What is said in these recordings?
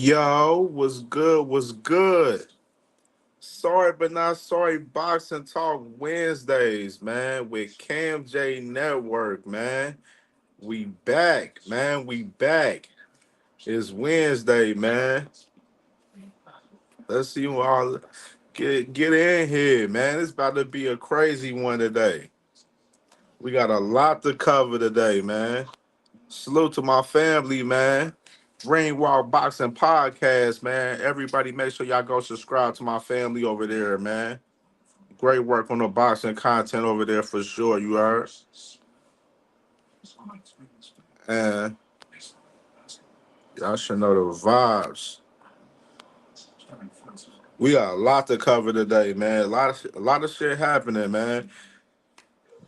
Yo, what's good? What's good? Sorry, but not sorry. Boxing Talk Wednesdays, man, with CamJNetwork, man. We back, man. We back. It's Wednesday, man. Let's see who all get in here, man. It's about to be a crazy one today. We got a lot to cover today, man. Salute to my family, man. Ring Walk Boxing Podcast, man. Everybody make sure y'all go subscribe to my family over there, man. Great work on the boxing content over there for sure, you heard? And y'all should know the vibes. We got a lot to cover today, man. A lot of shit happening, man.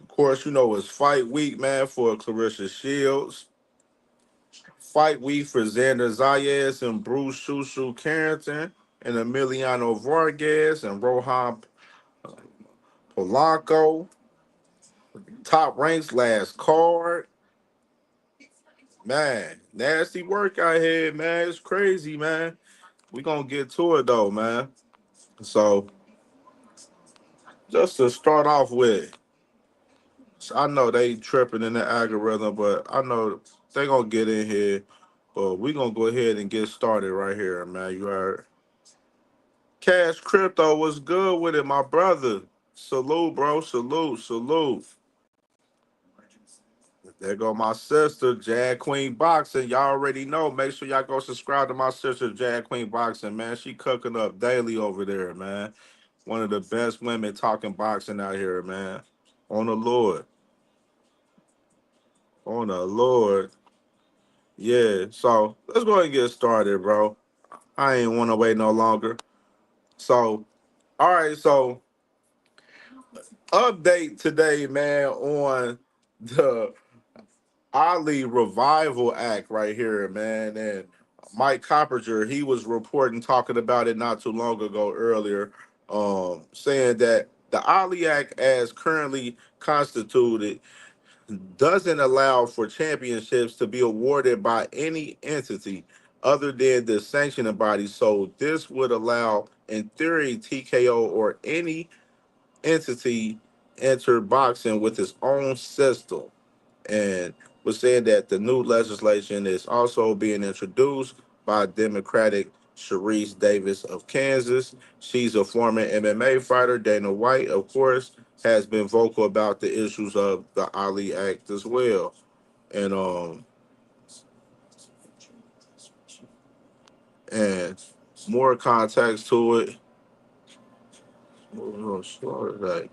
Of course, you know it's fight week, man, for Clarissa Shields. Fight week for Xander Zayas and Bruce Shushu Carrington and Emiliano Vargas and Rohan Polanco. Top ranks last card. Man, nasty work out here, man. It's crazy, man. We gonna get to it though, man. So just to start off with, I know they tripping in the algorithm, but I know they gonna get in here. But we gonna go ahead and get started right here, man. You heard? Cash Crypto was good with it, my brother. Salute, bro. Salute, salute. There go my sister, Jag Queen Boxing. Y'all already know. Make sure y'all go subscribe to my sister, Jag Queen Boxing, man. She cooking up daily over there, man. One of the best women talking boxing out here, man. On the Lord. On the Lord. Yeah. So let's go ahead and get started, bro. I ain't want to wait no longer. So, all right. So, update today, man, on the Ali Revival Act right here, man. And Mike Coppinger, he was reporting, talking about it not too long ago earlier, saying that the Ali Act, as currently constituted, doesn't allow for championships to be awarded by any entity other than the sanctioning body. So this would allow, in theory, TKO or any entity enter boxing with its own system, and was saying that the new legislation is also being introduced by Democratic Sharice Davis of Kansas. She's a former MMA fighter. Dana White, of course, has been vocal about the issues of the Ali Act as well. And more context to it. Moving on slow today.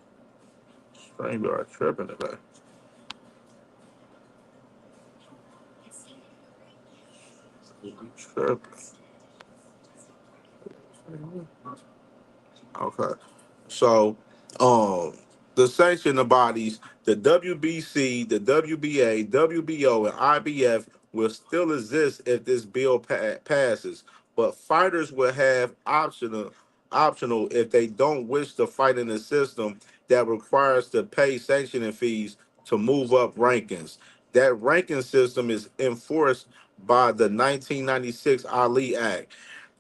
Stranger are tripping today. Tripping. Okay. So, the sanctioning bodies, the WBC, the WBA, WBO, and IBF will still exist if this bill passes, but fighters will have optional if they don't wish to fight in a system that requires to pay sanctioning fees to move up rankings. That ranking system is enforced by the 1996 Ali Act.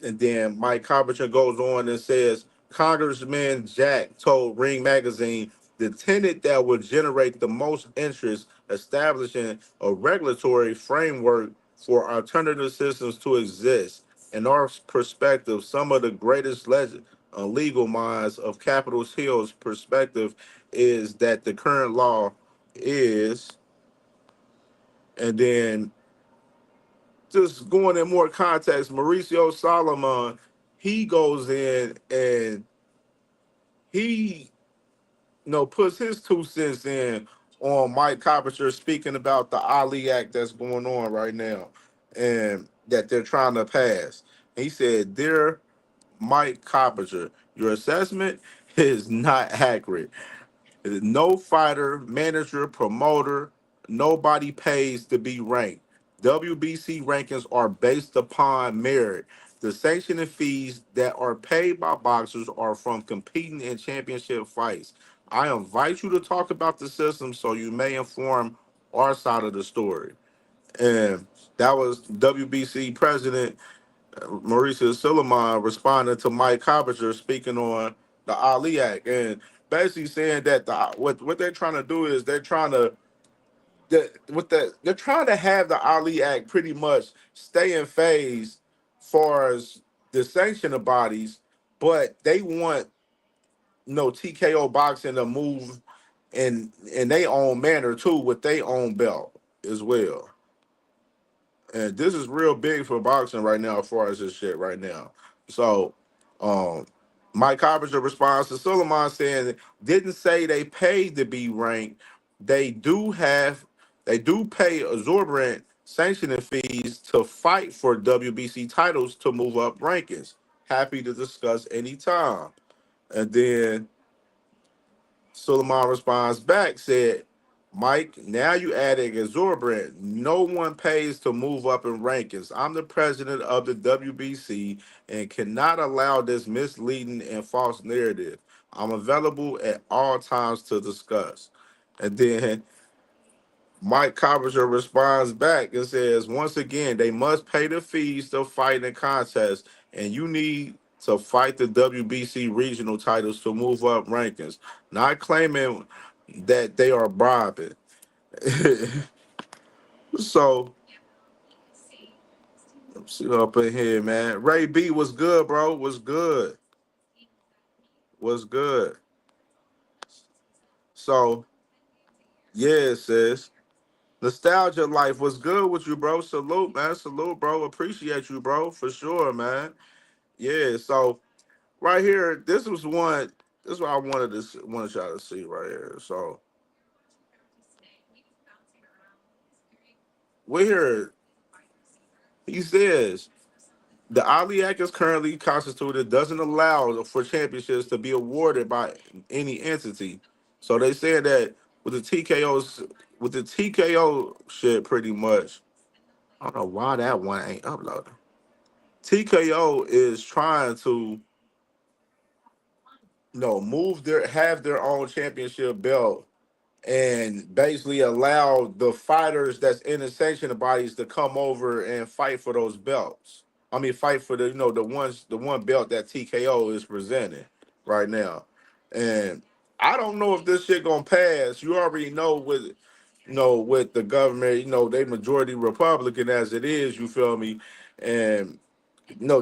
And then Mike Carpenter goes on and says, Congressman Jack told Ring Magazine the tenet that would generate the most interest establishing a regulatory framework for alternative systems to exist. In our perspective, some of the greatest legal minds of Capitol Hill's perspective is that the current law is, and then just going in more context, Mauricio Solomon, he goes in and he puts his 2 cents in on Mike Coppinger speaking about the Ali Act that's going on right now and that they're trying to pass. He said, "Dear Mike Coppinger, your assessment is not accurate. No fighter, manager, promoter, nobody pays to be ranked. WBC rankings are based upon merit. The sanctioning fees that are paid by boxers are from competing in championship fights. I invite you to talk about the system so you may inform our side of the story." And that was WBC president. Mauricio Suleiman responding to Mike Coppinger speaking on the Ali Act and basically saying that what they're trying to do is they're trying to have the Ali Act pretty much stay in phase far as the sanctioning bodies, but they want TKO boxing to move in their own manner too with their own belt as well. And this is real big for boxing right now, as far as this shit right now. So, um, Mike Coppinger responds to Suleiman saying didn't say they paid to be ranked. They do have, they do pay exorbitant sanctioning fees to fight for WBC titles to move up rankings. Happy to discuss anytime. And then Suleiman responds back, said, Mike, now you adding exorbitant. No one pays to move up in rankings. I'm the president of the WBC and cannot allow this misleading and false narrative. I'm available at all times to discuss. And then Mike Coppinger responds back and says, once again, they must pay the fees to fight in contests, and you need to fight the WBC regional titles to move up rankings, not claiming that they are bribing. So, let's see up in here, man. Ray B was good, bro. Was good. Was good. So, yeah, sis. Nostalgia life was good with you, bro. Salute, man. Salute, bro. Appreciate you, bro, for sure, man. Yeah, so right here, this was one. This is what I wanted y'all to see right here. So we here. He says the Ali Act is currently constituted doesn't allow for championships to be awarded by any entity. So they said that with the TKOs, with the TKO shit, pretty much. I don't know why that one ain't uploaded. TKO is trying to move their have their own championship belt and basically allow the fighters that's in the sanctioning bodies to come over and fight for those belts. I mean, fight for the one belt that TKO is presenting right now. And I don't know if this shit gonna pass. You already know with the government, they majority Republican as it is. You feel me? And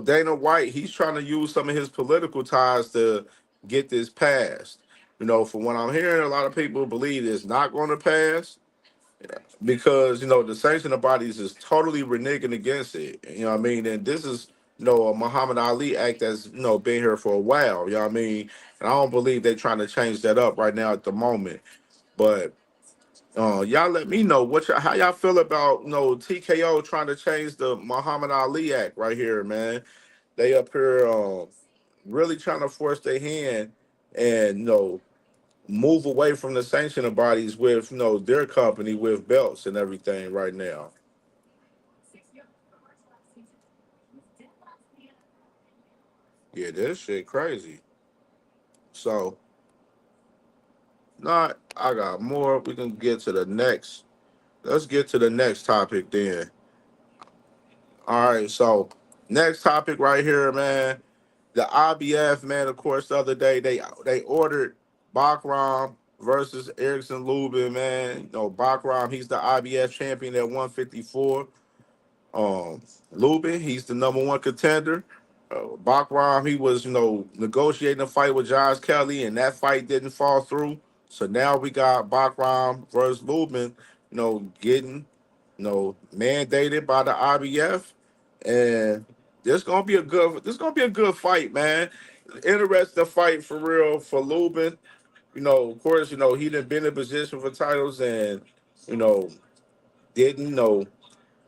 Dana White, he's trying to use some of his political ties to get this passed. From what I'm hearing, a lot of people believe it's not going to pass because the sanctioning bodies is totally reneging against it. You know what I mean? And this is a Muhammad Ali Act that's been here for a while. You know what I mean? And I don't believe they're trying to change that up right now at the moment. But y'all let me know how y'all feel about TKO trying to change the Muhammad Ali Act right here, man. They up here really trying to force their hand and move away from the sanctioning bodies with their company with belts and everything right now. Yeah, this shit crazy. So, not I got more. We can get to the next. Let's get to the next topic then. All right, so next topic right here, man. The IBF, man, of course, the other day they ordered Bakhram versus Erickson Lubin, man. Bakhram, he's the IBF champion at 154. Lubin, he's the number one contender. Bakhram, he was, negotiating a fight with Josh Kelly, and that fight didn't fall through. So now we got Bakhram versus Lubin, getting, mandated by the IBF, and this gonna be a good fight, man. Interesting fight for real for Lubin. Of course, he didn't been in position for titles and you know didn't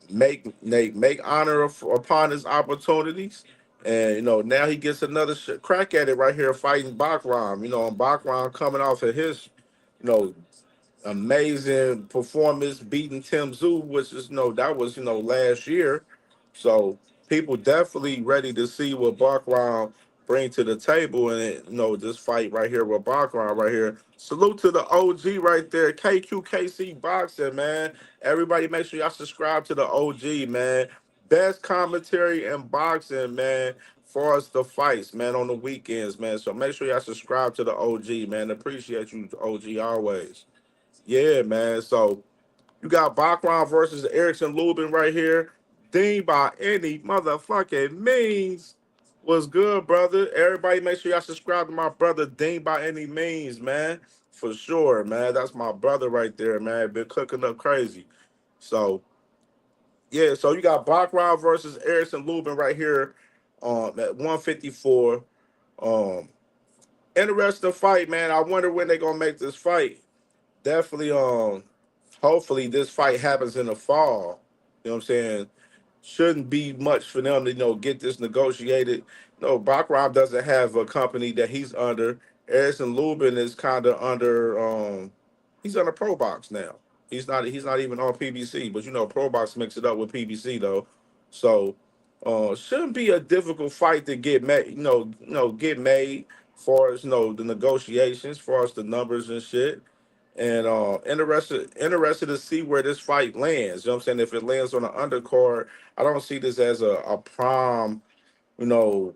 make honor upon his opportunities. And now he gets another crack at it right here fighting Bakhram. And Bakhram coming off of his you know amazing performance beating Tim Tszyu, which is that was last year. So people definitely ready to see what Bakhram bring to the table, and this fight right here with Bakhram right here. Salute to the OG right there, KQKC Boxing, man. Everybody, make sure y'all subscribe to the OG, man. best commentary in boxing, man, for us the fights, man, on the weekends, man. So make sure y'all subscribe to the OG, man. Appreciate you, OG, always. Yeah, man. So you got Bakhram versus Erickson Lubin right here. Dean by any motherfucking means. Was good, brother. Everybody make sure y'all subscribe to my brother Dean by any means, man. For sure, man. That's my brother right there, man. Been cooking up crazy. So, yeah, so you got Bakhram versus Erickson Lubin right here at 154. Um, Interesting fight, man. I wonder when they gonna make this fight. Definitely, hopefully this fight happens in the fall. You know what I'm saying? Shouldn't be much for them to, get this negotiated. No, Bakhram doesn't have a company that he's under. Erickson Lubin is kind of under he's under Pro Box now. He's not even on PBC, but Pro Box mix it up with PBC though. So shouldn't be a difficult fight to get made, get made far as the negotiations, far as the numbers and shit. And interested to see where this fight lands. You know what I'm saying? If it lands on an undercard, I don't see this as a prime, you know,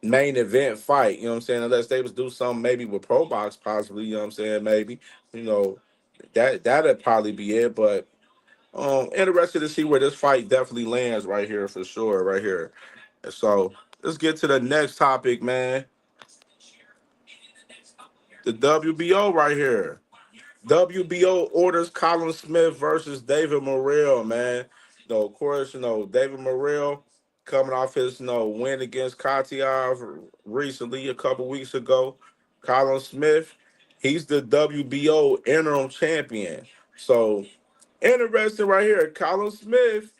main event fight. You know what I'm saying? Unless they was do something maybe with Pro Box possibly. You know what I'm saying? Maybe you know that'd probably be it. But interested to see where this fight definitely lands right here for sure. Right here. So let's get to the next topic, man. The WBO right here. WBO orders Colin Smith versus David Morrell, man. Of course, David Morrell coming off his, win against Pacquiao recently, a couple weeks ago. Colin Smith, he's the WBO interim champion. So, interesting right here. Colin Smith,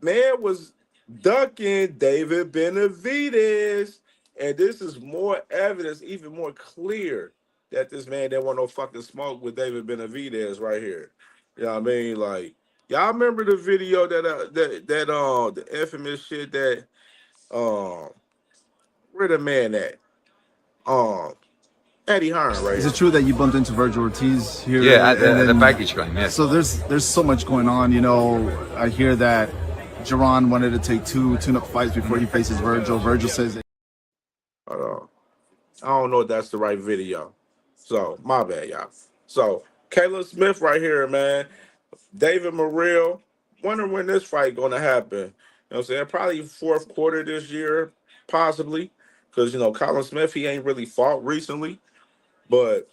man, was ducking David Benavidez. And this is more evidence, even more clear, that this man didn't want no fucking smoke with David Benavidez right here. You know what I mean? Like, y'all remember the video that the infamous shit that where the man at? Eddie Hearn right Is here. it true that you bumped into Virgil Ortiz here? Yeah, at the package game, yes. So there's so much going on, I hear that Jaron wanted to take two tune-up fights before he faces Virgil. Virgil says... Hold on. I don't know if that's the right video. So, my bad, y'all. So, Caleb Smith right here, man. David Morrell. Wonder when this fight going to happen. You know what I'm saying? Probably fourth quarter this year, possibly. Because, Colin Smith, he ain't really fought recently. But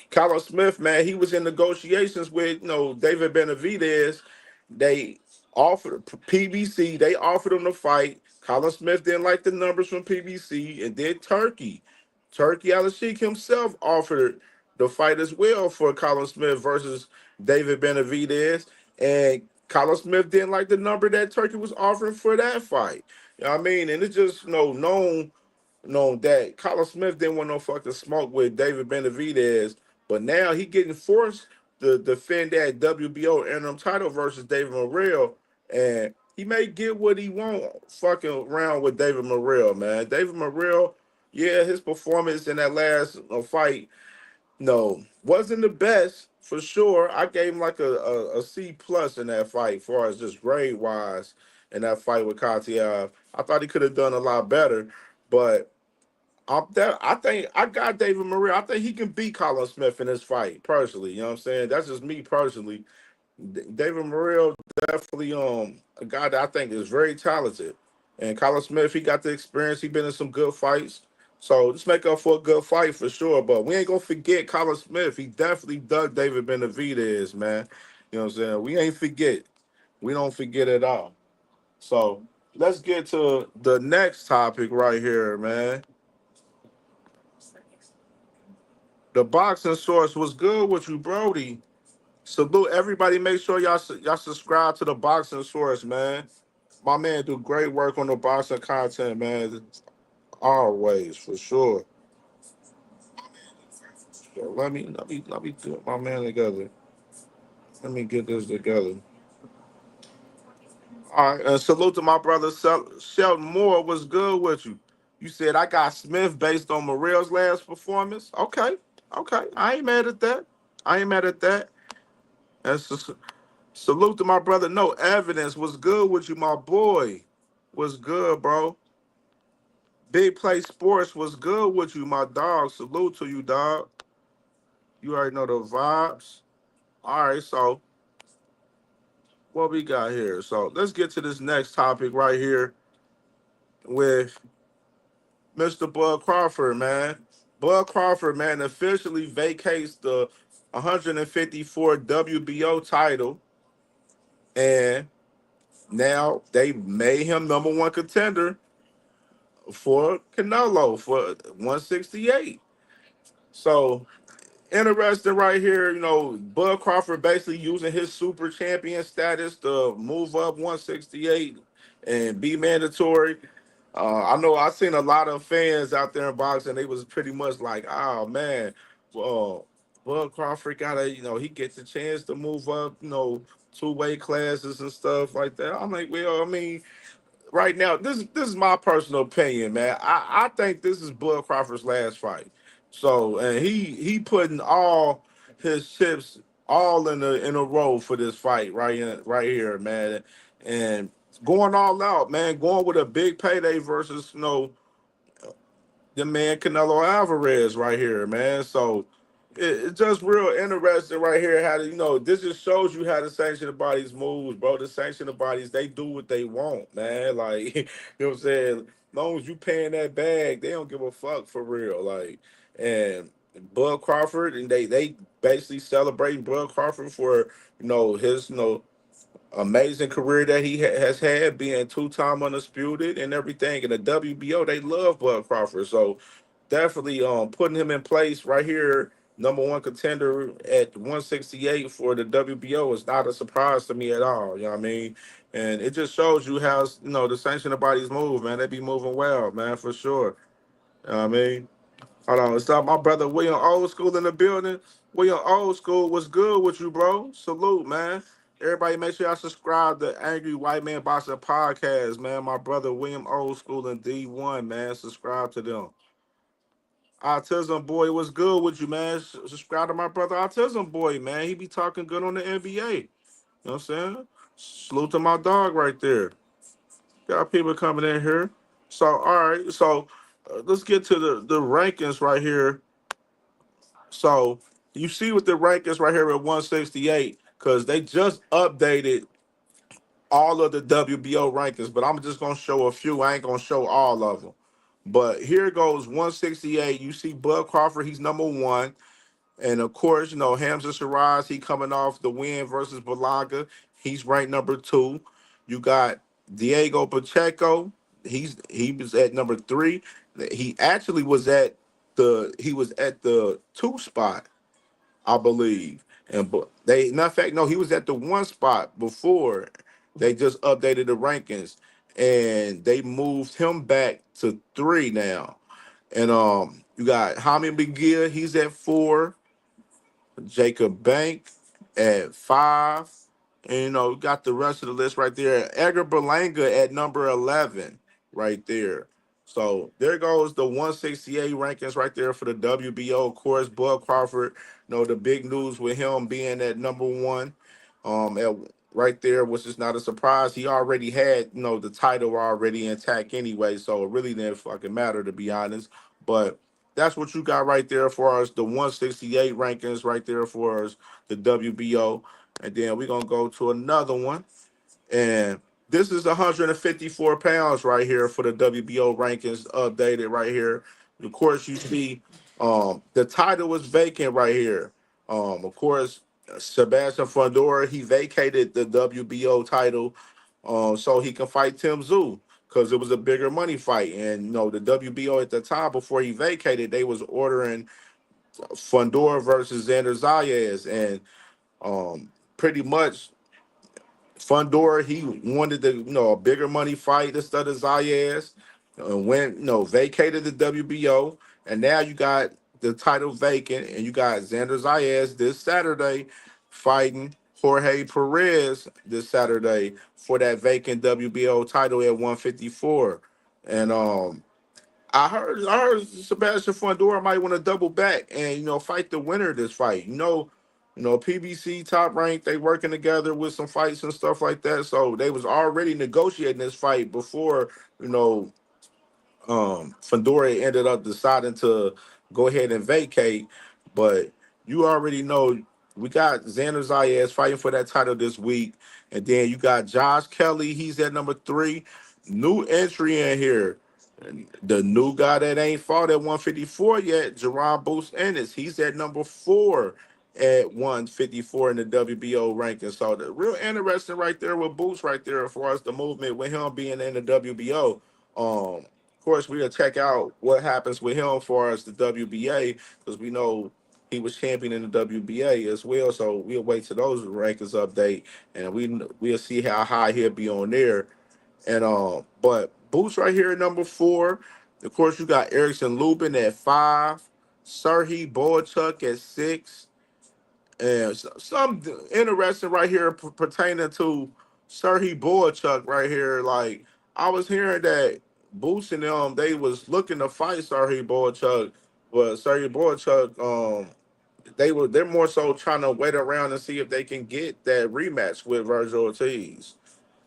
Colin Smith, man, he was in negotiations with, David Benavidez. They offered PBC. They offered him the fight. Colin Smith didn't like the numbers from PBC, and then Turkey Al-Sheikh himself offered the fight as well for Colin Smith versus David Benavidez, and Colin Smith didn't like the number that Turkey was offering for that fight. You know what I mean? And it's just known that Colin Smith didn't want no fucking smoke with David Benavidez, but now he getting forced to defend that WBO interim title versus David Morrell, and he may get what he want fucking around with David Morrell, man. David Morrell, yeah, his performance in that last fight, wasn't the best for sure. I gave him like a C plus in that fight, as far as just grade wise in that fight with Pacquiao. I thought he could have done a lot better, but I think I got David Morrell. I think he can beat Colin Smith in this fight, personally. You know what I'm saying? That's just me personally. David Morrell definitely a guy that I think is very talented. And Colin Smith, he got the experience. He been in some good fights. So let's make up for a good fight for sure. But we ain't gonna forget Colin Smith. He definitely dug David Benavidez, man. You know what I'm saying? We ain't forget. We don't forget at all. So let's get to the next topic right here, man. The boxing source was good with you, Brody. Salute everybody. Make sure y'all subscribe to the boxing source, man. My man do great work on the boxing content, man. Always, for sure. So let me get my man together. Let me get this together. All right, and salute to my brother Shelton Moore. What's good with you? You said I got Smith based on Morrell's last performance. Okay. I ain't mad at that. I ain't mad at that. That's just, Salute to my brother. No evidence. What's good with you, my boy? What's good, bro? Big Play Sports was good with you, my dog. Salute to you, dog. You already know the vibes. All right, so what we got here? So let's get to this next topic right here with Mr. Bud Crawford, man. Bud Crawford, man, officially vacates the 154 WBO title, and now they made him number one contender for Canelo for 168. So interesting right here. Bud Crawford basically using his super champion status to move up 168 and be mandatory. I know I seen a lot of fans out there in boxing. They was pretty much like, "Oh man, well, Bud Crawford gotta, he gets a chance to move up, two weight classes and stuff like that." I'm like, well, I mean, right now, this is my personal opinion, man. I think this is Bud Crawford's last fight. So, and he putting all his chips all in a row for this fight right here, man. And going all out, man, going with a big payday versus the man Canelo Alvarez right here, man. So it's just real interesting right here how this just shows you how the sanctioned bodies moves, bro. The sanctioned bodies, they do what they want, man. Like you know what I'm saying. As long as you paying that bag, they don't give a fuck for real. Like and Bud Crawford, and they basically celebrating Bud Crawford for his amazing career that he has had, being two-time undisputed and everything. And the WBO, they love Bud Crawford, so definitely putting him in place right here, number one contender at 168 for the WBO is not a surprise to me at all. You know what I mean? And it just shows you how the sanctioning bodies move, man. They be moving well, man, for sure. You know what I mean? Hold on, it's up my brother William Old School in the building. William Old School, what's good with you, bro? Salute, man. Everybody make sure y'all subscribe to Angry White Man Boxer Podcast, man. My brother William Old School and D1, man. Subscribe to them. Autism Boy, what's good with you, man? Subscribe to my brother Autism Boy, man. He be talking good on the NBA. You know what I'm saying? Salute to my dog right there. Got people coming in here. So, all right. So, let's get to the rankings right here. So, you see with the rankings right here at 168, because they just updated all of the WBO rankings, but I'm just going to show a few. I ain't going to show all of them. But here goes 168. You see Bud Crawford, he's number one. And of course, Hamza Shiraz, he coming off the win versus Balaga. He's ranked number two. You got Diego Pacheco. He was at number three. He actually was at the two spot, I believe. And but they, matter of fact, no, he was at the one spot before. They just updated the rankings and they moved him back to three now. And you got Hamid McGill, he's at four. Jacob Bank at five. And got the rest of the list right there. Edgar Berlanga at number 11 right there. So there goes the 168 rankings right there for the WBO. Of course, Bud Crawford, the big news with him being at number one, at right there, which is not a surprise. He already had, the title already intact anyway, so it really didn't fucking matter, to be honest. But that's what you got right there for us, the 168 rankings right there for us, the WBO. And then we're going to go to another one. And this is 154 pounds right here for the WBO rankings updated right here. Of course, you see the title was vacant right here. Of course, Sebastian Fundora, he vacated the WBO title so he can fight Tim Tszyu because it was a bigger money fight. And, the WBO at the time before he vacated, they was ordering Fundora versus Xander Zayas. And pretty much Fundora, he wanted the a bigger money fight instead of Zayas, went vacated the WBO, and now you got the title vacant, and you got Xander Zayas this Saturday fighting Jorge Perez this Saturday for that vacant WBO title at 154, and I heard Sebastian Fundora might want to double back and fight the winner of this fight. PBC top rank, they working together with some fights and stuff like that. So they was already negotiating this fight before, you know, Fedora ended up deciding to go ahead and vacate. But you already know we got Xander Zayas fighting for that title this week. And then you got Josh Kelly, he's at number 3. New entry in here. The new guy that ain't fought at 154 yet, Jerron Boost Ennis. He's at number 4 at 154 in the WBO ranking. So the real interesting right there with Boost right there as far as the movement with him being in the WBO. Of course, we'll check out what happens with him as far as the WBA because we know he was champion in the WBA as well. So we'll wait till those rankings update and we'll see how high he'll be on there. And but Boots right here at number 4. Of course, you got Erickson Lubin at 5, Serhii Boychuk at 6, and some interesting right here pertaining to Serhii Boychuk right here. Like I was hearing that Boots and them they was looking to fight Serhii Boychuk, but Serhii Boychuk they're more so trying to wait around and see if they can get that rematch with Virgil Ortiz.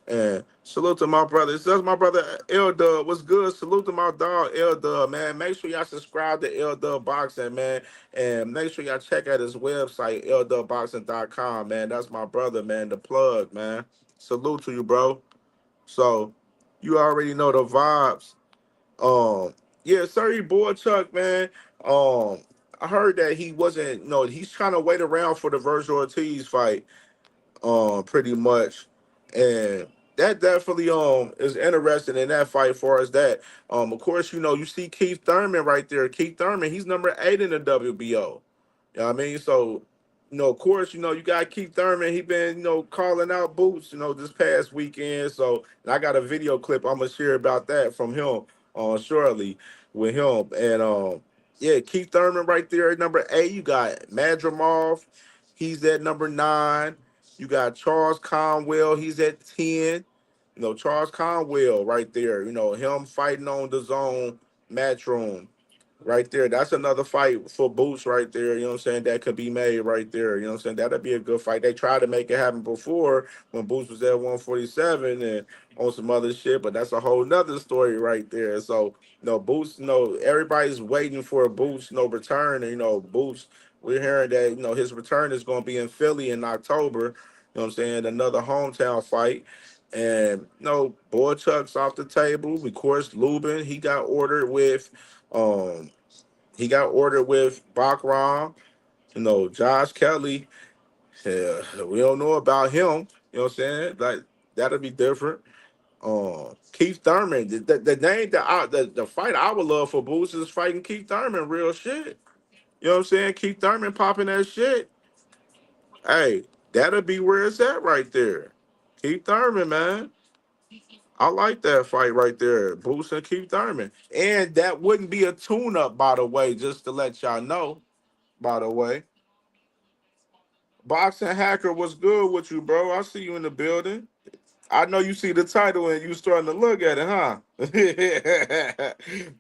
And salute to my brother. That's my brother L Dub. What's good? Salute to my dog L Dub, man. Make sure y'all subscribe to L Dub Boxing, man. And make sure y'all check out his website, ldubboxing.com, man. That's my brother, man. The plug, man. Salute to you, bro. So you already know the vibes. Yeah, Serhii Boychuk, man. I heard that he wasn't, he's trying to wait around for the Virgil Ortiz fight pretty much. And that definitely is interesting in that fight for us that of course, you see Keith Thurman right there. Keith Thurman, he's number 8 in the WBO. You know what I mean? So, of course, you got Keith Thurman. He been, calling out Boots, this past weekend. So, and I got a video clip I'm gonna share about that from him shortly with him. And yeah, Keith Thurman right there at number 8. You got Madrimov, he's at number 9. You got Charles Conwell, he's at 10. Charles Conwell right there, him fighting on the zone matchroom right there. That's another fight for Boots right there. You know what I'm saying? That could be made right there. You know what I'm saying? That'd be a good fight. They tried to make it happen before when Boots was at 147 and on some other shit, but that's a whole nother story right there. So, Boots, everybody's waiting for a Boots, return. And, Boots, we're hearing that, his return is going to be in Philly in October. You know what I'm saying? Another hometown fight. And, Boychuk's off the table. Of course, Lubin, um he got ordered with Bakhram. Josh Kelly. Yeah, we don't know about him. You know what I'm saying? Like that'll be different. Keith Thurman. The name the fight I would love for Boots is fighting Keith Thurman. Real shit. You know what I'm saying? Keith Thurman popping that shit. Hey, that'll be where it's at right there. Keith Thurman, man. I like that fight right there. Boots and Keith Thurman. And that wouldn't be a tune-up, by the way, just to let y'all know, by the way. Boxing Hacker was good with you, bro. I see you in the building. I know you see the title and you starting to look at it, huh?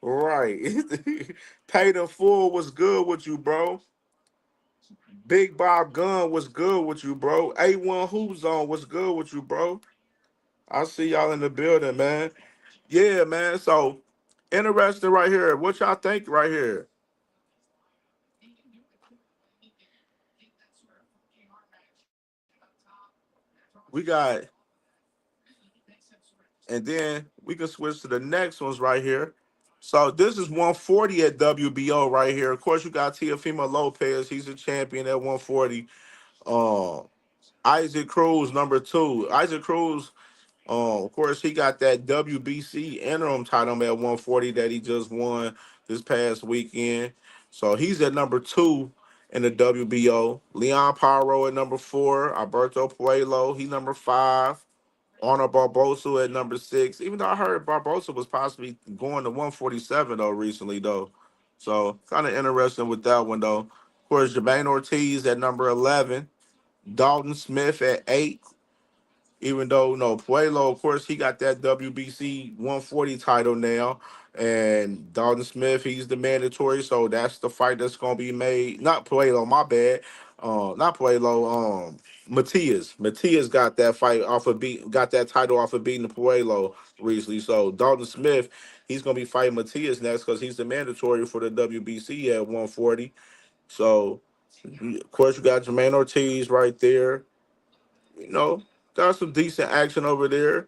Right. Paid in Full was good with you, bro. Big Bob Gunn was good with you, bro. A1 Hoop Zone was good with you, bro. I see y'all in the building, man. Yeah, man. So interesting right here. What y'all think right here? We got, and then we can switch to the next ones right here. So this is 140 at WBO right here. Of course, you got Teofimo Lopez. He's a champion at 140. Um, Isaac Cruz, number 2. Isaac Cruz, of course, he got that WBC interim title at 140 that he just won this past weekend. So he's at number 2 in the WBO. Leon Pyro at number 4. Alberto Puello, he number 5. Arnold Barbosa at number 6. Even though I heard Barbosa was possibly going to 147 though recently though. So kind of interesting with that one though. Of course, Jermaine Ortiz at number 11. Dalton Smith at 8. Even though Puello, of course, he got that WBC 140 title now, and Dalton Smith, he's the mandatory, so that's the fight that's gonna be made. Not Puello, my bad. Not Puello, Matias. Matias got that fight off of got that title off of beating Puello recently. So Dalton Smith, he's gonna be fighting Matias next because he's the mandatory for the WBC at 140. So of course you got Jermaine Ortiz right there. You know, got some decent action over there.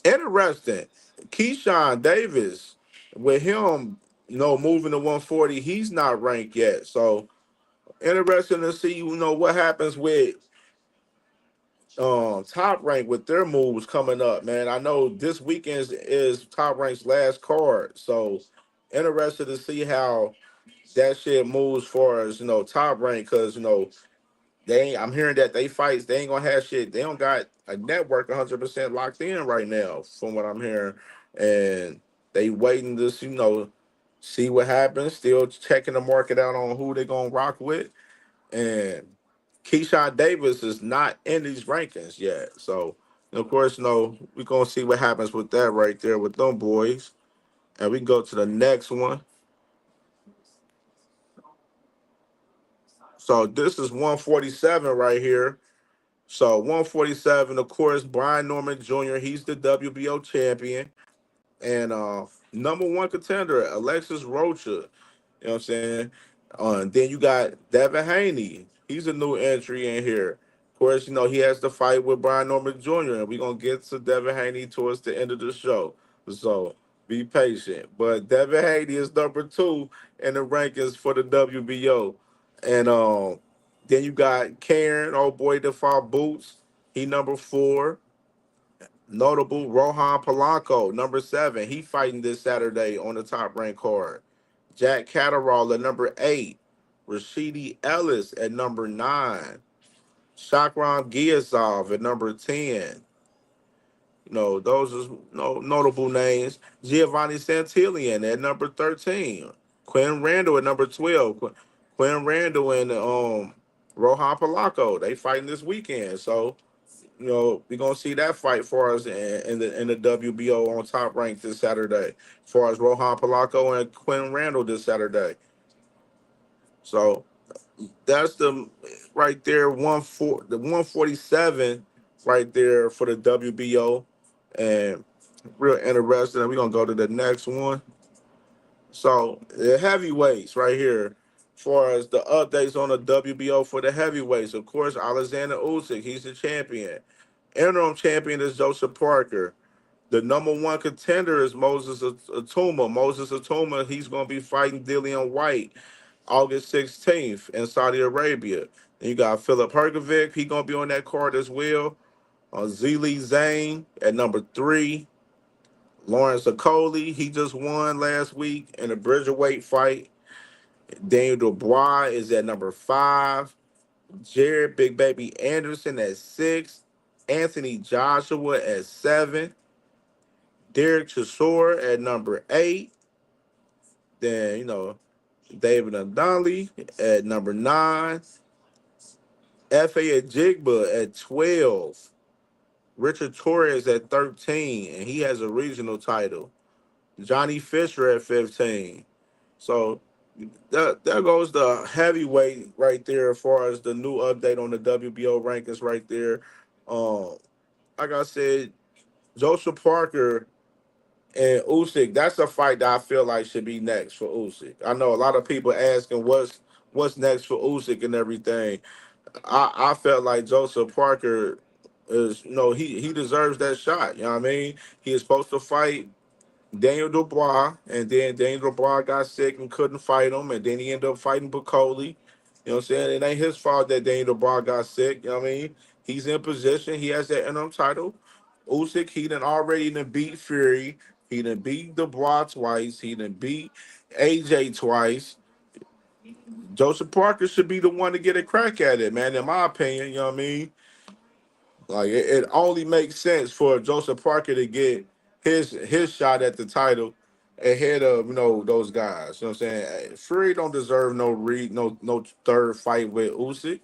Interesting. Keyshawn Davis, with him, moving to 140, he's not ranked yet. So interesting to see, what happens with Top Rank with their moves coming up, man. I know this weekend is Top Rank's last card. So interested to see how that shit moves for us, Top Rank, because I'm hearing that they fights, they ain't gonna have shit. They don't got a network 100% locked in right now, from what I'm hearing, and they waiting to see what happens. Still checking the market out on who they gonna rock with, and Keyshawn Davis is not in these rankings yet. So of course, we gonna see what happens with that right there with them boys, and we can go to the next one. So this is 147 right here. So 147, of course, Brian Norman Jr., he's the WBO champion. And number one contender, Alexis Rocha. You know what I'm saying? And then you got Devin Haney. He's a new entry in here. Of course, he has to fight with Brian Norman Jr., and we're going to get to Devin Haney towards the end of the show. So be patient. But Devin Haney is number two in the rankings for the WBO. And then you got Karen, old boy that fought Boots. He number four. Notable Rohan Polanco, number seven. He fighting this Saturday on the top rank card. Jack Catterall at number eight. Rashidi Ellis at number nine. Shakran Giazov at number 10. Those are notable names. Giovanni Santillan at number 13. Quinn Randall at number 12. Quinn Randall and Rohan Polanco, they fighting this weekend. So, we're gonna see that fight for us in the WBO on top rank this Saturday, as far as Rohan Polanco and Quinn Randall this Saturday. So that's the right there, the 147 right there for the WBO, and real interesting. And we're gonna go to the next one. So the heavyweights right here, as far as the updates on the WBO for the heavyweights, of course, Alexander Usyk, he's the champion. Interim champion is Joseph Parker. The number one contender is Moses Atuma. Moses Atuma, he's going to be fighting Dillian White August 16th in Saudi Arabia. Then you got Philip Hergovic. He's going to be on that card as well. Zili Zane at number three. Lawrence Okoli, he just won last week in a Bridgerweight fight. Daniel Dubois is at number five. Jared Big Baby Anderson at six. Anthony Joshua at seven. Derek Chisora at number eight. Then, David Ndali at number nine. F.A. Ajigba at 12. Richard Torres at 13, and he has a regional title. Johnny Fisher at 15. So there goes the heavyweight right there as far as the new update on the WBO rankings right there. Like I said, Joseph Parker and Usyk, that's a fight that I feel like should be next for Usyk. I know a lot of people asking what's next for Usyk and everything. I felt like Joseph Parker is, he deserves that shot. You know what I mean? He is supposed to fight Daniel Dubois, and then Daniel Dubois got sick and couldn't fight him, and then he ended up fighting Bacoli. You know what I'm saying? It ain't his fault that Daniel Dubois got sick. You know what I mean? He's in position. He has that interim title. Usyk, he done already done beat Fury. He done beat Dubois twice. He done beat AJ twice. Joseph Parker should be the one to get a crack at it, man, in my opinion. You know what I mean? Like, it only makes sense for Joseph Parker to get his shot at the title ahead of those guys. You know what I'm saying? Fury don't deserve no third fight with Usyk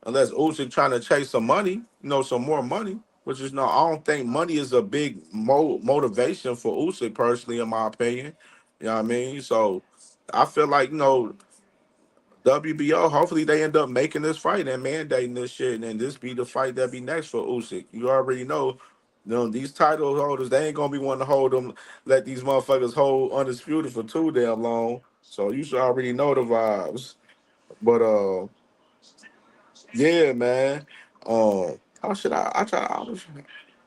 unless Usyk trying to chase some money, some more money. Which is I don't think money is a big motivation for Usyk personally, in my opinion. You know what I mean? So I feel like WBO, hopefully they end up making this fight and mandating this shit, and then this be the fight that be next for Usyk. You already know, these title holders, they ain't gonna be wanting to hold them, let these motherfuckers hold undisputed for too damn long. So you should already know the vibes. But yeah, man. Oh shit, I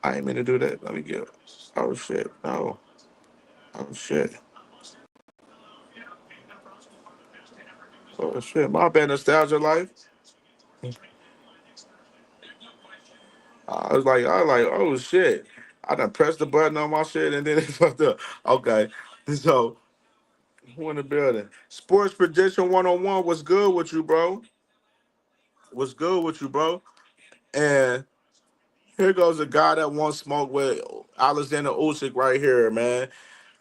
ain't mean to do that. Let me get. Oh shit, no. Oh shit. Oh shit, my bad, nostalgia life. I was like, oh shit. I done pressed the button on my shit and then it fucked up. Okay. So who in the building? Sports prediction 101. What's good with you, bro? What's good with you, bro? And here goes a guy that wants smoke with Alexander Usyk right here, man.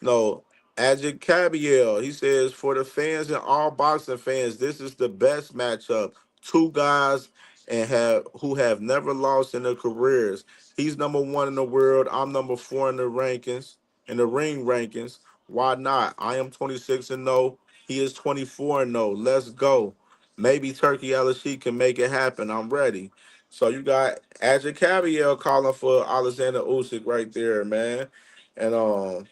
No, Ajit Cabiel. He says for the fans and all boxing fans, this is the best matchup. Two guys and have who have never lost in their careers. He's number one in the world. I'm number four in the rankings, in the ring rankings. Why not? I am 26 and 0. He is 24 and 0. Let's go. Maybe Turkey LSC can make it happen. I'm ready. So you got Ajit Cabiel calling for Alexander Usyk right there, man. And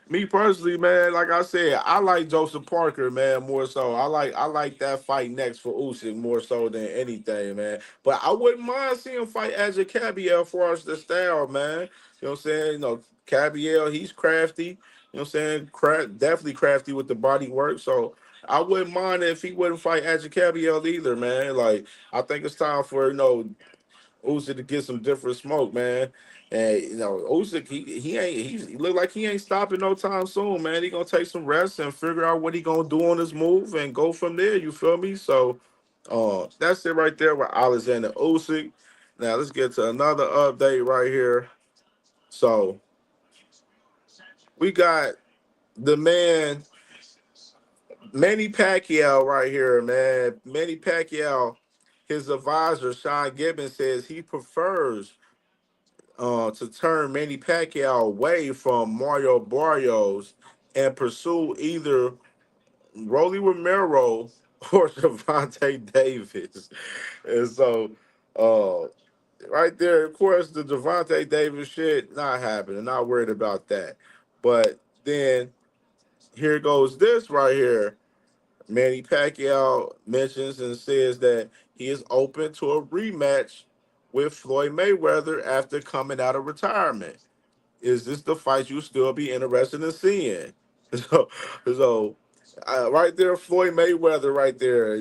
me personally, man, like I said, I like Joseph Parker, man, more so. I like that fight next for Usyk more so than anything, man. But I wouldn't mind seeing him fight Ajit Cabiel for us the style, man. You know what I'm saying? Cabiel, he's crafty. You know what I'm saying? Definitely crafty with the body work. So I wouldn't mind if he wouldn't fight Ajit Cabiel either, man. Like I think it's time for Usyk to get some different smoke, man. And Usyk, he look like he ain't stopping no time soon, man. He gonna take some rest and figure out what he gonna do on his move and go from there. You feel me? So, that's it right there with Alexander Usyk. Now let's get to another update right here. So we got the man Manny Pacquiao right here, man. Manny Pacquiao, his advisor Sean Gibbons says he prefers to turn Manny Pacquiao away from Mario Barrios and pursue either Rolly Romero or Javante Davis. And so, uh, right there, of course, the Javante Davis shit not happening. Not worried about that. But then here goes this right here. Manny Pacquiao mentions and says that he is open to a rematch with Floyd Mayweather after coming out of retirement. Is this the fight you still be interested in seeing? So, right there, Floyd Mayweather, right there.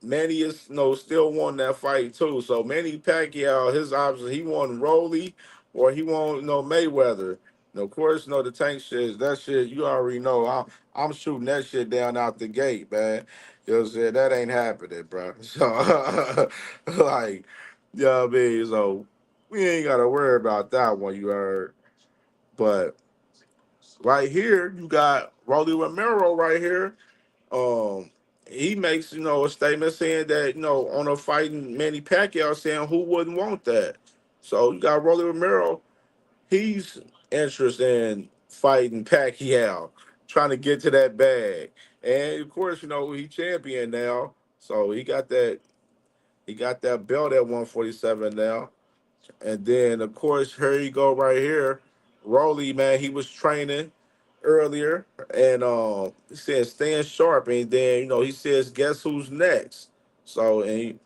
Manny is still won that fight too. So Manny Pacquiao, his options, he won Rolly or he won Mayweather. And of course, the tank shit, that shit you already know. I'm shooting that shit down out the gate, man. You know what I'm saying? That ain't happening, bro. So like, you know what I mean? So we ain't gotta worry about that one, you heard. But right here, you got Rolly Romero right here. Um, he makes, a statement saying that, on a fighting Manny Pacquiao saying who wouldn't want that. So you got Rolly Romero, he's interested in fighting Pacquiao, trying to get to that bag. And of course, he champion now. So he got that belt at 147 now. And then, of course, here you go right here. Rolly, man, he was training earlier, and he says staying sharp. And then, he says, guess who's next? So, and he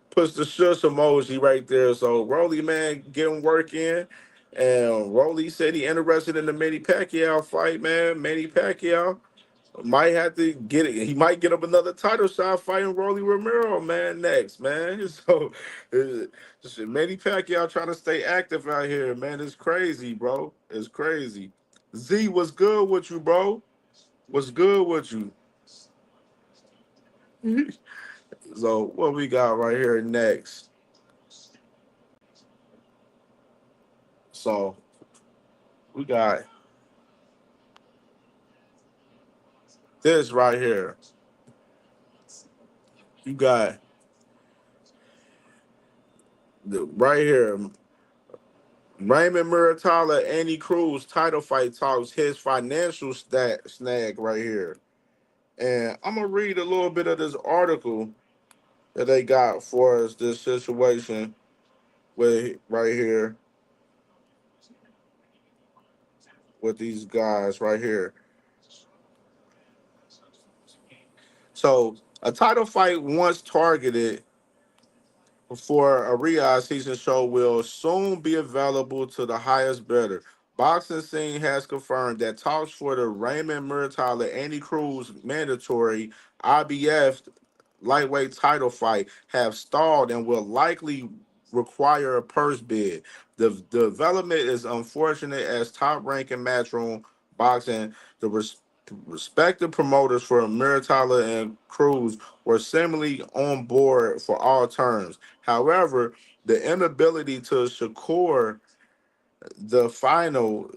puts the shush emoji right there. So, Rolly, man, getting work in. And Rolly said he interested in the Manny Pacquiao fight, man. Manny Pacquiao might have to get it. He might get up another title shot fighting Rolly Romero, man, next, man. So, Manny Pacquiao trying to stay active out here, man. It's crazy, bro. It's crazy. Z, what's good with you, bro? What's good with you? So, what we got right here next? So, we got this right here. You got right here. Raymond Muratalla, Andy Cruz title fight talks his financial snag right here. And I'm gonna read a little bit of this article that they got for us. This situation with right here with these guys right here. So a title fight once targeted for a Riyadh season show will soon be available to the highest bidder. Boxing Scene has confirmed that talks for the Raymond Muratalla Andy Cruz mandatory IBF lightweight title fight have stalled and will likely require a purse bid. The development is unfortunate as top-ranking Matchroom Boxing, the respective promoters for Muratalla and Cruz were seemingly on board for all terms. However, the inability to secure the final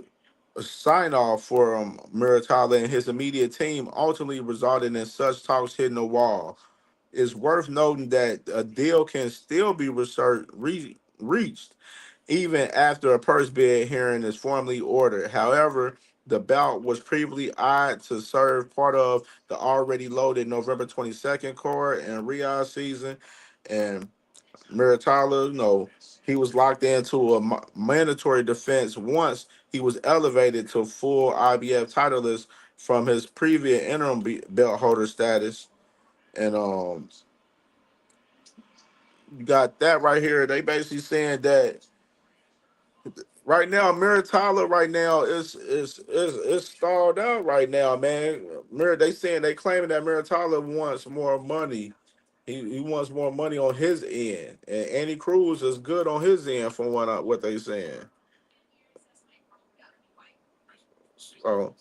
sign off for Muratalla and his immediate team ultimately resulted in such talks hitting the wall. It's worth noting that a deal can still be reached even after a purse bid hearing is formally ordered. However, the bout was previously eyed to serve part of the already loaded November 22nd card and Riyadh season, and Muratalla, he was locked into a mandatory defense once he was elevated to full IBF titleist from his previous interim belt holder status. And you got that right here. They basically saying that right now, Muratalla right now is stalled out right now, man. They saying they claiming that Muratalla wants more money. He wants more money on his end, and Andy Cruz is good on his end from what they saying. So,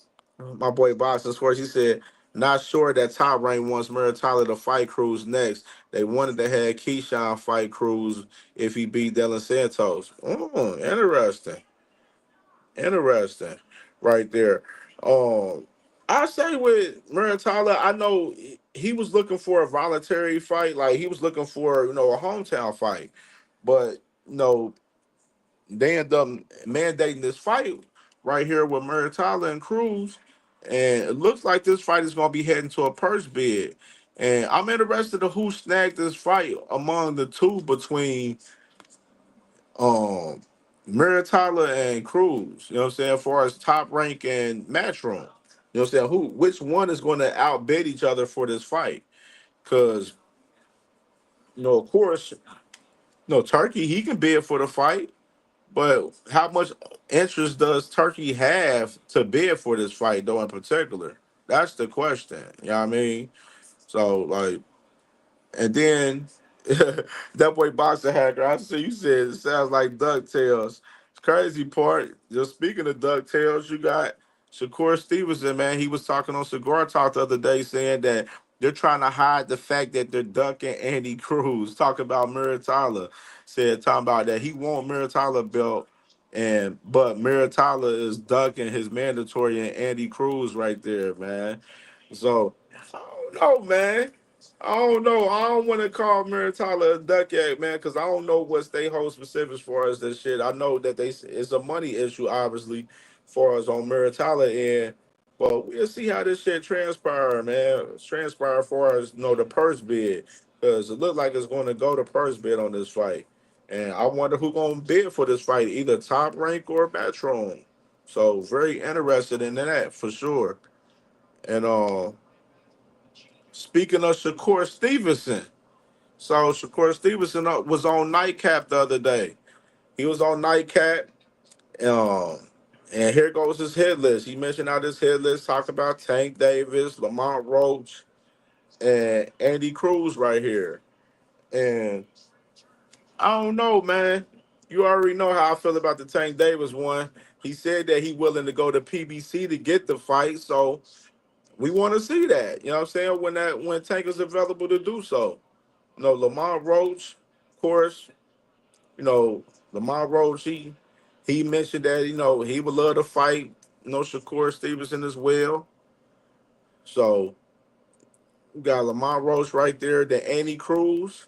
my boy Boston Sports, he said, not sure that Top Rank wants Muratalla to fight Cruz next. They wanted to have Keyshawn fight Cruz if he beat Dylan Santos. Interesting. Interesting. Right there. I say with Muratalla, I know he was looking for a voluntary fight, like he was looking for, a hometown fight. But, you know, they end up mandating this fight right here with Muratalla and Cruz, and it looks like this fight is going to be heading to a purse bid. And I'm interested in who snagged this fight among the two between um Muratalla and Cruz. You know what I'm saying? As far as top rank and matchroom, you know what I'm saying? Which one is going to outbid each other for this fight? Because of course, Turkey he can bid for the fight. But how much interest does Turkey have to bid for this fight, though, in particular? That's the question. You know what I mean? So, like, and then that boy Boxer Hacker, I see you said it sounds like DuckTales. It's crazy part. Just speaking of DuckTales, you got Shakur Stevenson, man. He was talking on Cigar Talk the other day saying that they're trying to hide the fact that they're ducking Andy Cruz. Talk about Muratalla. Talking about that he want Muratalla belt, but Muratalla is ducking his mandatory and Andy Cruz right there, man. So I don't know, man. I don't know. I don't want to call Muratalla a duck egg, man, because I don't know what they hold specifics for us. This shit. I know that it's a money issue, obviously, for us on Muratalla end. But we'll see how this shit transpire, man. Transpire for us, the purse bid, because it looked like it's going to go to purse bid on this fight. And I wonder who going to bid for this fight, either Top Rank or Backroom. So very interested in that for sure. And speaking of Shakur Stevenson, so Shakur Stevenson was on Nightcap the other day. He was on Nightcap, um, and here goes his hit list. He mentioned out his hit list, talked about Tank Davis, Lamont Roach, and Andy Cruz right here. And I don't know, man. You already know how I feel about the Tank Davis one. He said that he willing to go to PBC to get the fight, so we want to see that. You know what I'm saying? When Tank is available to do so. Lamont Roach, of course, Lamont Roach, he mentioned that, he would love to fight, Shakur Stevenson as well. So we got Lamont Roach right there, the Andy Cruz.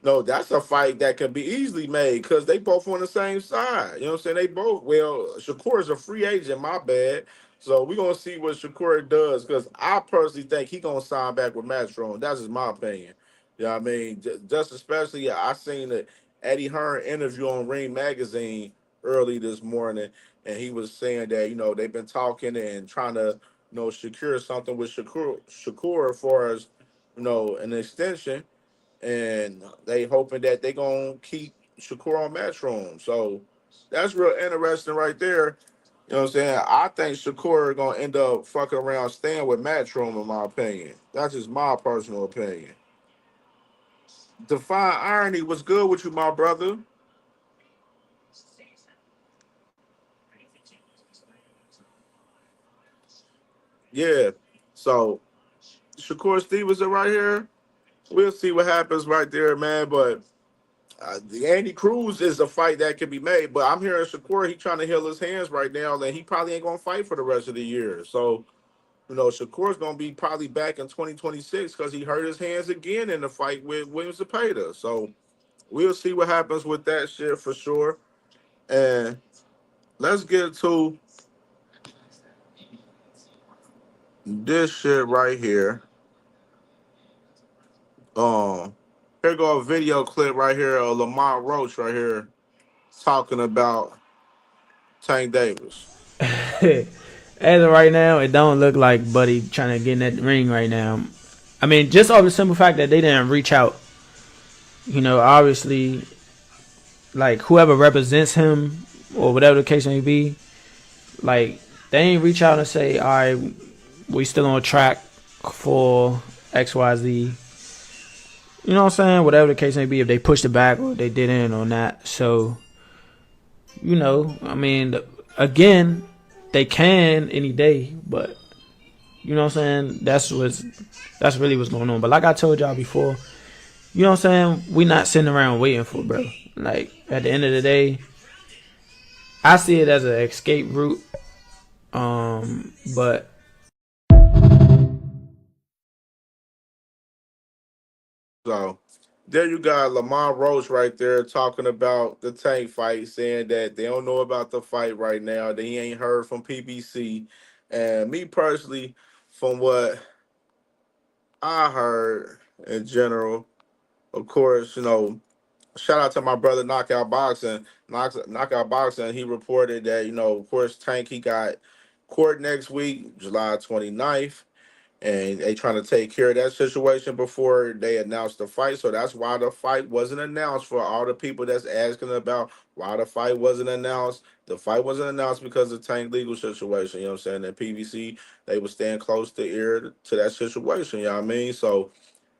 No, that's a fight that could be easily made because they both on the same side. You know what I'm saying? They both, well, Shakur is a free agent, my bad. So we're gonna see what Shakur does because I personally think he gonna sign back with Matchstrom. That's just my opinion. Yeah, I mean, just especially I seen the Eddie Hearn interview on Ring Magazine early this morning, and he was saying that they've been talking and trying to secure something with Shakur as far as an extension, and they hoping that they gonna keep Shakur on Matchroom. So that's real interesting right there. You know what I'm saying? I think Shakur gonna end up fucking around staying with Matchroom, in my opinion. That's just my personal opinion. Define irony. What's good with you, my brother? Yeah. So Shakur Stevenson right here. We'll see what happens right there, man. But the Andy Cruz is a fight that can be made. But I'm hearing Shakur, he trying to heal his hands right now, and he probably ain't gonna fight for the rest of the year. So Shakur's gonna be probably back in 2026 because he hurt his hands again in the fight with Williams Zepeda. So we'll see what happens with that shit for sure. And let's get to this shit right here. Um, Here go a video clip right here of Lamont Roach right here talking about Tank Davis. As of right now, it don't look like Buddy trying to get in that ring right now. I mean, just off the simple fact that they didn't reach out. Obviously, like whoever represents him or whatever the case may be, like they ain't reach out and say, "All right, we still on track for X, Y, Z." You know what I'm saying? Whatever the case may be, if they pushed it back or they didn't or not. So, I mean, again, they can any day, but you know what I'm saying? That's really what's going on. But like I told y'all before, you know what I'm saying? We not sitting around waiting for bro. Like at the end of the day, I see it as an escape route. But So there you got Lamont Roach right there talking about the Tank fight, saying that they don't know about the fight right now, that he ain't heard from PBC. And me personally, from what I heard in general, of course, shout out to my brother Knockout Boxing. Knockout Boxing, he reported that, of course, Tank, he got court next week, July 29th. And they trying to take care of that situation before they announce the fight. So that's why the fight wasn't announced for all the people that's asking about why the fight wasn't announced. The fight wasn't announced because of the Tank legal situation. You know what I'm saying? And PVC, they were staying close to ear to that situation. You know what I mean? So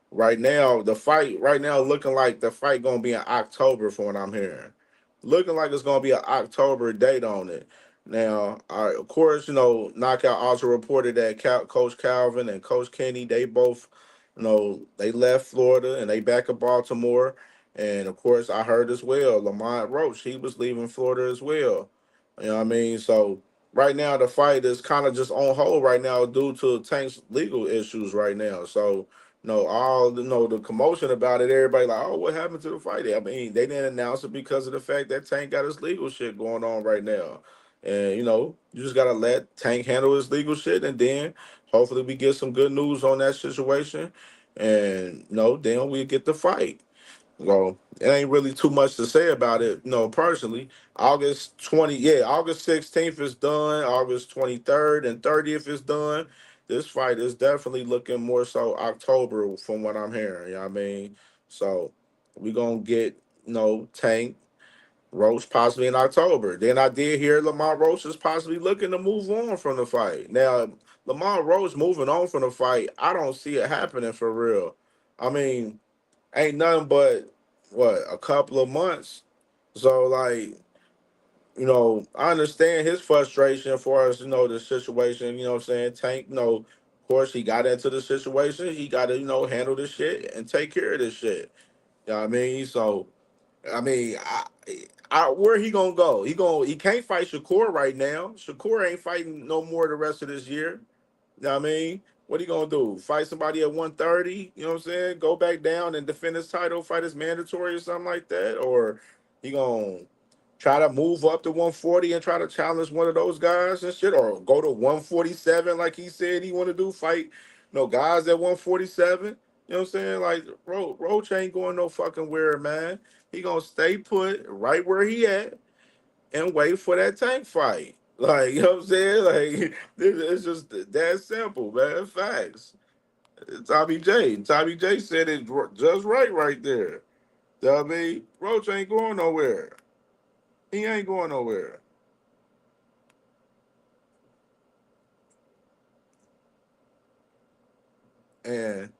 right now, the fight right now looking like the fight gonna be in October from what I'm hearing. Looking like it's gonna be an October date on it. Now, of course, Knockout also reported that Coach Calvin and Coach Kenny, they both, they left Florida and they back in Baltimore. And of course, I heard as well, Lamont Roach, he was leaving Florida as well. You know what I mean? So right now, the fight is kind of just on hold right now due to Tank's legal issues right now. So all the commotion about it. Everybody like, oh, what happened to the fight? I mean, they didn't announce it because of the fact that Tank got his legal shit going on right now, and you just gotta let Tank handle his legal shit, and then hopefully we get some good news on that situation, and then we get the fight. Well, it ain't really too much to say about it, personally. August 16th is done. August 23rd and 30th is done. This fight is definitely looking more so October from what I'm hearing. You know what I mean? So we gonna get, Tank Roach possibly in October. Then I did hear Lamont Roach is possibly looking to move on from the fight. Now, Lamont Roach moving on from the fight, I don't see it happening for real. I mean, ain't nothing but what a couple of months. So like, I understand his frustration as far as the situation. You know what I'm saying? Tank, of course he got into the situation. He got to handle this shit and take care of this shit. You know what I mean? So I mean, where he gonna go? He can't fight Shakur right now. Shakur ain't fighting no more the rest of this year. You know what I mean? What he gonna do? Fight somebody at 130? You know what I'm saying? Go back down and defend his title, fight his mandatory or something like that? Or he gonna try to move up to 140 and try to challenge one of those guys and shit, or go to 147 like he said he want to do, fight guys at 147. You know what I'm saying? Like Roach ain't going no fucking where, man. He gonna stay put right where he at and wait for that tank fight. Like, you know what I'm saying? Like, it's just that simple, man. Facts. Tommy J said it just right there. You know what I mean? Roach ain't going nowhere. He ain't going nowhere. And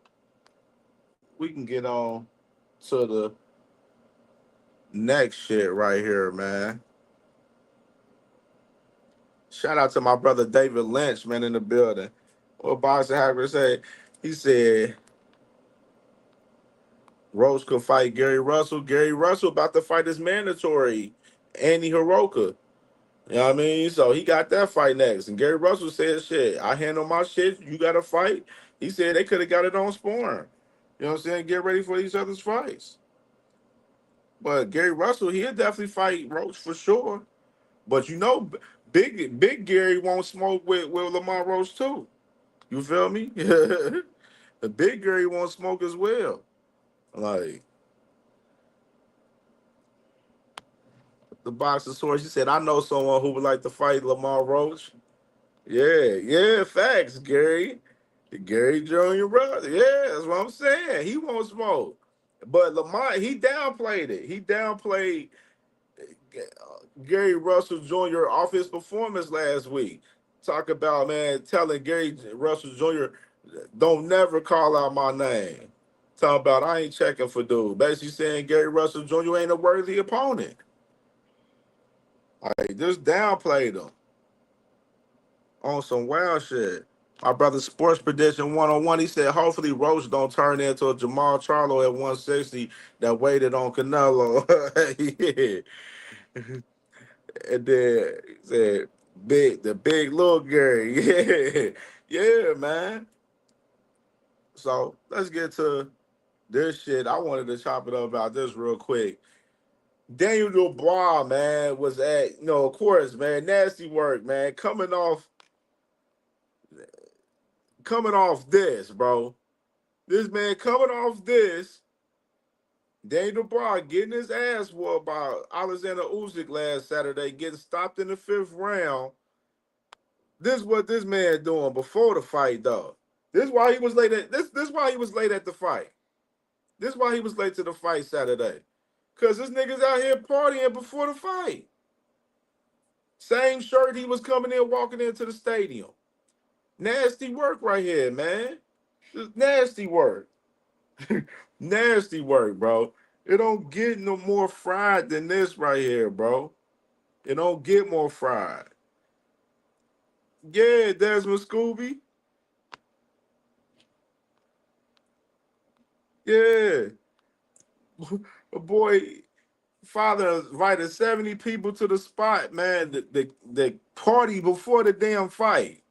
we can get on to the next shit right here, man. Shout out to my brother David Lynch, man, in the building. What Boxer Hacker say? He said Rose could fight Gary Russell. Gary Russell about to fight his mandatory, Andy Hiroka. You know what I mean? So he got that fight next. And Gary Russell said, shit, I handle my shit. You got to fight. He said they could have got it on sparring. You know what I'm saying? Get ready for each other's fights. But Gary Russell, he'll definitely fight Roach for sure. But big Gary won't smoke with Lamar Roach too. You feel me? The big Gary won't smoke as well. Like the boxer source, he said, I know someone who would like to fight Lamar Roach. Yeah, facts, Gary. Gary Jr. brother. Yeah, that's what I'm saying. He won't smoke. But Lamar, he downplayed it. He downplayed Gary Russell Jr. off his performance last week. Talk about, man, telling Gary Russell Jr., don't never call out my name. Talking about, I ain't checking for dude. Basically saying Gary Russell Jr. ain't a worthy opponent. Like, just downplayed him on some wild shit. My brother Sports Prediction 101, he said, hopefully Roach don't turn into a Jamal Charlo at 160 that waited on Canelo. Yeah. And then he said, the big little Gary. Yeah, man. So let's get to this shit. I wanted to chop it up about this real quick. Daniel Dubois, man, was at, of course, man, nasty work, man. Coming off this, bro. This man coming off this. Daniel Dubois getting his ass whooped by Alexander Usyk last Saturday, getting stopped in the 5th round. This is what this man doing before the fight, though. This is why he was late at this is why he was late at the fight. This is why he was late to the fight Saturday. Cause this nigga's out here partying before the fight. Same shirt he was coming in, walking into the stadium. Nasty work right here, man. Just nasty work. Nasty work, bro. It don't get no more fried than this right here, bro. It don't get more fried. Yeah, Desmond Scooby. Yeah. Boy, father invited 70 people to the spot, man. The party before the damn fight.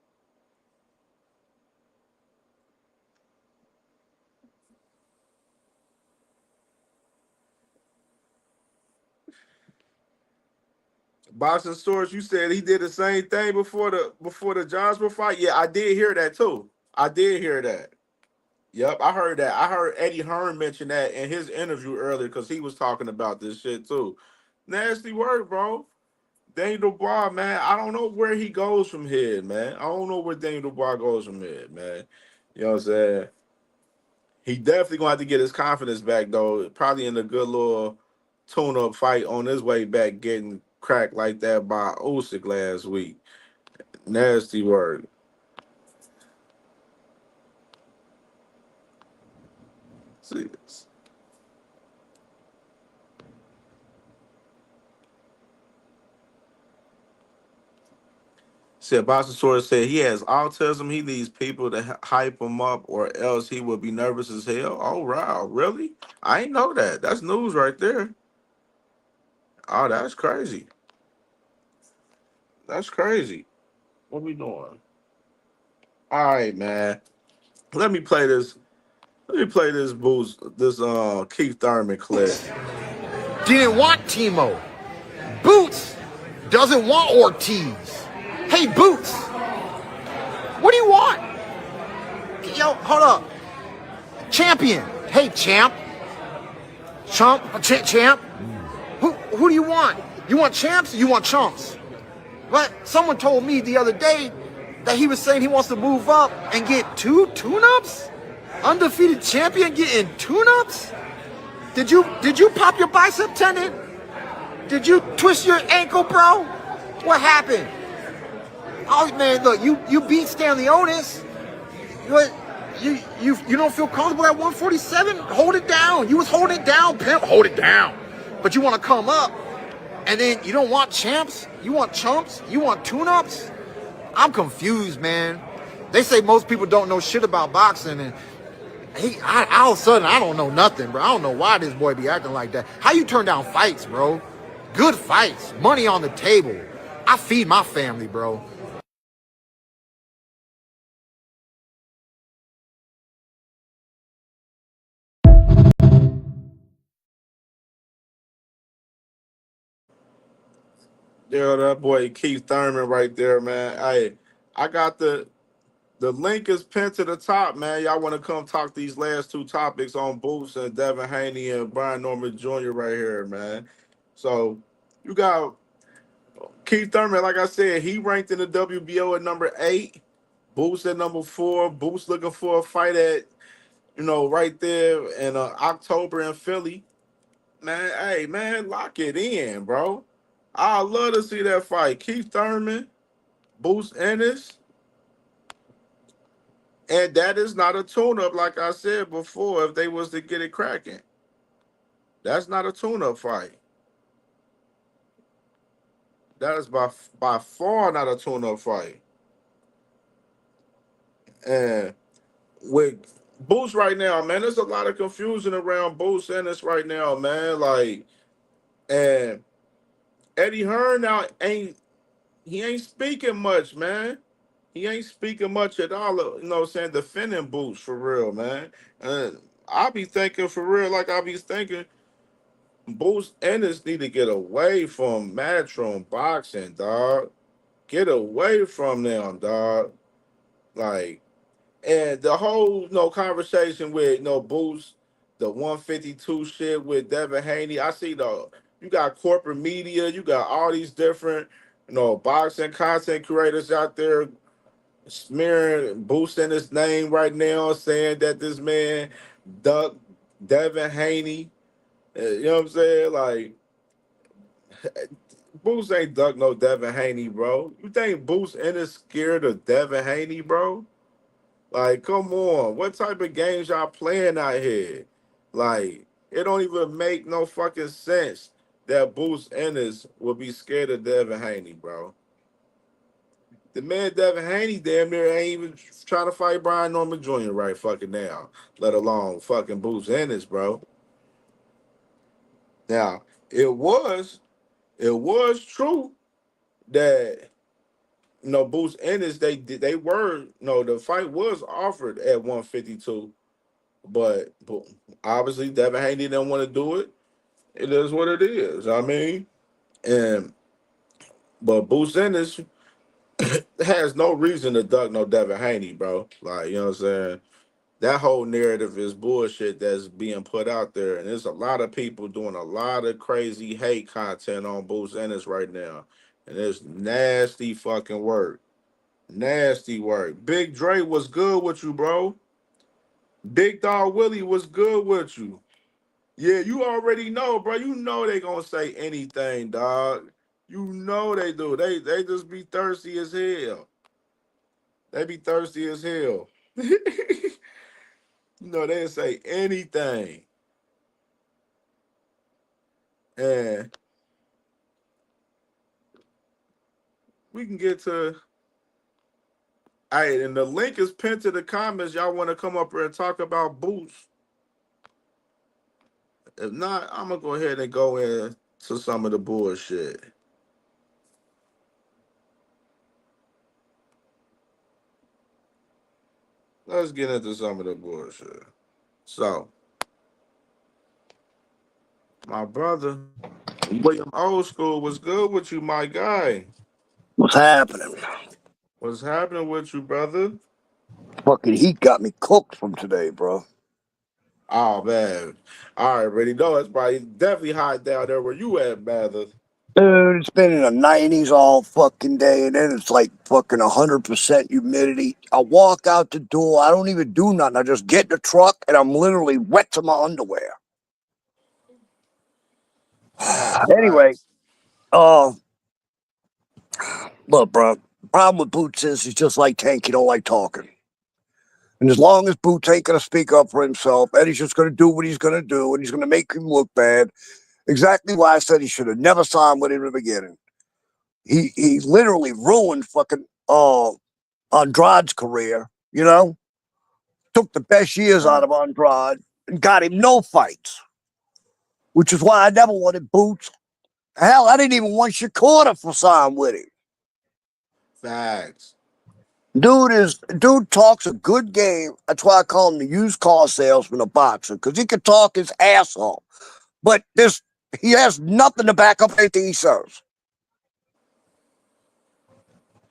Boxing Source, you said he did the same thing before the Joshua fight. Yeah, I did hear that too. I did hear that. Yep, I heard that. I heard Eddie Hearn mention that in his interview earlier because he was talking about this shit too. Nasty work, bro. Daniel Dubois, man. I don't know where he goes from here, man. I don't know where Daniel Dubois goes from here, man. You know what I'm saying? He definitely gonna have to get his confidence back though. Probably in a good little tune-up fight on his way back, getting cracked like that by Usyk last week. Nasty word. See this. Said Boston said he has autism. He needs people to hype him up, or else he would be nervous as hell. Oh wow, really? I ain't know that. That's news right there. Oh, that's crazy. That's crazy. What we doing? All right, man. Let me play this. Let me play this Keith Thurman clip. Didn't want Timo. Boots doesn't want Ortiz. Hey, Boots, what do you want? Yo, hold up. Champion. Hey, champ. Champ. Who do you want? You want champs or you want chumps? But someone told me the other day that he was saying he wants to move up and get 2 tune-ups? Undefeated champion getting tune-ups? Did you pop your bicep tendon? Did you twist your ankle, bro? What happened? Oh man, look, you beat Stanley Otis. But you don't feel comfortable at 147? Hold it down. You was holding it down, pimp. Hold it down. But you want to come up, and then you don't want champs? You want chumps? You want tune-ups? I'm confused, man. They say most people don't know shit about boxing, and all of a sudden, I don't know nothing, bro. I don't know why this boy be acting like that. How you turn down fights, bro? Good fights. Money on the table. I feed my family, bro. Yeah, that boy Keith Thurman right there, man. I got the link is pinned to the top, man. Y'all want to come talk these last two topics on Boots and Devin Haney and Brian Norman Jr. right here, man. So you got Keith Thurman, like I said, he ranked in the WBO at number 8. Boots at number 4. Boots looking for a fight at, right there in October in Philly. Man, hey, man, lock it in, bro. I love to see that fight. Keith Thurman, Boots Ennis, and that is not a tune-up, like I said before, if they was to get it cracking. That's not a tune-up fight. That is by far not a tune-up fight. And with Boots right now, man, there's a lot of confusion around Boots Ennis right now, man. Like, and Eddie Hearn now ain't speaking much, man. He ain't speaking much at all, what I'm saying, defending Boots for real, man. And I be thinking for real, like I be thinking, Boots Ennis need to get away from Matchroom boxing, dog. Get away from them, dog. Like, and the whole, conversation with, Boots, the 152 shit with Devin Haney. I see you got corporate media, you got all these different, boxing content creators out there smearing, boosting his name right now, saying that this man ducked Devin Haney. You know what I'm saying? Like, Boost ain't duck no Devin Haney, bro. You think Boost Ennis scared of Devin Haney, bro? Like, come on. What type of games y'all playing out here? Like, it don't even make no fucking sense that Boost Ennis would be scared of Devin Haney, bro. The man Devin Haney damn near ain't even trying to fight Brian Norman Jr. right fucking now, let alone fucking Boots Ennis, bro. Now, it was true that Boots Ennis they were the fight was offered at 152, but obviously Devin Haney didn't want to do it. It is what it is. I mean, and but Boots Ennis has no reason to duck no Devin Haney, bro. Like, you know what I'm saying? That whole narrative is bullshit that's being put out there, and there's a lot of people doing a lot of crazy hate content on Boots Ennis right now, and it's nasty fucking work. Nasty work. Big Dre was good with you, bro. Big Dog Willie was good with you. Yeah, you already know, bro. You know they gonna say anything, dog. You know they do. They just be thirsty as hell. They be thirsty as hell. They say anything. And we can get to. All right, and the link is pinned to the comments. Y'all want to come up here and talk about Boots? If not, I'm gonna go ahead and go into some of the bullshit. Let's get into some of the bullshit. So, my brother William Old School was good with you, my guy. What's happening? What's happening with you, brother? Fucking heat got me cooked from today, bro. Oh man, I already know it's probably definitely hot down there where you at, brother. Dude, it's been in the 90s all fucking day, and then it's like fucking 100% humidity. I walk out the door, I don't even do nothing. I just get in the truck, and I'm literally wet to my underwear. Facts, Anyway, facts. uh, look, bro. Problem with Boots is he's just like Tank. He don't like talking. And as long as Boots ain't gonna speak up for himself, Eddie's just gonna do what he's gonna do, and he's gonna make him look bad. Exactly why I said he should have never signed with him in the beginning. He literally ruined fucking Andrade's career, you know? Took the best years out of Andrade and got him no fights. Which is why I never wanted Boots. Hell, I didn't even want Shakur to sign with him. Facts. Dude talks a good game. That's why I call him the used car salesman of boxing, because he can talk his ass off. But he has nothing to back up anything he says.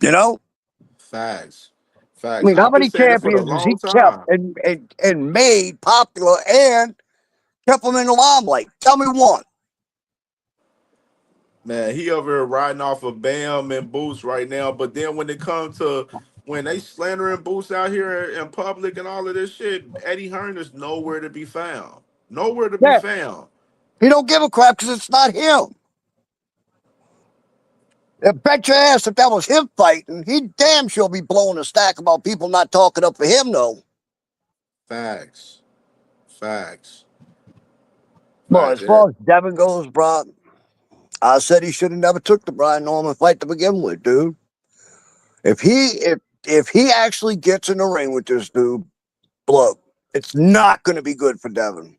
You know? Facts. I Facts. mean, how I've been many saying it for the champions has he long kept time. and made popular and kept them in the limelight? Tell me one. Man, he over here riding off of Bam and Boots right now. But then when it comes to when they slandering Boots out here in public and all of this shit, Eddie Hearn is nowhere to be found. Nowhere to be Yeah, found. he don't give a crap because it's not him. I bet your ass if that was him fighting, he'd damn sure be blowing a stack about people not talking up for him, though. Facts. Facts. Well, Facts. as far as Devin goes, bro, I said he should have never took the Brian Norman fight to begin with, dude. If he actually gets in the ring with this dude, look, it's not going to be good for Devin.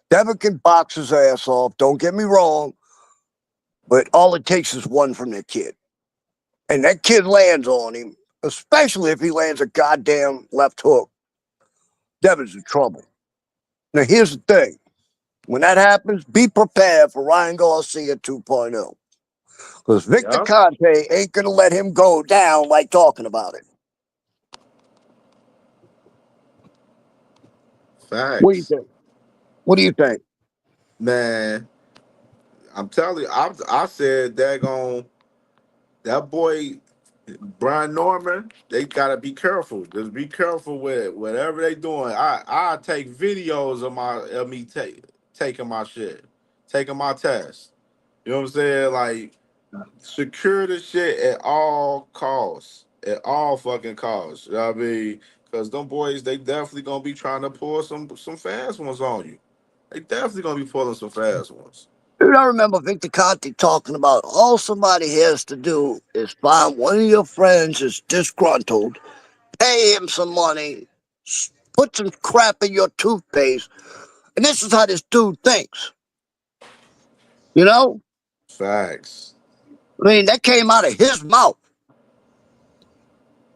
Devin can box his ass off. Don't get me wrong, but all it takes is one from that kid, and that kid lands on him. Especially if he lands a goddamn left hook, Devin's in trouble. Now, here's the thing. When that happens, be prepared for Ryan Garcia 2.0. Because Victor Yep. Conte ain't going to let him go down like talking about it. What do you Facts. think? What do you think? Man, I'm telling you, I said that boy Brian Norman, they gotta be careful. Just be careful with whatever they doing. I take videos of me taking my shit, taking my test. You know what I'm saying? Like secure the shit at all costs, at all fucking costs. You know what I mean? Because them boys, they definitely gonna be trying to pull some fast ones on you. They definitely gonna be pulling some fast ones. Dude, I remember Victor Conte talking about all somebody has to do is find one of your friends is disgruntled, pay him some money, put some crap in your toothpaste, and this is how this dude thinks. You know? Facts. I mean, that came out of his mouth.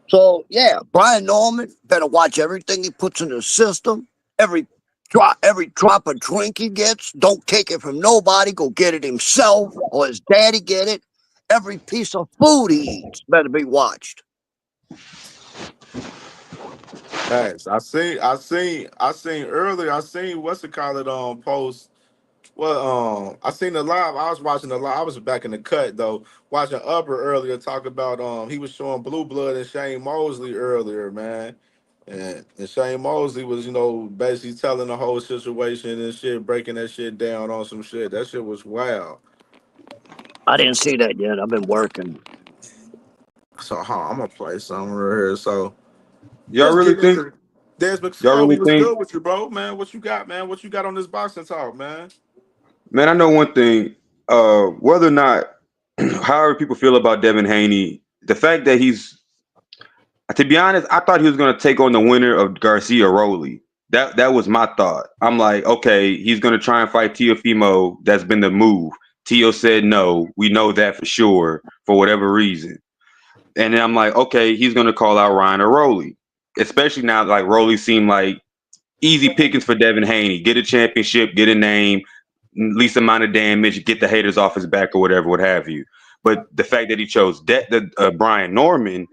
So yeah, Brian Norman better watch everything he puts in his system. Every drop of drink he gets, don't take it from nobody. Go get it himself or his daddy get it. Every piece of food he eats better be watched. Facts. I seen earlier. I seen what's it called it post. Well, I seen the live. I was watching the live. I was back in the cut though, watching Upper earlier talk about he was showing Blue Blood and Shane Mosley earlier, man. And Shane Mosley was, basically telling the whole situation and shit, breaking that shit down on some shit. That shit was wild. I didn't see that yet. I've been working. So, I'm gonna play something right here. So Y'all let's really get think? into Des Y'all really McStoby was think? good with you, bro, man. What you got, man? What you got on this boxing talk, man? Man, I know one thing. Whether or not, however people feel about Devin Haney, the fact that to be honest, I thought he was going to take on the winner of Garcia Rowley. That was my thought. I'm like, okay, he's going to try and fight Teofimo. That's been the move. Teo said no. We know that for sure for whatever reason. And then I'm like, okay, he's going to call out Ryan or Rowley, especially now like Rowley seemed like easy pickings for Devin Haney. Get a championship, get a name. least amount of damage, get the haters off his back or whatever, what have you. But the fact that he chose Brian Norman,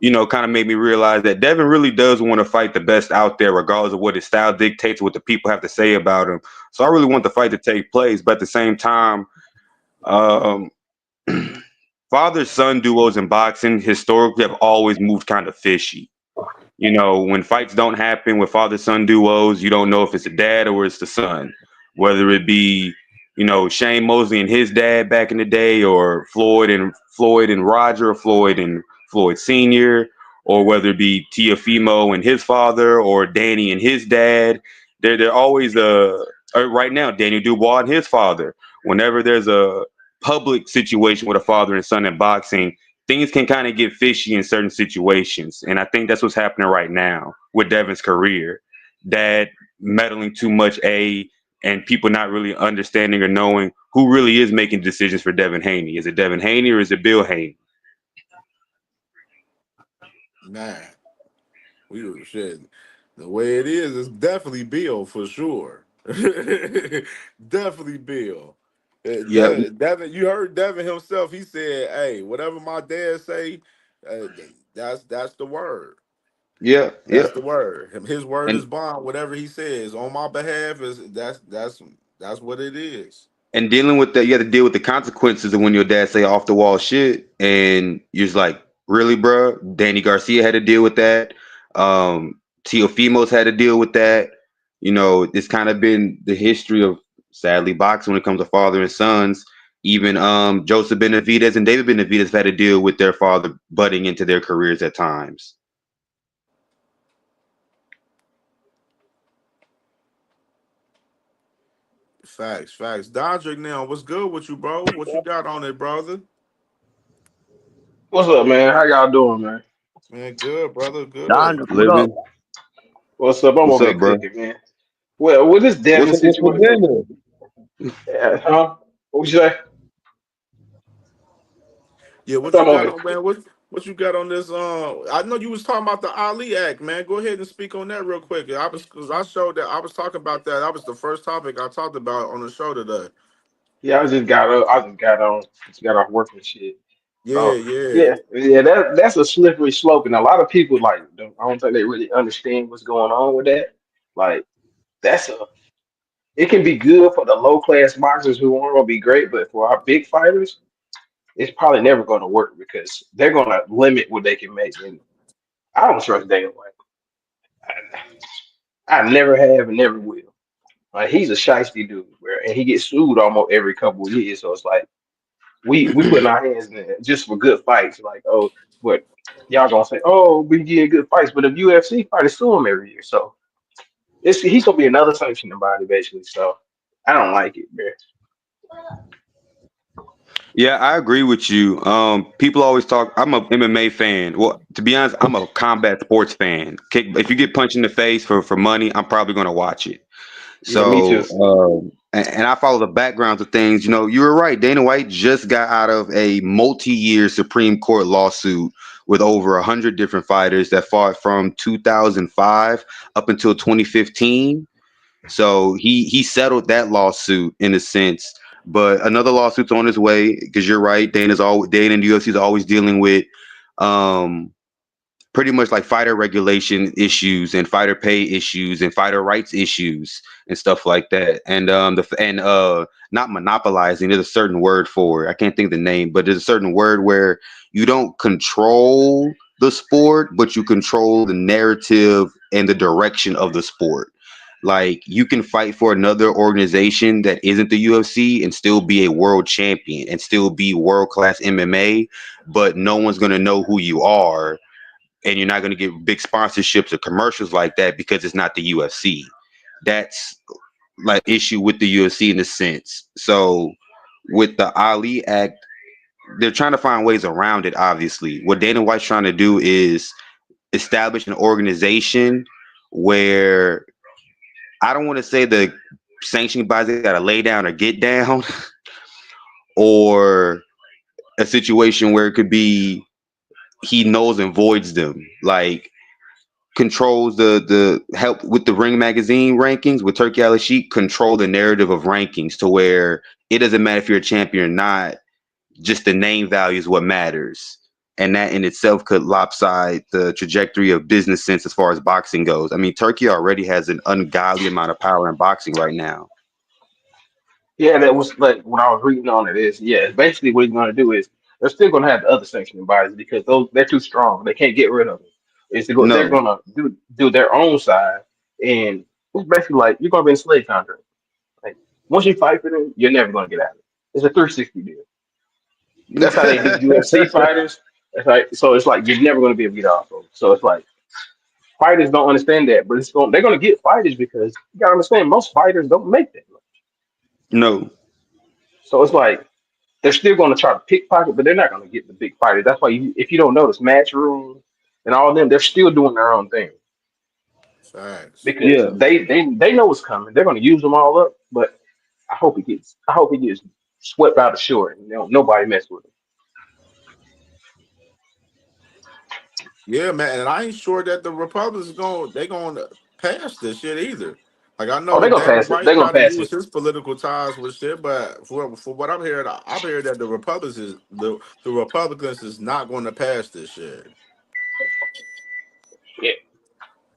kind of made me realize that Devin really does want to fight the best out there, regardless of what his style dictates, what the people have to say about him. So I really want the fight to take place, but at the same time, um, father-son duos in boxing historically have always moved kind of fishy. When fights don't happen with father-son duos, you don't know if it's the dad or it's the son. Whether it be, Shane Mosley and his dad back in the day, or Floyd and Roger, or Floyd and Floyd Sr., or whether it be Teofimo and his father, or Danny and his dad. They're always right now, Daniel Dubois and his father. Whenever there's a public situation with a father and son in boxing, things can kind of get fishy in certain situations. And I think that's what's happening right now with Devin's career. Dad meddling too much, and people not really understanding or knowing who really is making decisions for Devin Haney. Is it Devin Haney or is it Bill Haney? Man, shit. The way it is, it's definitely Bill for sure. Definitely Bill. Yeah, Devin, you heard Devin himself. He said, "Hey, whatever my dad say, uh, that's the word. yeah, yeah. That's the word. His word And is bond. Whatever he says on my behalf is that's what it is." and dealing with that, you have to deal with the consequences of when your dad say off the wall shit, and you're just like, really, bro? Danny Garcia had to deal with that. Teofimo's had to deal with that. It's kind of been the history of, sadly, boxing when it comes to father and sons. Even Joseph Benavidez and David Benavidez have had to deal with their father butting into their careers at times. Facts, facts. Dodrick, now, what's good with you, bro? What you got on it, brother? What's up, man? How y'all doing, man? Man, good, brother. Good. Don, what up? Living. What's up? I'm What's over up, here bro? cooking, man. Well, with this Devin What's for situation, dinner? huh? What you say? Yeah, I what you thought I'm over got here. on, man? What you got on this? I know you was talking about the Ali Act, man. Go ahead and speak on that real quick. Because I showed that I was talking about that. That was the first topic I talked about on the show today. Yeah, I just got up. I just got on. Just got off work and shit. Yeah, So yeah. yeah. That's a slippery slope, and a lot of people I don't think they really understand what's going on with that. Like that's a. It can be good for the low class boxers who aren't gonna be great, but for our big fighters, it's probably never gonna work because they're gonna limit what they can make. And I don't trust Dana White. I never have and never will. Like he's a shiesty dude, bro, and he gets sued almost every couple of years. So it's like we putting our hands in it just for good fights. Like, oh, but y'all gonna say, oh, we get good fights, but if UFC fighters sue him every year, so he's gonna be another sanctioned body basically. So I don't like it, bro. Yeah, I agree with you. People always talk. I'm a MMA fan. Well, to be honest, I'm a combat sports fan. If you get punched in the face for money, I'm probably going to watch it. Yeah, me too. So, and I follow the backgrounds of things. You were right. Dana White just got out of a multi-year Supreme Court lawsuit with over 100 different fighters that fought from 2005 up until 2015. So he settled that lawsuit in a sense, but another lawsuit's on its way because you're right. Dana and the UFC is always dealing with um, pretty much like fighter regulation issues and fighter pay issues and fighter rights issues and stuff like that. And not monopolizing. There's a certain word for it. I can't think of the name, but there's a certain word where you don't control the sport, but you control the narrative and the direction of the sport. Like you can fight for another organization that isn't the UFC and still be a world champion and still be world class MMA, but no one's gonna know who you are, and you're not gonna get big sponsorships or commercials like that because it's not the UFC. That's like issue with the UFC in a sense. So with the Ali Act, they're trying to find ways around it. Obviously, what Dana White's trying to do is establish an organization where I don't want to say the sanctioning bodies got to lay down or get down, or a situation where it could be he knows and voids them. Like controls the help with the Ring Magazine rankings with Turki Al-Sheikh, control the narrative of rankings to where it doesn't matter if you're a champion or not, just the name value is what matters. And that in itself could lopside the trajectory of business sense as far as boxing goes. I mean, Turkey already has an ungodly amount of power in boxing right now. Yeah, that was like when I was reading on it is basically what he's gonna do is they're still gonna have the other sanctioning bodies because they're too strong. They can't get rid of them. Is to go they're No, gonna do their own side and it's basically like you're gonna be in slave contract. Like once you fight for them, you're never gonna get out of it. It's a 360 deal. That's how they do UFC fighters. That's right. So it's like you're never gonna be able to get off of them. So it's like fighters don't understand that, but they're gonna get fighters because you gotta understand most fighters don't make that much. no. So it's like they're still going to try to pickpocket, but they're not going to get the big fighters. That's why, if you don't notice, Matchroom and all of them, they're still doing their own thing Facts. because Yeah. they know what's coming. They're going to use them all up, but I hope it gets swept out of short and nobody mess with it. Yeah, man, and I ain't sure that the Republicans gonna pass this shit either. Like I Oh, know they're gonna Dana pass it. They're White gonna try to pass use it. his political ties with shit, but for what I'm hearing that the Republicans is not going to pass this shit. Yeah.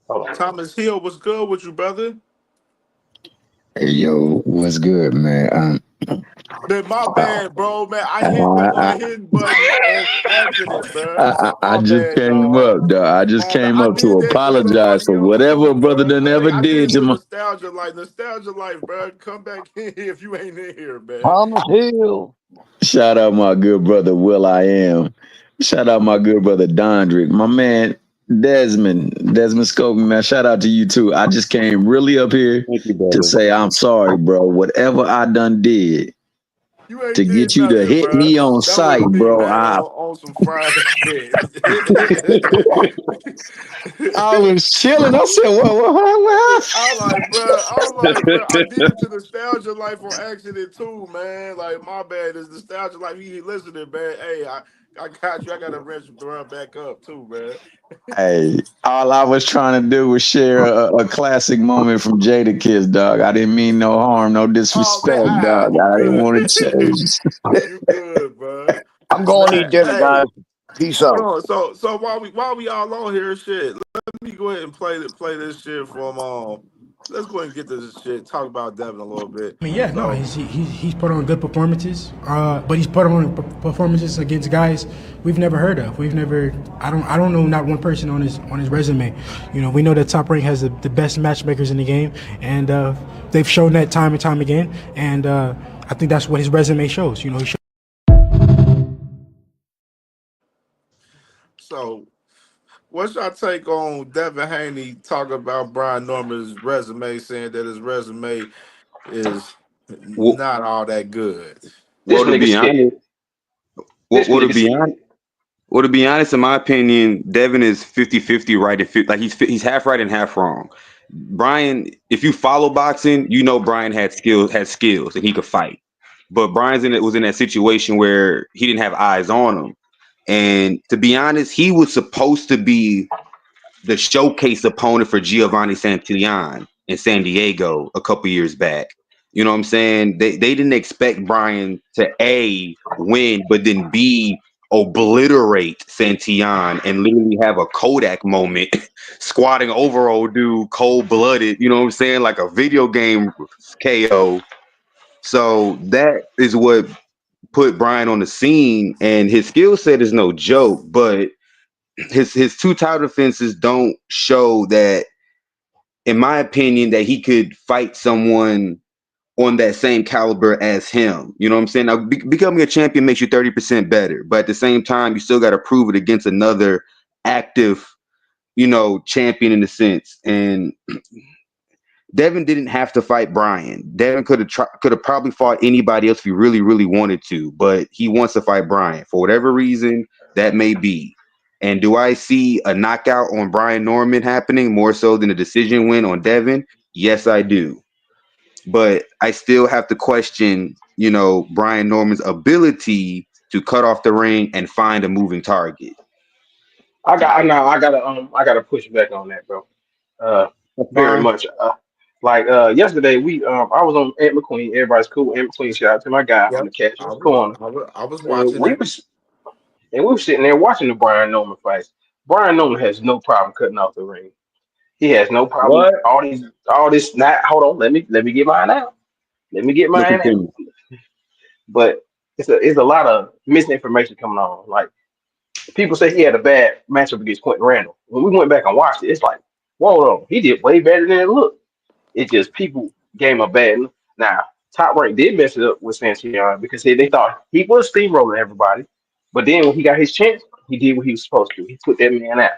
Hold on. Thomas Hill, what's good with you, brother? Hey yo, what's good, man? Man, my Uh, bad, bro. Man, I hit the I, hidden button on accident, bro. I My just bad, came dog. up, dog. I just My bad. came I up to did that shit for apologize for fucking whatever a you, brother bro. done ever I did did it to for my. nostalgia life, bro. Come back in here if you ain't in here, man. Thomas Hill. Shout out my good brother Will I Am. Shout out my good brother Dondrick. My man Desmond Scobie, man. Shout out to you too. I just came really up here Thank you, to brother. say I'm sorry, bro. Whatever I done did You to ain't get did you to nothing, hit bro. me on That was sight, me, bro. man, on some fried shit. I was chilling. I said, I was like, bro. I did it to nostalgia life on accident too, man. Like, my bad. It's nostalgia life. You listening, man? Hey, I got you. I got to run back up too, man. Hey, all I was trying to do was share a classic moment from Jada Kiss, dog. I didn't mean no harm, no Oh man, disrespect, dog. you I didn't good. want to change. You good, bro. I'm going to Man, eat dinner, hey, guys. Peace hold out. on. So while we all on here, shit. Let me go ahead and play this shit from Let's go ahead and get this shit. Talk about Devin a little bit. I mean, yeah, no, So he's put on good performances, but he's put on performances against guys we've never heard of. I don't know not one person on his resume. You know, we know that Top Rank has the best matchmakers in the game, and they've shown that time and time again. And I think that's what his resume shows. You know, so what's your take on Devin Haney talking about Brian Norman's resume, saying that his resume is Well, not all that good? This to nigga be honest, scared. well, This well, to nigga be scared. honest, well, to be honest, in my opinion, Devin is 50-50 right. Like he's half right and half wrong. Brian, if you follow boxing, you know Brian had skills, and he could fight. But was in that situation where he didn't have eyes on him. And to be honest, he was supposed to be the showcase opponent for Giovanni Santillan in San Diego a couple years back. You know what I'm saying? They didn't expect Brian to A, win, but then B, obliterate Santillan and literally have a Kodak moment squatting over old dude cold blooded, you know what I'm saying? Like a video game KO. So that is what put Brian on the scene, and his skill set is no joke, but his two title defenses don't show that, in my opinion, that he could fight someone on that same caliber as him. You know what I'm saying? Now, becoming a champion makes you 30% better, but at the same time, you still got to prove it against another active, champion in a sense. And Devin didn't have to fight Brian. Devin could have probably fought anybody else if he really, really wanted to, but he wants to fight Brian for whatever reason that may be. And do I see a knockout on Brian Norman happening more so than a decision win on Devin? Yes, I do. But I still have to question, Brian Norman's ability to cut off the ring and find a moving target. I gotta push back on that, bro. Uh, That's very fine. much. Yesterday I was on Ant McQueen. Everybody's cool. Ant McQueen, shout out to my guy on Yep. the Cashman's Corner. I was And watching it. we were sitting there watching the Brian Nolan fights. Brian Nolan has no problem cutting off the ring. He has no problem What? all this. Not hold on. Let me get mine out. Let me get No, mine out. continue. But it's a lot of misinformation coming on. Like people say he had a bad matchup against Quentin Randall. When we went back and watched it, it's like, whoa, he did way better than it looked. It just people gave him a bad look. Now, Top Rank did mess it up with Sancion because they thought he was steamrolling everybody. But then when he got his chance, he did what he was supposed to. He put that man out.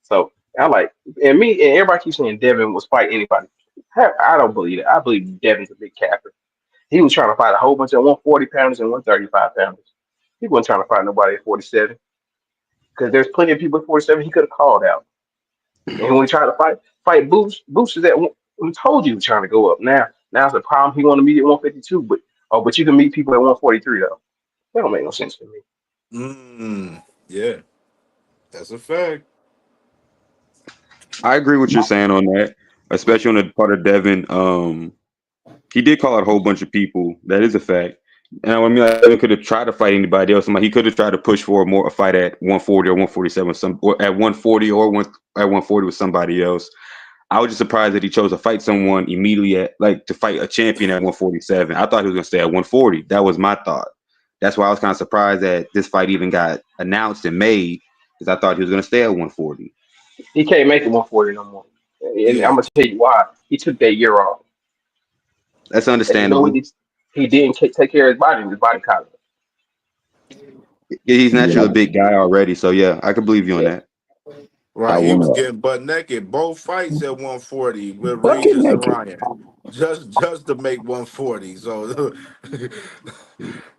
So I like, and everybody keeps saying Devin was fighting anybody. I don't believe it. I believe Devin's a big capper. He was trying to fight a whole bunch of 140 pounders and 135 pounders. He wasn't trying to fight nobody at 47 because there's plenty of people at 47 he could have called out. And when he tried to fight Boost is at we told you he was trying to go up. Now it's a problem. He want to meet at 152, but you can meet people at 143 though. That don't make no sense to me. Yeah, that's a fact. I agree with what you're saying on that, especially on the part of Devin. He did call out a whole bunch of people. That is a fact. And I mean, Devin could have tried to fight anybody else. He could have tried to push for a fight at 140 or 147, or at 140 or at 140 with somebody else. I was just surprised that he chose to fight someone immediately to fight a champion at 147. I thought he was going to stay at 140. That was my thought. That's why I was kind of surprised that this fight even got announced and made, because I thought he was going to stay at 140. He can't make it 140 no more. And I'm gonna tell you why. He took that year off. That's And understandable. he didn't take care of his body caught up. He's naturally Yeah, a big guy already, so yeah, I could believe you on Yeah. that. I Right, he was want getting butt naked both fights at 140 with bucket Regis and naked. Ryan, just to make 140. So, you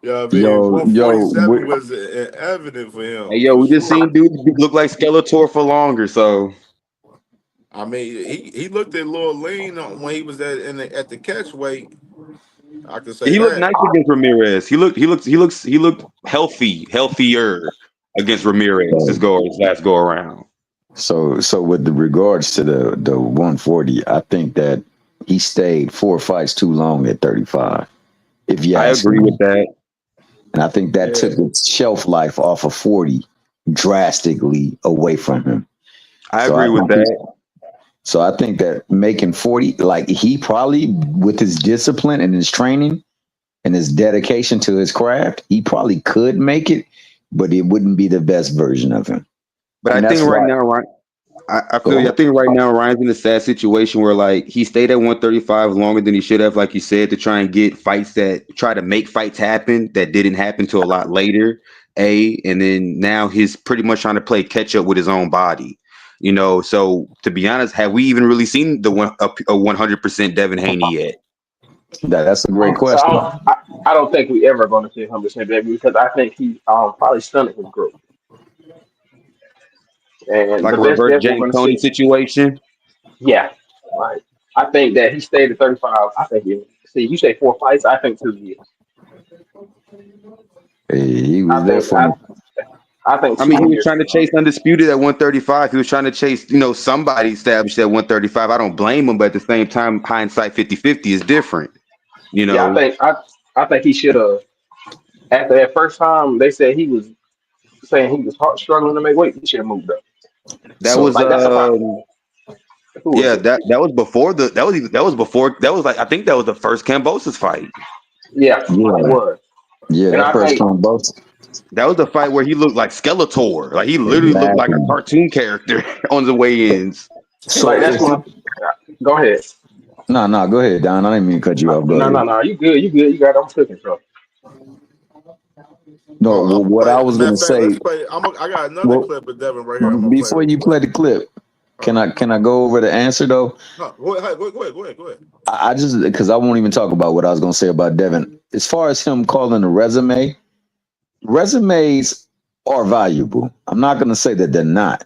know what I mean, Yo, 147 was evident for Hey, him yo, for we just sure. seen dudes look like Skeletor for longer, so I mean, he looked a little lean when he was at the catch weight. I can say he looked that. nice against Ramirez. He looked healthier against Ramirez so, his last go around. so with the regards to the 140, I think that he stayed 4 fights too long at 35. If you I ask agree with me, that. and I think that Yeah, took its shelf life off of 40 drastically away from him. I So I agree with think that. so I think that making 40, like he probably with his discipline and his training and his dedication to his craft, he probably could make it, but it wouldn't be the best version of him. But I And think that's right why. now, Ryan, I Go feel you. I ahead. think right now Ryan's in a sad situation where he stayed at 135 longer than he should have, like you said, to try and get fights try to make fights happen that didn't happen till a lot later. And then now he's pretty much trying to play catch up with his own body. So to be honest, have we even really seen a 100% Devin Haney yet? That's a great So question. I don't think we ever going to see 100% baby because I think he probably stunted his growth. And Like the a best reverse death we're James going to Toney see, situation? yeah, right. I think that he stayed at 35. I think see, you say 4 fights. I think 2 years. He I was there think for I, I think I two mean, he was years. trying to chase undisputed at 135. He was trying to chase, somebody established at 135. I don't blame him, but at the same time, hindsight 50-50 is different. You Yeah, know, I think he should have. After that first time, they said he was saying he was struggling to make weight. He should have moved up. that so was Like that's a problem. Who was yeah, it? that was before I think that was the first Kambosos fight. Yeah, it yeah, was. yeah, And that I first think one both That was the fight where he looked like Skeletor. Like he literally looked like a exactly. cartoon character on the weigh-ins. like So that's if one. Go ahead. no, go ahead, Don. I didn't mean to cut you off. Go ahead. No. You good. You good. You got. I'm cooking, bro. No, Oh, I'm gonna what play. I was Matter gonna of fact, say. let's play. I got another Well, clip of Devin right here. I'm gonna play before real you quick. play the clip, All right. can I go over the answer though? Huh, go ahead. Go ahead. I just because I won't even talk about what I was gonna say about Devin. As far as him calling a resume, resumes are valuable. I'm not gonna say that they're not.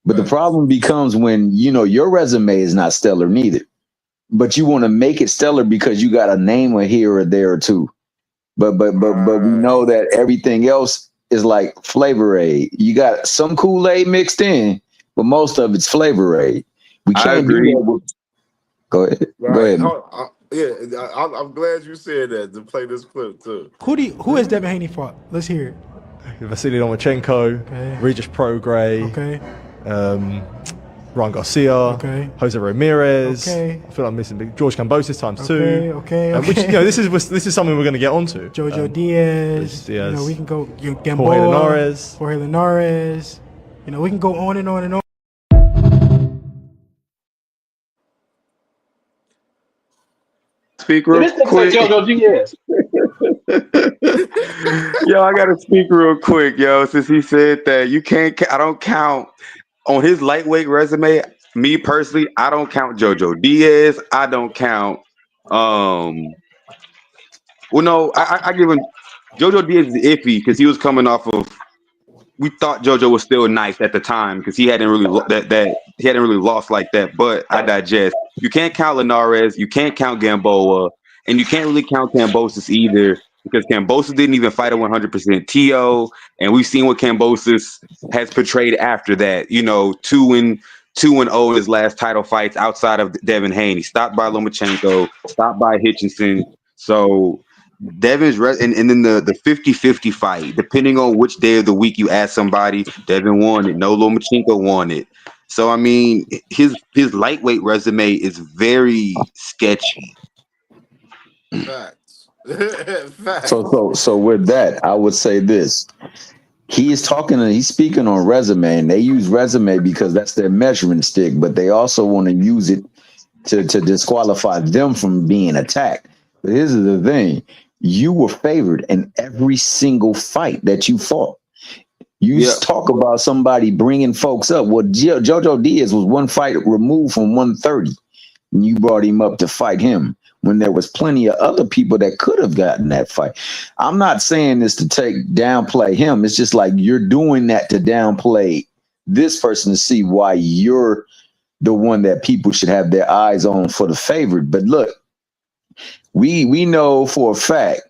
But the Facts. problem becomes when your resume is not stellar neither. But you want to make it stellar because you got a name or here or there or two. But we Right. know that everything else is like Flavor Aid. You got some Kool-Aid mixed in, but most of it's Flavor Aid. We I can't do agree. that with. Go ahead. Go Right. ahead. I'm glad you said that to play this clip too. Who has Devin Haney fought? Let's hear it. Vasily Lomachenko, Okay. Regis Prograis, Okay. Ryan Garcia, Okay. Jose Ramirez. Okay. I feel like I'm missing George Kambosos times two. Okay. Which, you know, this is something we're going to get onto. Jojo Diaz. Diaz. You know, we can go Gamboa, Jorge Linares. You know, we can go on and on and on. Speak real This nigga quick. say JoJo Diaz. Yo, I gotta speak real quick, yo. Since he said that I don't count on his lightweight resume. Me personally, I don't count JoJo Diaz. I don't count. Well, no, I give him JoJo Diaz is iffy because he was coming off of. We thought JoJo was still nice at the time because he hadn't really he hadn't really lost like that. But I digest. You can't count Linares. You can't count Gamboa, and you can't really count Kambosos either because Kambosos didn't even fight a 100% TO, and we've seen what Kambosos has portrayed after that. You know, 2-0 in his last title fights outside of Devin Haney, stopped by Lomachenko, stopped by Hitchinson. So Devin's and then the 50-50 fight, depending on which day of the week you ask somebody, Devin won it. No, Lomachenko won it. So I mean, his lightweight resume is very sketchy. Facts. Facts. So with that, I would say this. He's speaking on resume, and they use resume because that's their measuring stick, but they also want to use it to disqualify them from being attacked. But here's the thing. You were favored in every single fight that you fought. You talk about somebody bringing folks up. Well, JoJo Diaz was one fight removed from 130, and you brought him up to fight him when there was plenty of other people that could have gotten that fight. I'm not saying this to downplay him. It's just like you're doing that to downplay this person to see why you're the one that people should have their eyes on for the favorite. But look, we know for a fact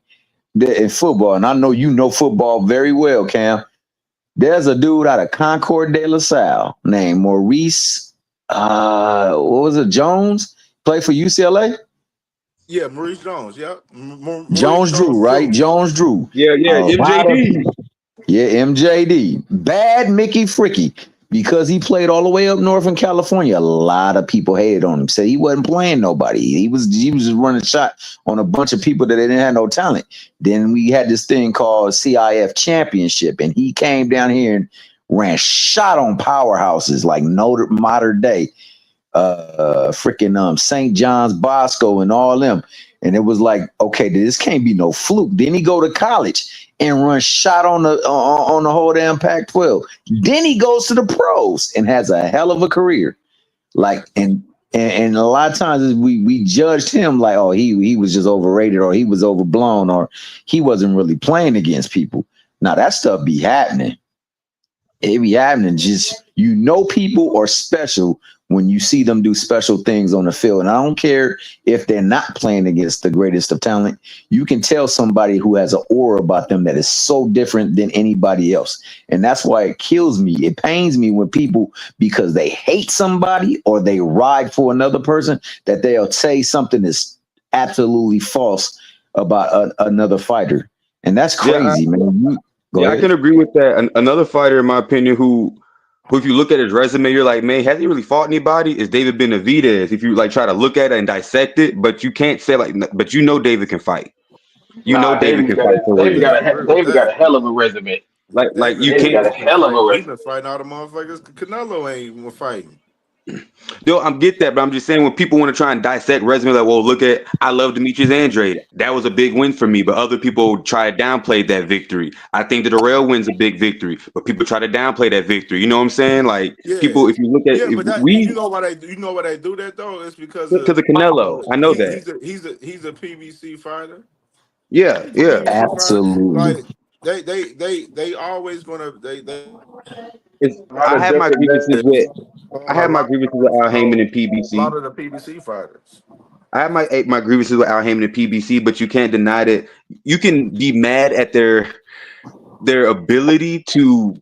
that in football, and I know you know football very well, Cam, there's a dude out of Concord de La Salle named Maurice, Jones? Play for UCLA? Yeah, Maurice Jones. Yeah, Jones Drew, right? Jones Drew. Yeah, MJD. Yeah, MJD. Bad Mickey Fricky. Because he played all the way up north in California, a lot of people hated on him. Said he wasn't playing nobody. He was just running shot on a bunch of people that didn't have no talent. Then we had this thing called CIF Championship, and he came down here and ran shot on powerhouses like modern day, St. John's Bosco and all them. And it was like, okay, this can't be no fluke. Then he go to college and run shot on the whole damn Pac-12. Then he goes to the pros and has a hell of a career. Like, and a lot of times we judged him like, oh, he was just overrated, or he was overblown, or he wasn't really playing against people. Now that stuff be happening. It be happening. Just, people are special when you see them do special things on the field. And I don't care if they're not playing against the greatest of talent. You can tell somebody who has an aura about them that is so different than anybody else. And that's why it kills me. It pains me when people, because they hate somebody or they ride for another person, that they'll say something that's absolutely false about another fighter. And that's crazy, man. I can agree with that. Another fighter, in my opinion, who if you look at his resume, you're like, man, has he really fought anybody? Is David Benavidez? If you like try to look at it and dissect it, but you can't say but David can fight. David can fight. David got a hell of a resume. Like you David can't. got a hell of a resume. He's been fighting all the motherfuckers. Canelo ain't even fighting. Yo, I get that, but I'm just saying when people want to try and dissect resume, like, well, look at, I love Demetrius Andrade. That was a big win for me, but other people try to downplay that victory. I think that the Morrell win's a big victory, but people try to downplay that victory. You know what I'm saying? Like, people, if you look at, you know why they do that though? It's because of Canelo. I know that he's a PBC fighter. Yeah, absolutely. Like they always gonna I have my grievances with Al Heyman and PBC. A lot of the PBC fighters. I have my grievances with Al Heyman and PBC, but you can't deny that you can be mad at their their ability to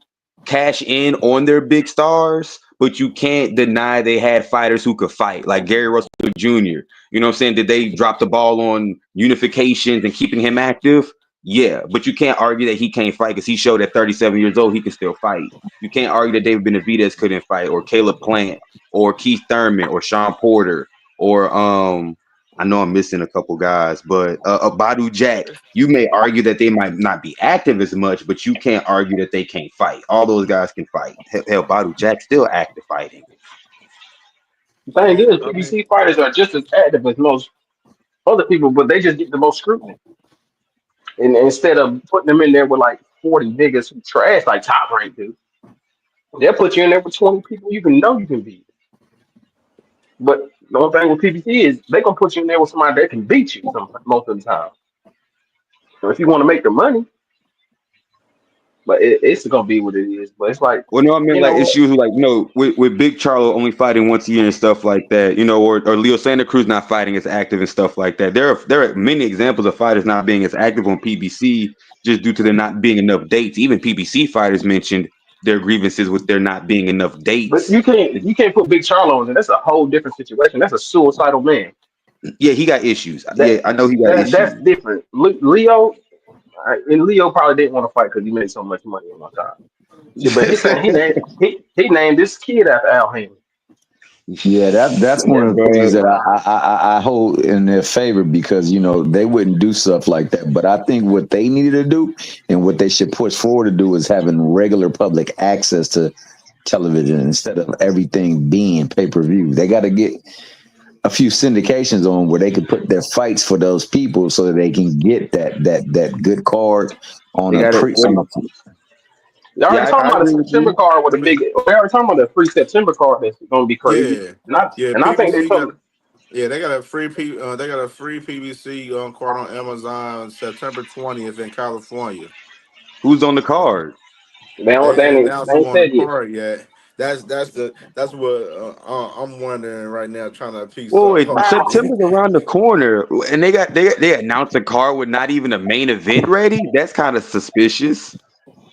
cash in on their big stars, but you can't deny they had fighters who could fight, like Gary Russell Jr. You know what I'm saying? Did they drop the ball on unifications and keeping him active? Yeah, but you can't argue that he can't fight because he showed at 37 years old he can still fight. You can't argue that David Benavidez couldn't fight, or Caleb Plant, or Keith Thurman, or Sean Porter, or I know I'm missing a couple guys, but Badu Jack. You may argue that they might not be active as much, but you can't argue that they can't fight. All those guys can fight. Hell, Badu Jack still active fighting. The thing is, PBC fighters are just as active as most other people, but they just get the most scrutiny. And instead of putting them in there with like 40 niggas who trash like Top Rank do, they'll put you in there with 20 people you can beat. But the only thing with PBC is they're gonna put you in there with somebody that can beat you most of the time. So if you want to make the money, but it's gonna be what it is. But it's like, well, no, I mean, like issues like, you know, with Big Charlo only fighting once a year and stuff like that, you know, or Leo Santa Cruz not fighting as active and stuff like that. There are many examples of fighters not being as active on PBC just due to there not being enough dates. Even PBC fighters mentioned their grievances with there not being enough dates. But you can't put Big Charlo in. That's a whole different situation. That's a suicidal man. Yeah, he got issues. Yeah, I know he got issues. That's different. Leo. And Leo probably didn't want to fight because he made so much money on my time. But he named this kid after Al Haney. Yeah, that's one of the things that I hold in their favor, because, you know, they wouldn't do stuff like that. But I think what they needed to do and what they should push forward to do is having regular public access to television instead of everything being pay-per-view. They got to get a few syndications on where they can put their fights for those people so that they can get that good card on a pre. They already talking about a September card with a big. They already talking about a free September card that's going to be crazy. Yeah, and I think they got a free PBC card on Amazon September 20th in California. Who's on the card? They ain't on the card yet. That's what I'm wondering right now, trying to piece. Oh, wait, September's around the corner, and they announced a card with not even a main event ready. That's kind of suspicious.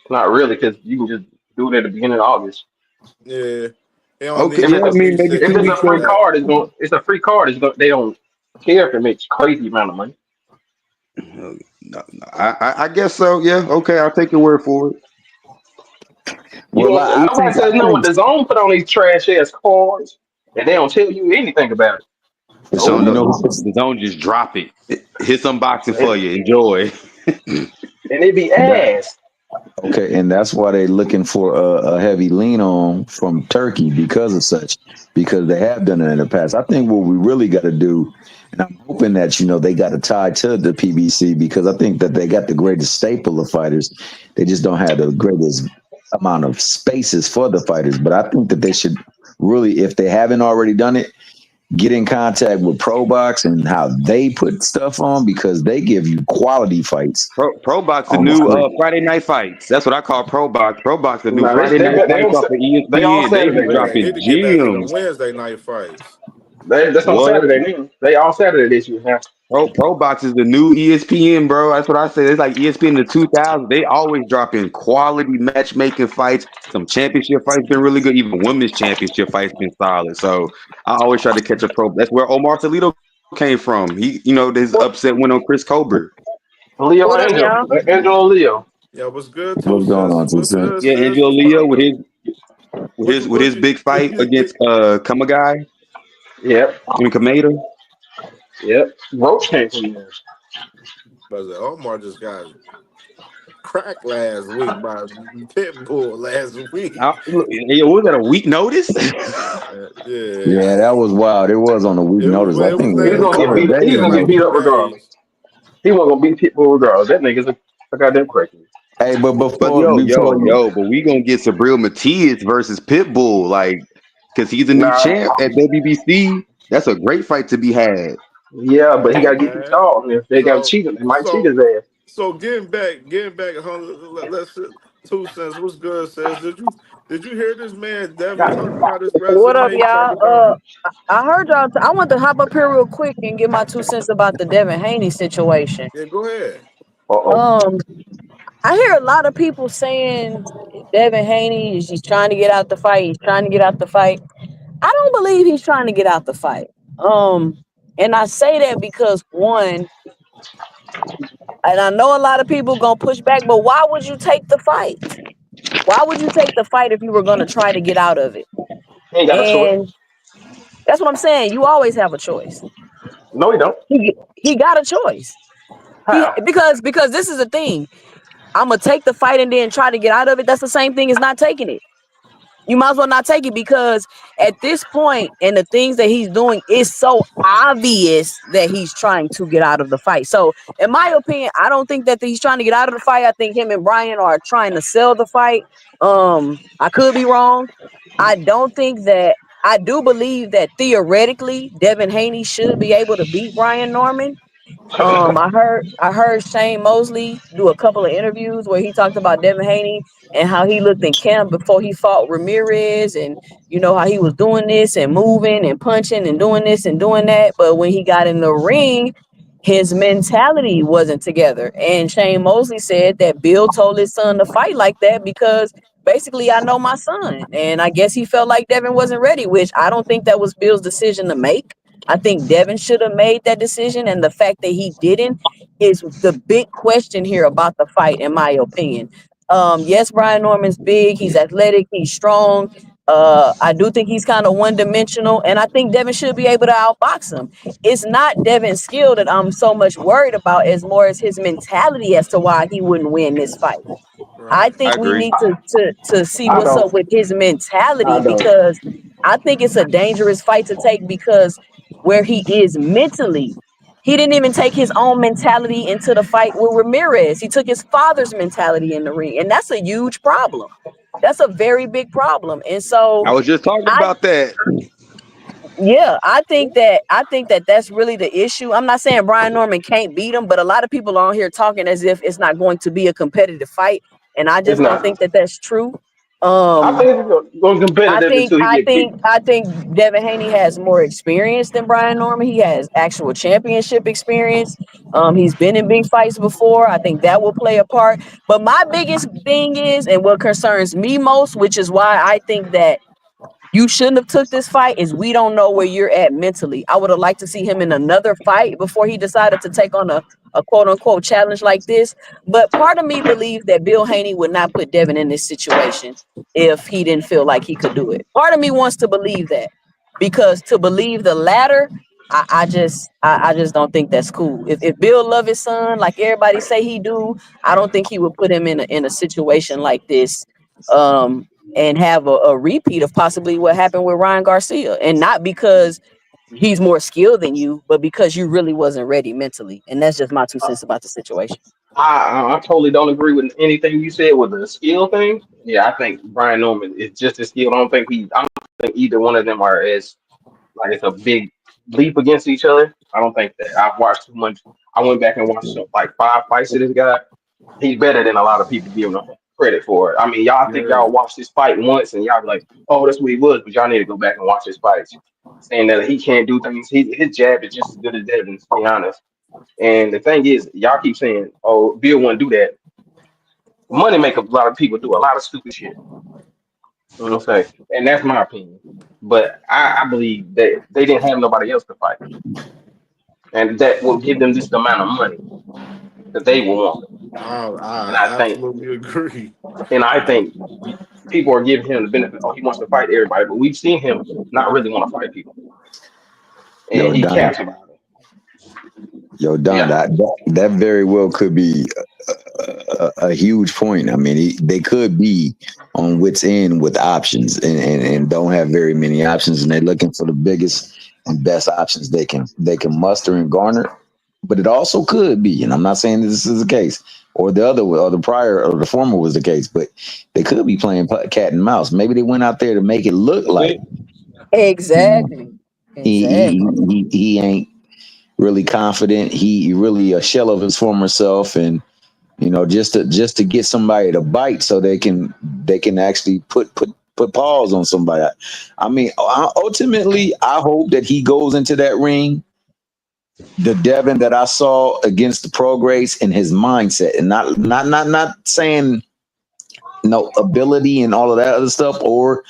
Not really, because you can just do it at the beginning of August. Yeah. Okay. I mean, maybe if it's a free card, it's a free card. They don't care if it makes crazy amount of money. No, I guess so. Yeah. Okay, I'll take your word for it. Well, nobody says no. What the zone put on these trash ass cards, and they don't tell you anything about it. The zone just drop it. Here's some boxing for you. Enjoy. And it be ass. Okay, and that's why they're looking for a heavy lean on from Turkey because they have done it in the past. I think what we really got to do, and I'm hoping that, you know, they got to tie to the PBC, because I think that they got the greatest staple of fighters. They just don't have the greatest amount of spaces for the fighters. But I think that they should really, if they haven't already done it, get in contact with ProBox and how they put stuff on, because they give you quality fights. ProBox, the new Friday night fights. That's what I call ProBox. ProBox, the new Friday night fights off of ESPN. They dropping gems. Wednesday night fights. That's on Saturday. They all Saturday this year now. ProBox is the new ESPN, bro. That's what I say. It's like ESPN in the 2000s. They always drop in quality matchmaking fights. Some championship fights been really good. Even women's championship fights been solid. So I always try to catch a pro. That's where Omar Toledo came from. He, you know, this upset win on Chris Colbert. Angelo Leo. Yeah, what's good? What's going on? Yeah, Angelo Leo with his big fight against Kamagai. Yep. And Kameda. Yep. Roach came from there. But Omar just got cracked last week by Pitbull last week. Was that a week notice? Yeah, that was wild. It was on a week notice. I think he's gonna get beat up regardless. He wasn't gonna beat Pitbull regardless. That nigga's a goddamn crazy. Hey, but but we gonna get Sabril Matias versus Pitbull, like, because he's a new champ at WBC. That's a great fight to be had. Yeah, but he got to get the call. If they got to cheat him, they might cheat his ass. So getting back, let's 2 cents. What's good, says? Did you hear this man Devin talking about his resume? What up, y'all? I heard y'all. I want to hop up here real quick and give my 2 cents about the Devin Haney situation. Yeah, go ahead. I hear a lot of people saying Devin Haney is he's trying to get out the fight. He's trying to get out the fight. I don't believe he's trying to get out the fight. And I say that because one, and I know a lot of people gonna push back, but why would you take the fight? Why would you take the fight if you were gonna try to get out of it? He ain't got a choice. And that's what I'm saying. You always have a choice. No, he don't. He got a choice. How? Because this is the thing. I'm gonna take the fight and then try to get out of it. That's the same thing as not taking it. You might as well not take it because at this point and the things that he's doing is so obvious that he's trying to get out of the fight. So in my opinion, I don't think that he's trying to get out of the fight. I think him and Brian are trying to sell the fight. I could be wrong. I don't think that I do believe that theoretically Devin Haney should be able to beat Brian Norman. I heard Shane Mosley do a couple of interviews where he talked about Devin Haney and how he looked in camp before he fought Ramirez, and you know how he was doing this and moving and punching and doing this and doing that, but when he got in the ring, his mentality wasn't together. And Shane Mosley said that Bill told his son to fight like that because basically I know my son, and I guess he felt like Devin wasn't ready, which I don't think that was Bill's decision to make. I think Devin should have made that decision, and the fact that he didn't is the big question here about the fight, in my opinion. Yes, Brian Norman's big, he's athletic, he's strong. I do think he's kind of one-dimensional, and I think Devin should be able to outbox him. It's not Devin's skill that I'm so much worried about, as more as his mentality as to why he wouldn't win this fight. I Right. I think we agree. need to see I what's up don't. with his mentality, I don't. because I think it's a dangerous fight to take, because where he is mentally, he didn't even take his own mentality into the fight with Ramirez. He took his father's mentality in the ring, and that's a huge problem. That's a very big problem. And so I was just talking I about that. yeah, I think that that's really the issue. I'm not saying Brian Norman can't beat him, but a lot of people are on here talking as if it's not going to be a competitive fight, and I It's just don't not. think that that's true. I Um, think it's going competitive until he get beat. I think Devin Haney has more experience than Brian Norman. He has actual championship experience. He's been in big fights before. I think that will play a part. But my biggest thing is, and what concerns me most, which is why I think that you shouldn't have took this fight, is we don't know where you're at mentally. I would have liked to see him in another fight before he decided to take on a quote unquote challenge like this. But part of me believes that Bill Haney would not put Devin in this situation if he didn't feel like he could do it. Part of me wants to believe that, because to believe the latter, I just don't think that's cool. If Bill love his son like everybody say he do, I don't think he would put him in a situation like this. And have a repeat of possibly what happened with Ryan Garcia, and not because he's more skilled than you, but because you really wasn't ready mentally. And that's just my 2 cents about the situation. I totally don't agree with anything you said with the skill thing. Yeah, I think Brian Norman is just as skilled. I don't think either one of them are as like it's a big leap against each other. I don't think that. I've watched too much. I went back and watched like 5 fights of this guy. He's better than a lot of people give him credit for it. I mean, y'all think Yeah. y'all watched this fight once and y'all be like, oh, that's what he was, but y'all need to go back and watch his fights. Saying that he can't do things. His jab is just as good as Devin's, to be honest. And the thing is, y'all keep saying, oh, Bill wouldn't do that. Money make a lot of people do a lot of stupid shit. You know what I'm saying? And that's my opinion. But I believe that they didn't have nobody else to fight. And that will give them this amount of money that they will want. And I I think absolutely agree. I think people are giving him the benefit. Oh, he wants to fight everybody, but we've seen him not really want to fight people, Yo, and he Don. caps about it. Yo, Don, Yeah, that very well could be a huge point. I mean, they could be on wits end with options and don't have very many options, and they're looking for the biggest and best options they can muster and garner. But it also could be, and I'm not saying this is the case, or the other, or the prior, or the former was the case, but they could be playing cat and mouse. Maybe they went out there to make it look like Exactly. he ain't really confident. He really a shell of his former self, and just to get somebody to bite so they can actually put paws on somebody. I mean, ultimately, I hope that he goes into that ring the Devin that I saw against the pro grades in his mindset, and not saying no ability and all of that other stuff, or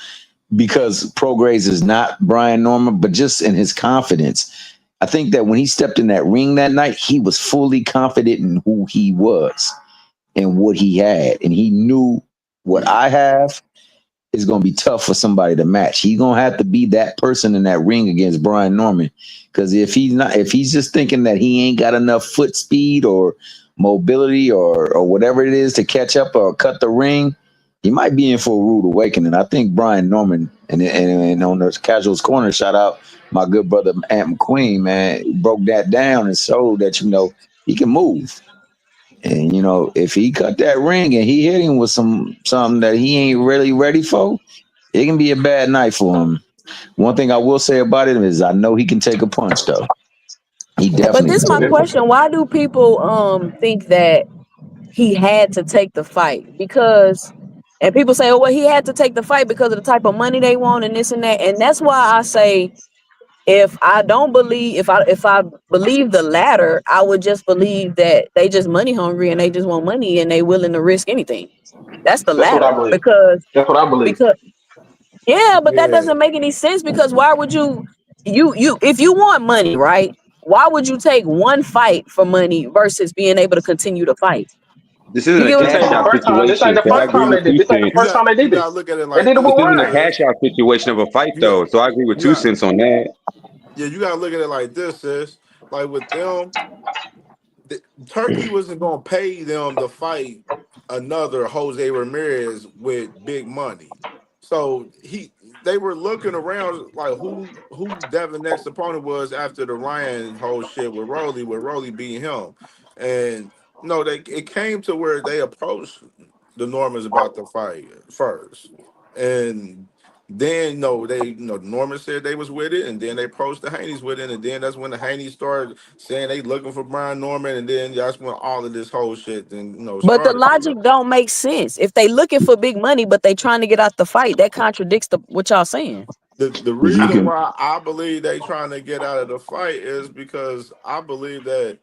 because pro grades is not Brian Norman, but just in his confidence. I think that when he stepped in that ring that night, he was fully confident in who he was and what he had, and he knew what I have is going to be tough for somebody to match. He's going to have to be that person in that ring against Brian Norman. Because if he's just thinking that he ain't got enough foot speed or mobility or whatever it is to catch up or cut the ring, he might be in for a rude awakening. I think Brian Norman and on the Casuals Corner, shout out my good brother Ant McQueen, man, broke that down and showed that, he can move. And if he cut that ring and he hit him with something that he ain't really ready for, it can be a bad night for him. One thing I will say about him is I know he can take a punch though. He definitely. But this is my question: why do people think that he had to take the fight? Because, and people say, oh well, he had to take the fight because of the type of money they want and this and that, and that's why I say, if I believe the latter, I would just believe that they just money hungry and they just want money and they willing to risk anything. That's the That's what I latter. believe. Because That's what I believe. yeah, but that Yeah, doesn't make any sense, because why would you if you want money, right? Why would you take one fight for money versus being able to continue to fight? This You isn't a get what I'm This cash ain't the saying? out first time. This ain't situation, the so I first agree time with they did. two This ain't the cents. first time they did gotta this. look at it They like did it This with this, isn't a Ryan. sis. cash out situation of a fight You got though, so I agree with you two got cents on that. yeah, you gotta look at it like this, sis. Like with them, Turkey wasn't gonna pay them to fight another Jose Ramirez with big money. So they were looking around like who Devin next opponent was after the Ryan whole shit with Rolly beating him. And no, it came to where they approached the Normans about the fight first. And then no, the Normans said they was with it, and then they approached the Haneys with it, and then that's when the Haneys started saying they looking for Brian Norman, and then that's when all of this whole shit then But the started. logic don't make sense. If they looking for big money, but they trying to get out the fight, that contradicts what y'all saying. The Because you reason can. why I believe they trying to get out of the fight is because I believe that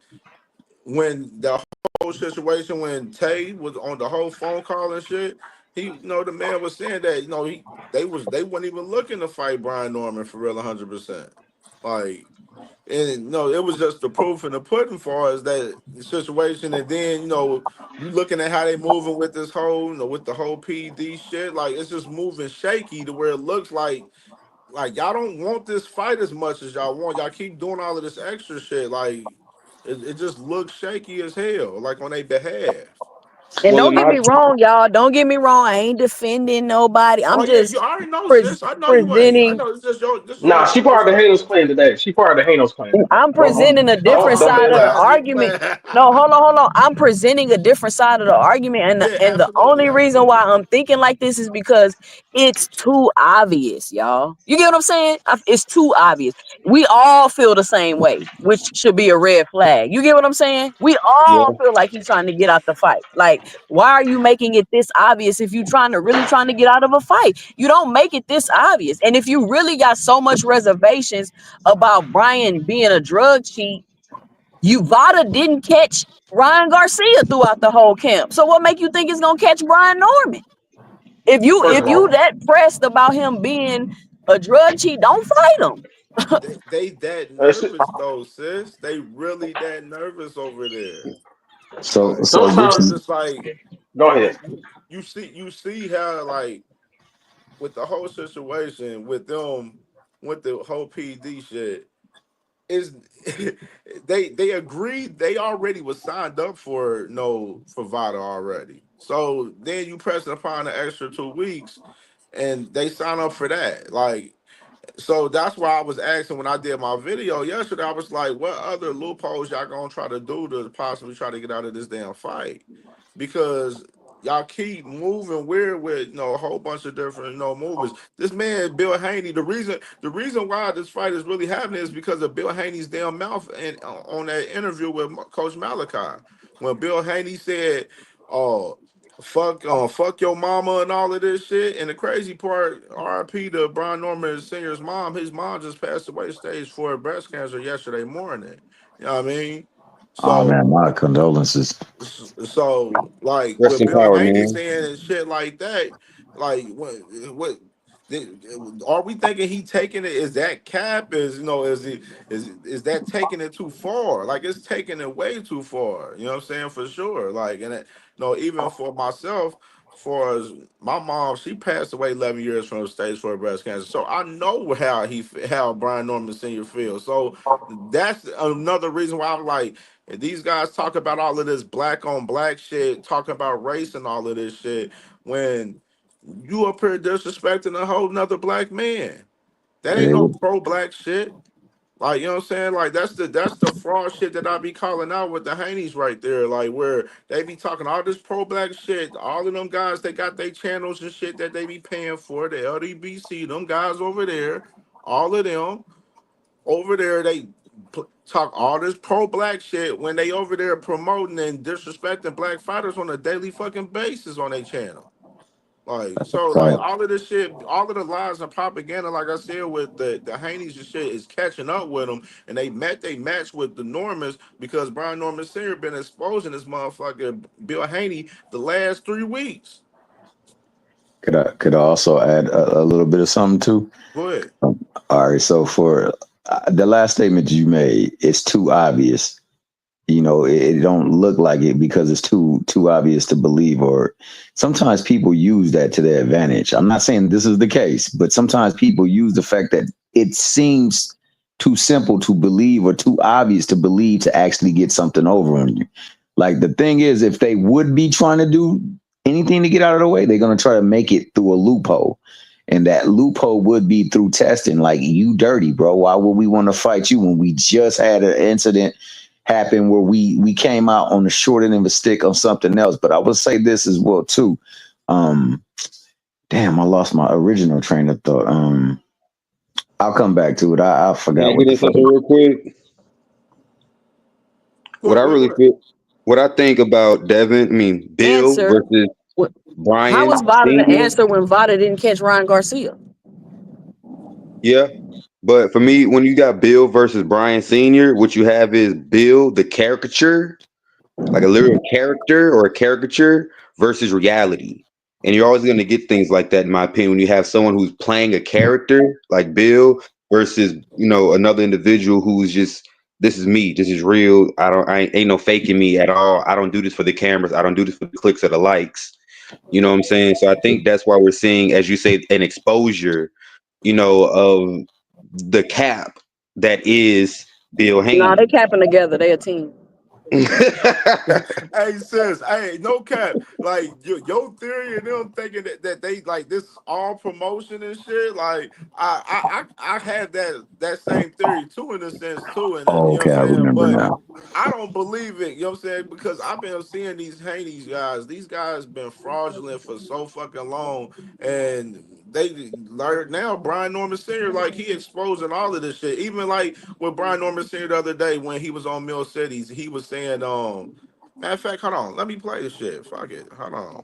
when the whole situation when Tay was on the whole phone call and shit, the man was saying that they weren't even looking to fight Brian Norman for real 100%. Like, and no, it was just the proof in the pudding for us that situation. And then you looking at how they moving with this whole with the whole PD shit, like it's just moving shaky to where it looks like y'all don't want this fight as much as y'all want. Y'all keep doing all of this extra shit. Like it just looks shaky as hell. Like on their behalf. And Well, don't in get my me wrong, y'all. Don't get me wrong. I ain't defending nobody. Oh I'm yeah, you just already know, sis. I know you ain't. I presenting. know it's just your Nah, she part of the Hanos clan today. She part of the Hanos clan. I'm presenting a different Don't side bet of the that. you argument. playing. No, hold on. I'm presenting a different side of the argument, Yeah, and the absolutely, only reason why absolutely. I'm thinking like this is because it's too obvious, y'all. You get what I'm saying? It's too obvious. We all feel the same way, which should be a red flag. You get what I'm saying? We yeah, all feel like he's trying to get out the fight. Like, why are you making it this obvious if you really trying to get out of a fight? You don't make it this obvious. And if you really got so much reservations about Brian being a drug cheat, Vada didn't catch Ryan Garcia throughout the whole camp. So what make you think it's gonna catch Brian Norman? If you First if of you all, that pressed about him being a drug cheat, don't fight him. They that it's, nervous though, sis. They really that nervous over there. So Like so this it's is. sometimes. just like Go you ahead. you see how like with the whole situation with them with the whole PD shit is they agreed they already was signed up for for Vada already. So then you press upon the extra 2 weeks and they sign up for that. Like so that's why I was asking when I did my video yesterday, I was like, what other loopholes y'all gonna try to do to possibly try to get out of this damn fight? Because y'all keep moving weird with a whole bunch of different movers. This man Bill Haney, the reason why this fight is really happening is because of Bill Haney's damn mouth and on that interview with Coach Malachi when Bill Haney said, "Oh." fuck your mama and all of this shit. And the crazy part, R.I.P. to Brian Norman Sr.'s mom. His mom just passed away stage 4 breast cancer yesterday morning. You know what I mean? Oh So man, my condolences. so like Rest with in Bill power, Haney man. saying and shit like that, like what are we thinking he taking it? Is that cap? Is is that taking it too far? Like it's taking it way too far. You know what I'm saying? For sure. Like even for myself, for as my mom, she passed away 11 years from stage 4 breast cancer. So I know how Brian Norman Sr. feels. So that's another reason why I'm like, and these guys talk about all of this black on black shit, talking about race and all of this shit, when you up here disrespecting a whole nother black man. That ain't They no were pro black shit. Like, you know what I'm saying? Like that's the fraud shit that I be calling out with the Haneys right there. Like where they be talking all this pro black shit. All of them guys, they got their channels and shit that they be paying for. The LDBC, them guys over there, all of them over there, they talk all this pro-black shit when they over there promoting and disrespecting black fighters on a daily fucking basis on their channel. Like, so like right. all of this shit, all of the lies and propaganda, like I said, with the Haneys and shit is catching up with them, and they match with the Normans because Brian Norman Sr. been exposing this motherfucker Bill Haney the last 3 weeks. Could I also add a little bit of something too? Go ahead. All right. So for the last statement you made, it's too obvious. You know, it don't look like it because it's too obvious to believe. Or sometimes people use that to their advantage. I'm not saying this is the case, but sometimes people use the fact that it seems too simple to believe or too obvious to believe to actually get something over on you. Like the thing is, if they would be trying to do anything to get out of the way, they're going to try to make it through a loophole. And that loophole would be through testing. Like, you dirty, bro. Why would we want to fight you when we just had an incident happen where we came out on the short end of a stick on something else? But I would say this as well too. Damn, I lost my original train of thought. I'll come back to it. I Can forgot I what get the in fuck. something real quick? What I really feel, what I think about Bill Answer. versus How was Brian Vada the Senior. answer when Vada didn't catch Ryan Garcia? Yeah. But for me, when you got Bill versus Brian Senior, what you have is Bill, the caricature, like a literal character or a caricature versus reality. And you're always going to get things like that, in my opinion, when you have someone who's playing a character like Bill versus, another individual who's just, this is me, this is real. I ain't no faking me at all. I don't do this for the cameras. I don't do this for the clicks or the likes. You know what I'm saying? So I think that's why we're seeing, as you say, an exposure, of the cap that is Bill No, they Haney. capping together. They a team. Hey sis, hey, no cap. Like your theory and them thinking that they like this all promotion and shit. Like I had that same theory too in a sense too, and Oh, you know okay, what I I'm saying. remember But now. I don't believe it. You know what I'm saying? Because I've been seeing these Haney's guys. These guys been fraudulent for so fucking long, and they learned now. Brian Norman Sr. like he exposing all of this shit. Even like with Brian Norman Sr. the other day when he was on Mill Cities, he was saying matter of fact, hold on. Let me play this shit. Fuck it. Hold on.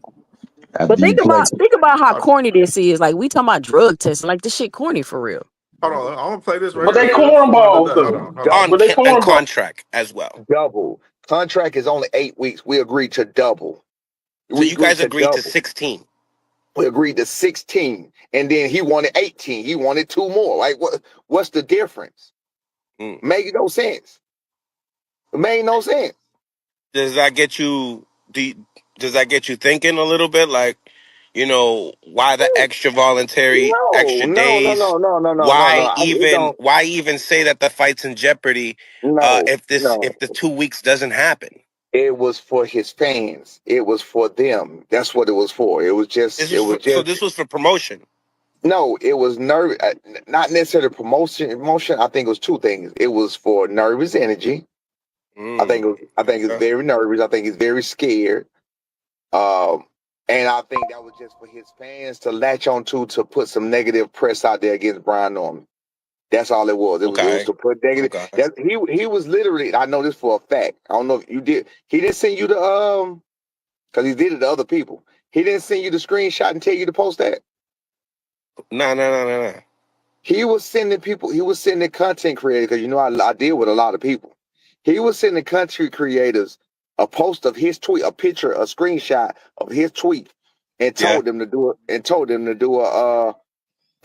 But After you play, think about how Hold corny this is. Like, we talking about drug testing. Like, this shit corny for real. on. I'm gonna play this right But here, they sis. cornballs Hold though. on. Hold on. Double, But they On cornballs. contract as well. double. Contract is only 8 weeks. We agreed to double. So We you agreed guys to agreed to double. 16. We agreed to 16, and then he wanted 18. He wanted 2 more. Like, what's the difference? Mm. Made no sense. It made no sense. Does that get you? Does that get you thinking a little bit? Like, why the extra voluntary No, extra no, no, days? no, no, no, no, no, no. Why It even? don't. Why even say that the fight's in jeopardy? No, If no. the 2 weeks doesn't happen, It was for his fans. It was for them. That's what it was for. It was just. It was so just. this was for promotion. No, it was nerve. Not necessarily promotion. Emotion. I think it was 2 things. It was for nervous energy. I think. Mm. I think it's Okay. very nervous. I think he's very scared. Um, and I think that was just for his fans to latch on to put some negative press out there against Brian Norman. That's all it was. It was Okay. to put negative. Okay. That he was literally. I know this for a fact. I don't know if you did. He didn't send you because he did it to other people. He didn't send you the screenshot and tell you to post that. Nah. He was sending content creators, because you know I deal with a lot of people. He was sending content creators a post of his tweet, a picture, a screenshot of his tweet, and told them to do it, and told them to do a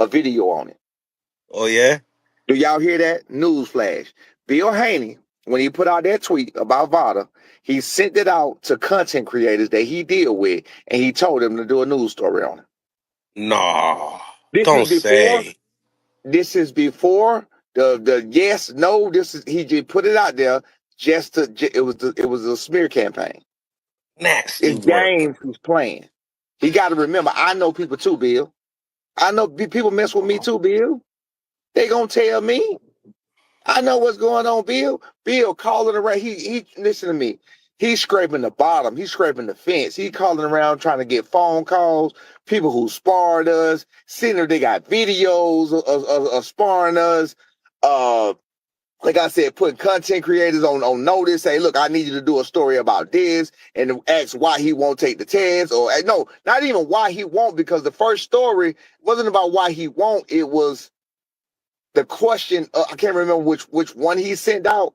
video on it. Oh yeah? Do y'all hear that? Newsflash. Bill Haney, when he put out that tweet about Vada, he sent it out to content creators that he deal with, and he told them to do a news story on it. No. This Don't is before. say. This is before the yes, no. This is he just put it out there just to. It was a smear campaign. Nasty It's work. games he's playing. He got to remember. I know people too, Bill. I know people mess with me too, Bill. They gonna tell me. I know what's going on, Bill. Bill calling around. He listen to me. He's scraping the bottom. He's scraping the fence. He's calling around trying to get phone calls. People who sparred us. Seeing if they got videos of sparring us. Like I said, putting content creators on notice. Say, look, I need you to do a story about this, and ask why he won't take the test. Or no, not even why he won't, because the first story wasn't about why he won't. It was the question. I can't remember which one he sent out.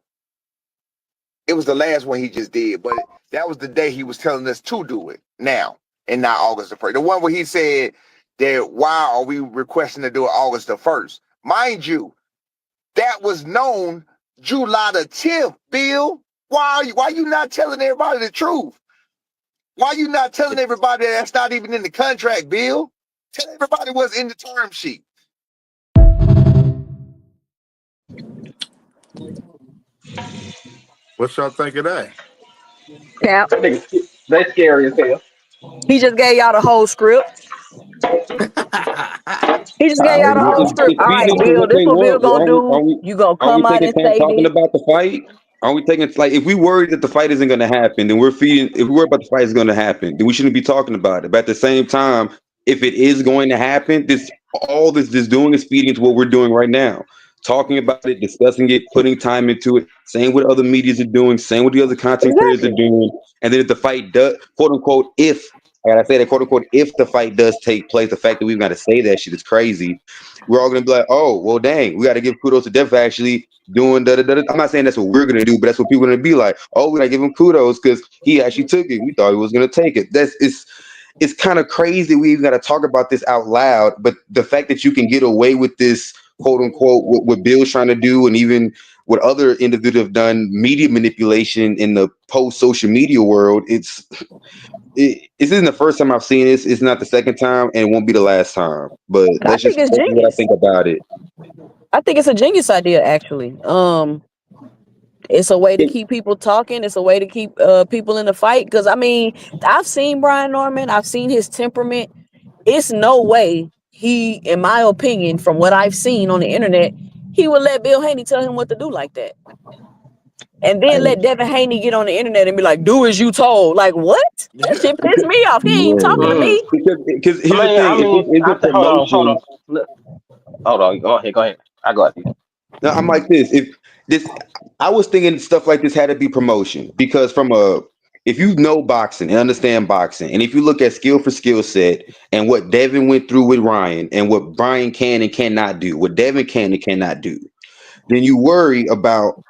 It was the last one he just did, but that was the day he was telling us to do it now, and not August the 1st. The one where he said that why are we requesting to do it August the 1st? Mind you, that was known July the 10th, Bill. Why you not telling everybody the truth? Why you not telling everybody that's not even in the contract, Bill? Tell everybody what's in the term sheet. What y'all think of that? Cap. That's scary as hell. He just gave y'all the whole script. He just gave y'all the whole script. All right, Feeding into Bill, what this they what Bill want. gonna do. You gonna Are we come out taking and time say talking this. about the fight? Are we taking like if we worried that the fight isn't going to happen, then we're feeding. If we worry about the fight is going to happen, then we shouldn't be talking about it. But at the same time, if it is going to happen, all this doing is feeding into what we're doing right now. Talking about it, discussing it, putting time into it, saying what other medias are doing, saying what the other content creators are doing, and then if the fight does, quote unquote, if I gotta say that, quote unquote, if the fight does take place, the fact that we've got to say that shit is crazy. We're all gonna be like, oh, well, dang, we got to give kudos to Def for actually doing da da da. I'm not saying that's what we're gonna do, but that's what people are gonna be like. Oh, we gotta give him kudos because he actually took it. We thought he was gonna take it. It's kind of crazy we even got to talk about this out loud. But the fact that you can get away with this, quote unquote, what Bill's trying to do, and even what other individuals have done, media manipulation in the post social media world, this isn't the first time I've seen this. It's not the second time, and it won't be the last time. But I think it's that's what I genius. think about it. I think it's a genius idea, actually. It's a way to keep people talking. It's a way to keep people in the fight. Because I mean, I've seen Brian Norman. I've seen his temperament. It's no way he, in my opinion, from what I've seen on the internet, he would let Bill Haney tell him what to do like that. And then let Devin Haney get on the internet and be like, do as you told. Like, what? That shit pissed me off. He ain't talking to me. Because here's the thing. It's a promotion. Hold on. Go ahead. I got you. No, I'm like this. I was thinking stuff like this had to be promotion because if you know boxing and understand boxing, and if you look at skill for skill set and what Devin went through with Ryan and what Brian can and cannot do, what Devin can and cannot do, then you worry about,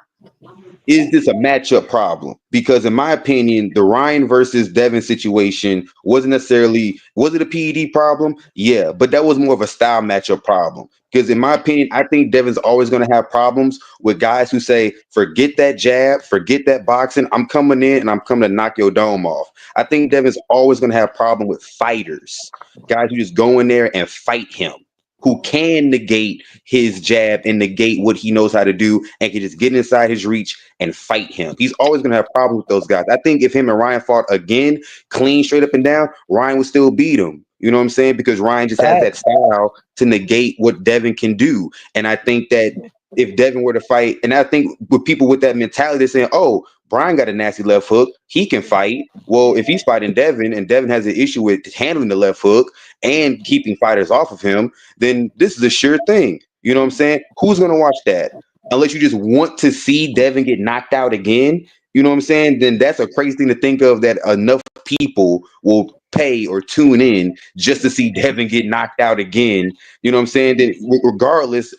is this a matchup problem? Because in my opinion, the Ryan versus Devin situation was it a PED problem? Yeah, but that was more of a style matchup problem. Because in my opinion, I think Devin's always going to have problems with guys who say, forget that jab, forget that boxing. I'm coming in and I'm coming to knock your dome off. I think Devin's always going to have problem with fighters, guys who just go in there and fight him, who can negate his jab and negate what he knows how to do and can just get inside his reach and fight him. He's always going to have problems with those guys. I think if him and Ryan fought again, clean, straight up and down, Ryan would still beat him. You know what I'm saying? Because Ryan just has that style to negate what Devin can do. And I think that if Devin were to fight, and I think with people with that mentality, they're saying, oh, Brian got a nasty left hook. He can fight. Well, if he's fighting Devin and Devin has an issue with handling the left hook and keeping fighters off of him, then this is a sure thing. You know what I'm saying? Who's going to watch that? Unless you just want to see Devin get knocked out again, you know what I'm saying? Then that's a crazy thing to think of, that enough people will pay or tune in just to see Devin get knocked out again. You know what I'm saying? Then regardless,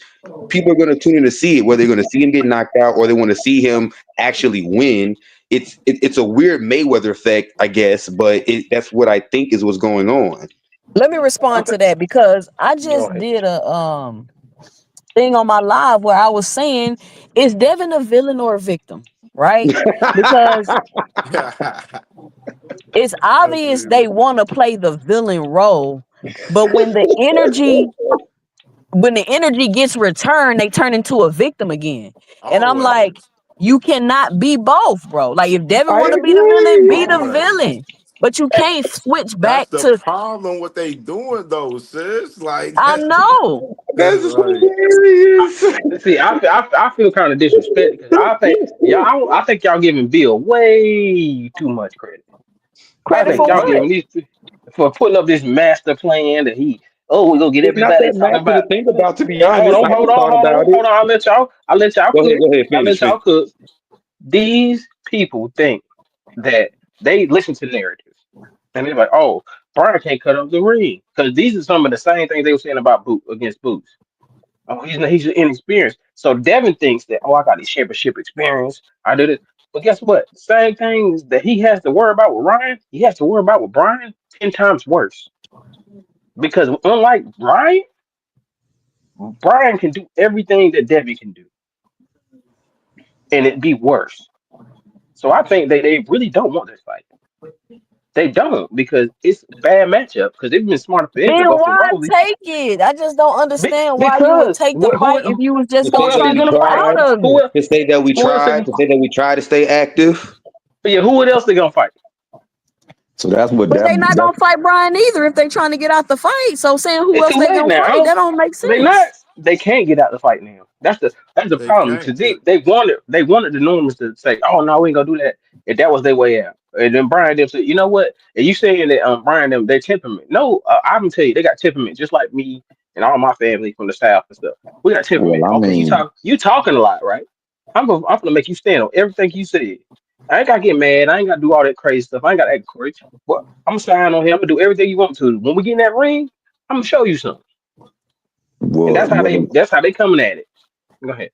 people are going to tune in to see it, whether they're going to see him get knocked out or they want to see him actually win. It's a weird Mayweather effect, I guess, but that's what I think is what's going on. Let me respond to that because I just did a thing on my live where I was saying, is Devin a villain or a victim? Right? Because it's obvious they want to play the villain role, but when the energy gets returned, they turn into a victim again. And I'm Always. like, you cannot be both, bro. Like if Devin I want to be the villain, agree. be the Always. villain. But you can't switch That's back the to problem. What they doing though, sis? Like I that's know. That's like hilarious. See, I feel kind of disrespected because I think y'all giving Bill way too much credit. I Credit think for y'all what? giving these for putting up this master plan that we gonna get It's not everybody that talking massive about. to think about, to be honest. I Hold just on, thought hold about on, it. hold on. I'll let y'all Go cook. ahead, I'll let finish. y'all cook. These people think that they listen to narratives and they're like, oh, Brian can't cut up the ring because these are some of the same things they were saying about Boot against Boots. Oh, he's inexperienced. So Devin thinks that, I got this championship experience. I did it. But guess what? Same things that he has to worry about with Ryan, he has to worry about with Brian 10 times worse. Because unlike Brian can do everything that Devin can do, and it'd be worse. So I think they really don't want this fight. They don't because it's a bad matchup because they've been smart for him Then to go for why Rolly. take it? I just don't understand why you would Because take the fight if you was To just who gonna say else that are try you to we gonna get fight? out tried, of Who it. else? to say that we Who else? tried, to say that we tried to stay active. Who else they gonna fight? So that's what But they not that gonna fight Brian either if they trying to get out the fight. So saying who It's else too they late gonna fight, now. that don't make They not. sense. They can't get out the fight now. That's the they problem. can't. Because they wanted the Normans to say, "Oh no, we ain't gonna do that." If that was their way out, and then Brian them said, "You know what? And you saying that Brian them their temperament? No, I'm gonna tell you, they got temperament just like me and all my family from the South and stuff. We got temperament. well, I Okay, mean, you talking a lot, right? I'm gonna make you stand on everything you said. I ain't gotta get mad. I ain't gotta do all that crazy stuff. I ain't gotta act crazy. But I'm gonna sign on here. I'm gonna do everything you want to. When we get in that ring, I'm gonna show you something." And well, that's how they coming at it. Go ahead.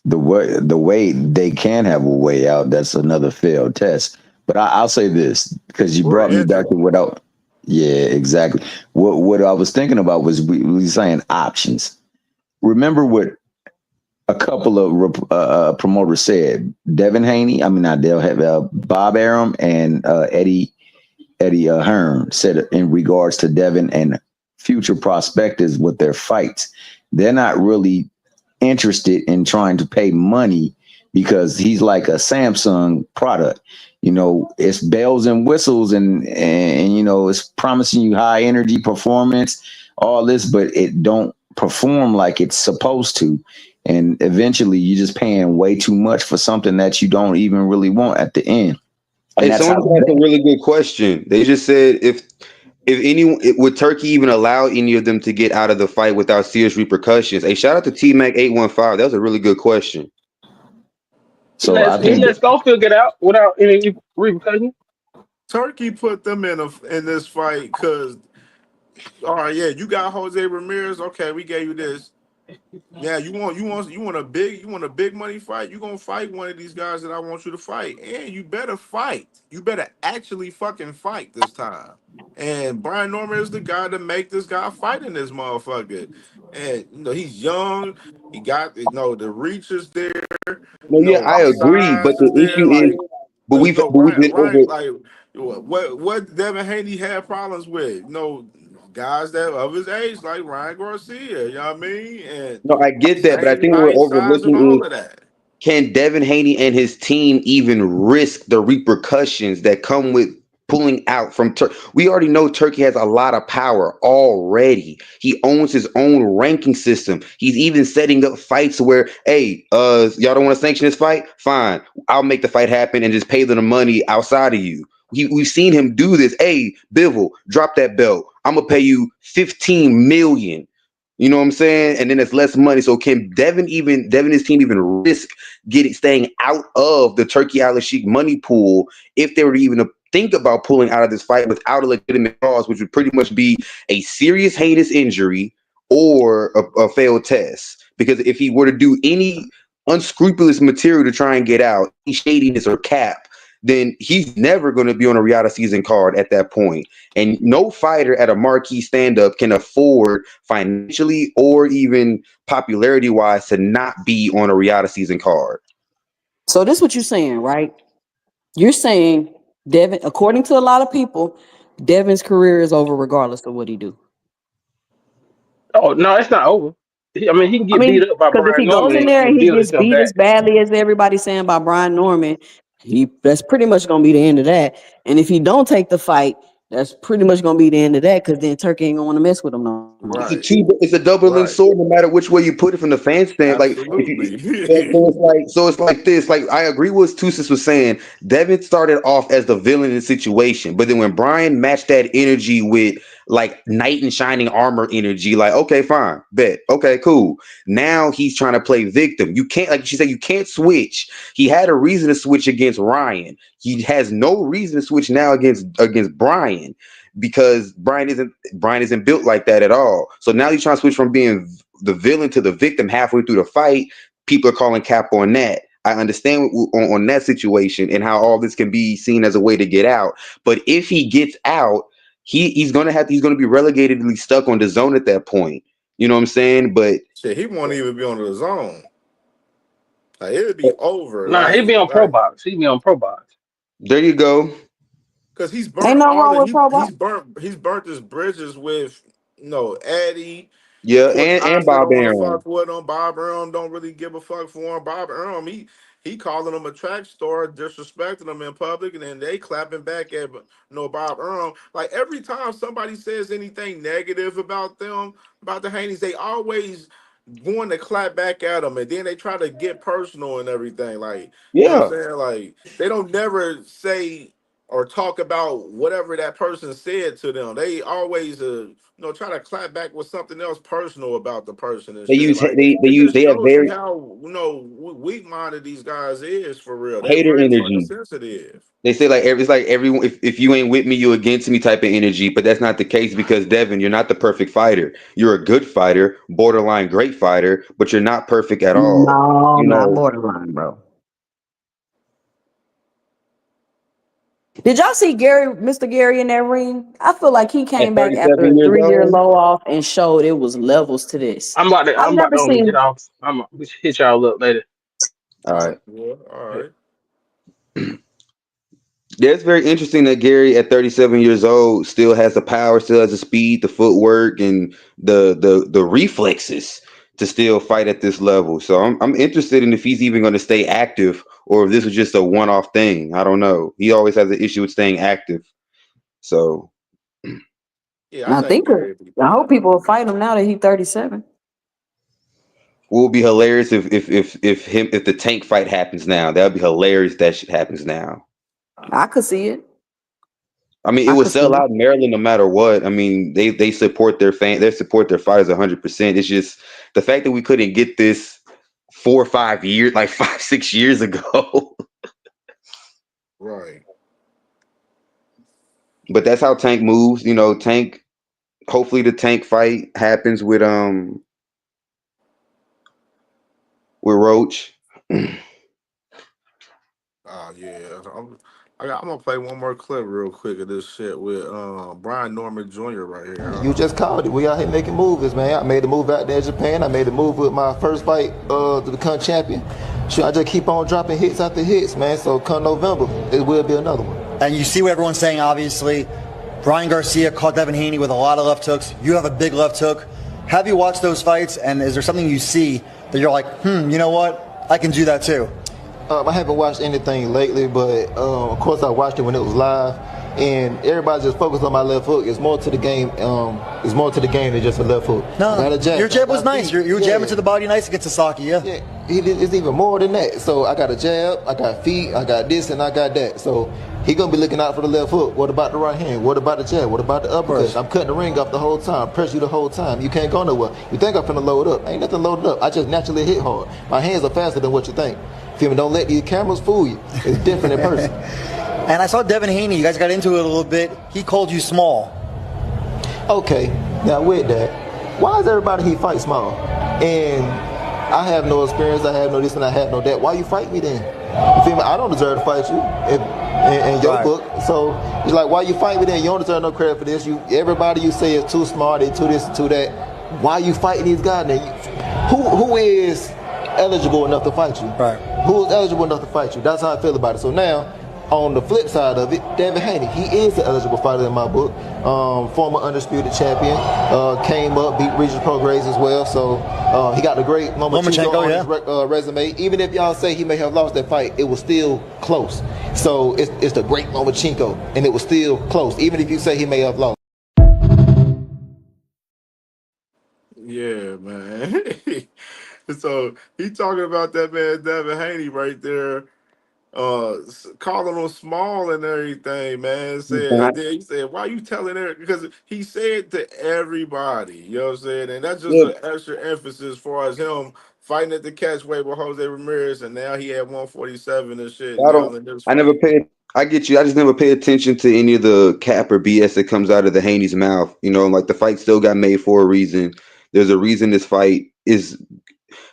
the way they can have a way out, that's another failed test. But I'll say this because you Or brought me back injury. to what I, yeah, exactly. What I was thinking about was we were saying options. Remember what a couple of promoters said. Devin Haney, I mean not they'll have Bob Arum and Eddie Hearn said in regards to Devin and future prospects with their fights, they're not really interested in trying to pay money because he's like a Samsung product. You know, it's bells and whistles and you know, it's promising you high energy performance, all this, but it don't perform like it's supposed to. And eventually you're just paying way too much for something that you don't even really want at the end. And Hey, that's someone how just asked a really good question. They just said would Turkey even allow any of them to get out of the fight without serious repercussions? Hey, shout out to T Mac 815. That was a really good question. He so lets I he think lets Schofield get out without any repercussion. Turkey put them in this fight because all right, yeah, you got Jose Ramirez. Okay, we gave you this. Yeah, you want a big money fight. You gonna fight one of these guys that I want you to fight, and you better fight. You better actually fucking fight this time. And Brian Norman is the guy to make this guy fight in this motherfucker. And he's young. He got the reach is there. No, yeah, I The agree, but size the is there. issue is, Like we've been Ryan, over. like what Devin Haney had problems with. Guys that of his age, like Ryan Garcia, you know what I mean? And No, I get that, but I same think we're height, size, and overlooking all is, of that. can Devin Haney and his team even risk the repercussions that come with pulling out from Turkey? We already know Turkey has a lot of power already. He owns his own ranking system. He's even setting up fights where, hey, y'all don't want to sanction this fight? Fine, I'll make the fight happen and just pay them the money outside of you. We've seen him do this. Hey, Bivol, drop that belt. I'm gonna pay you 15 million. You know what I'm saying? And then it's less money. So can Devin and his team even risk staying out of the Turkey Al Sheikh money pool if they were to even think about pulling out of this fight without a legitimate cause, which would pretty much be a serious heinous injury or a failed test? Because if he were to do any unscrupulous material to try and get out, any shadiness or cap, then he's never going to be on a Riyadh season card at that point. And no fighter at a marquee stand-up can afford financially or even popularity-wise to not be on a Riyadh season card. So this is what you're saying, right? You're saying Devin, according to a lot of people, Devin's career is over regardless of what he do. Oh no, it's not over. I mean, he can get beat up by because if Brian he goes Norman in there and and he build gets himself beat back. as badly as everybody's saying by Brian Norman, that's pretty much gonna be the end of that. And if he don't take the fight, that's pretty much gonna be the end of that, because then Turkey ain't gonna want to mess with him no more. Right. It's a double-edged sword, no matter which way you put it from the fan stand. Like, Absolutely. so it's like this. Like, I agree with what Tusis was saying. Devin started off as the villain in the situation, but then when Brian matched that energy with like knight in shining armor energy, like, okay, fine, bet, okay, cool. Now he's trying to play victim. You can't, like she said, you can't switch. He had a reason to switch against Ryan. He has no reason to switch now against Brian, because Brian isn't built like that at all. So now he's trying to switch from being the villain to the victim halfway through the fight. People are calling cap on that. I understand on that situation and how all this can be seen as a way to get out. But if he gets out, he's gonna be relegatedly stuck on the zone at that point. You know what I'm saying? But shit, he won't even be on the zone. Like, it'll be over. Nah, he'd be on Pro Box. He'd be on Pro Box. There you go. Because he's burnt he's burnt his bridges with Eddie. Yeah, and Bob Arum. Fuck with him. Bob Arum don't really give a fuck for him. Bob Arum, he calling him a track star, disrespecting him in public, and then they clapping back at Bob Arum. Like, every time somebody says anything negative about them, about the Haneys, they always going to clap back at them, and then they try to get personal and everything. Like, you know what I'm saying? Like, they don't never say or talk about whatever that person said to them. They always try to clap back with something else personal about the person. And They shit. use Like, they have very how weak-minded these guys is for real. They hater very energy. sensitive. They say it's like everyone, if you ain't with me, you against me type of energy, but that's not the case, because Devin, you're not the perfect fighter. You're a good fighter, borderline great fighter, but you're not perfect at all. No, not borderline, bro. Did y'all see Mr. Gary in that ring? I feel like he came back after a 3-year low off and showed it was levels to this. I'm about to get off. I'm gonna hit y'all up later. All right. Yeah, all right. Yeah, it's very interesting that Gary at 37 years old still has the power, still has the speed, the footwork, and the reflexes to still fight at this level. So I'm interested in if he's even going to stay active, or if this was just a one-off thing. I don't know. He always has an issue with staying active. So yeah, I hope people will fight him now that he's 37. Will be hilarious if the Tank fight happens now. That would be hilarious. That shit happens now. I could see it. I mean, it would sell out in Maryland no matter what. I mean, they support their they support their fighters 100%. It's just the fact that we couldn't get this 4 or 5 years, like 5-6 years ago. Right. But that's how Tank moves. Tank. Hopefully, the Tank fight happens with Roach. Yeah. I'm gonna play one more clip real quick of this shit with Brian Norman Jr. right here. You just called it. We out here making moves, man. I made a move out there in Japan. I made a move with my first fight to become champion. Sure, I just keep on dropping hits after hits, man. So come November, it will be another one. And you see what everyone's saying, obviously. Brian Garcia caught Devin Haney with a lot of left hooks. You have a big left hook. Have you watched those fights, and is there something you see that you're like, you know what? I can do that too. I haven't watched anything lately, but of course I watched it when it was live, and everybody just focused on my left hook. It's more to the game. It's more to the game than just a left hook. No, your jab was nice. You were jabbing to the body nice against Sasaki, it's even more than that. So I got a jab, I got feet, I got this, and I got that. So He gonna be looking out for the left hook. What about the right hand? What about the jab? What about the uppercut? I'm cutting the ring up the whole time, press you the whole time. You can't go nowhere. You think I'm finna load up? Ain't nothing loaded up. I just naturally hit hard. My hands are faster than what you think. Feel me? Don't let these cameras fool you. It's different in person. And I saw Devin Haney. You guys got into it a little bit. He called you small. Okay, now with that, why is everybody he fight small? And I have no experience, I have no this and I have no that. Why you fight me then? You feel me? I don't deserve to fight you in your book. So it's like, why you fight me then? You don't deserve no credit for this. Everybody you say is too smart, they too this and too that. Why you fighting these guys then? Who is eligible enough to fight you? Right. Who is eligible enough to fight you? That's how I feel about it. So now, on the flip side of it, Devin Haney, he is an eligible fighter in my book. Former undisputed champion, came up, beat Regis Prograis as well. So he got a great Lomachenko on his resume. Even if y'all say he may have lost that fight, it was still close. So it's the great Lomachenko, and it was still close, even if you say he may have lost. Yeah, man. So he talking about that man Devin Haney right there, calling him small and everything, man. Said then he said, "Why you telling her?" Because he said to everybody, you know what I'm saying, and that's just Yeah, an extra emphasis as far as him fighting at the catch weight with Jose Ramirez, and now he had 147 and shit I now don't. in this I never fight. pay. I get you. I just never pay attention to any of the cap or BS that comes out of the Haney's mouth. You know, like the fight still got made for a reason. There's a reason this fight is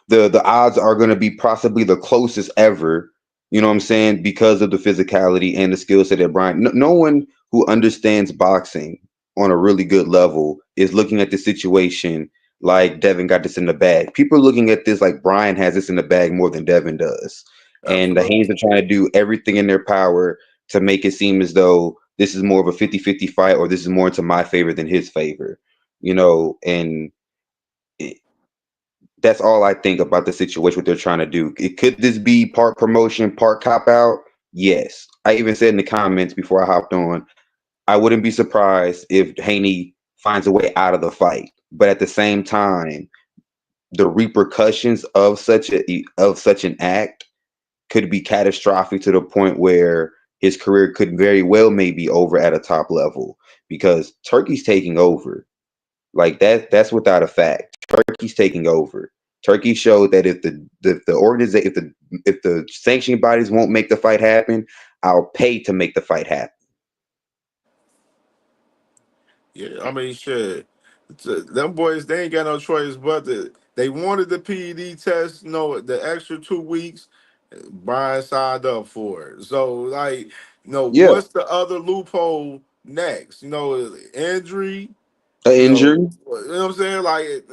the odds are going to be possibly the closest ever. You know what I'm saying? Because of the physicality and the skill set that Brian. No one who understands boxing on a really good level is looking at the situation like Devin got this in the bag. People are looking at this like Brian has this in the bag more than Devin does. And the Absolutely. Haynes are trying to do everything in their power to make it seem as though this is more of a 50-50 fight or this is more into my favor than his favor. You know, and that's all I think about the situation, what they're trying to do. Could this be part promotion, part cop out? Yes. I even said in the comments before I hopped on, I wouldn't be surprised if Haney finds a way out of the fight. But at the same time, the repercussions of such an act could be catastrophic to the point where his career could very well may be over at a top level because Turkey's taking over. Like that's without a fact. Turkey's taking over. Turkey showed that if the organization if the sanctioning bodies won't make the fight happen, I'll pay to make the fight happen. Yeah, I mean, shit. Them boys, they ain't got no choice but they wanted the PED test, the extra 2 weeks. Brian signed up for it. So, like, Yeah, what's the other loophole next? Injury. an You know, injury. what I'm saying? Like,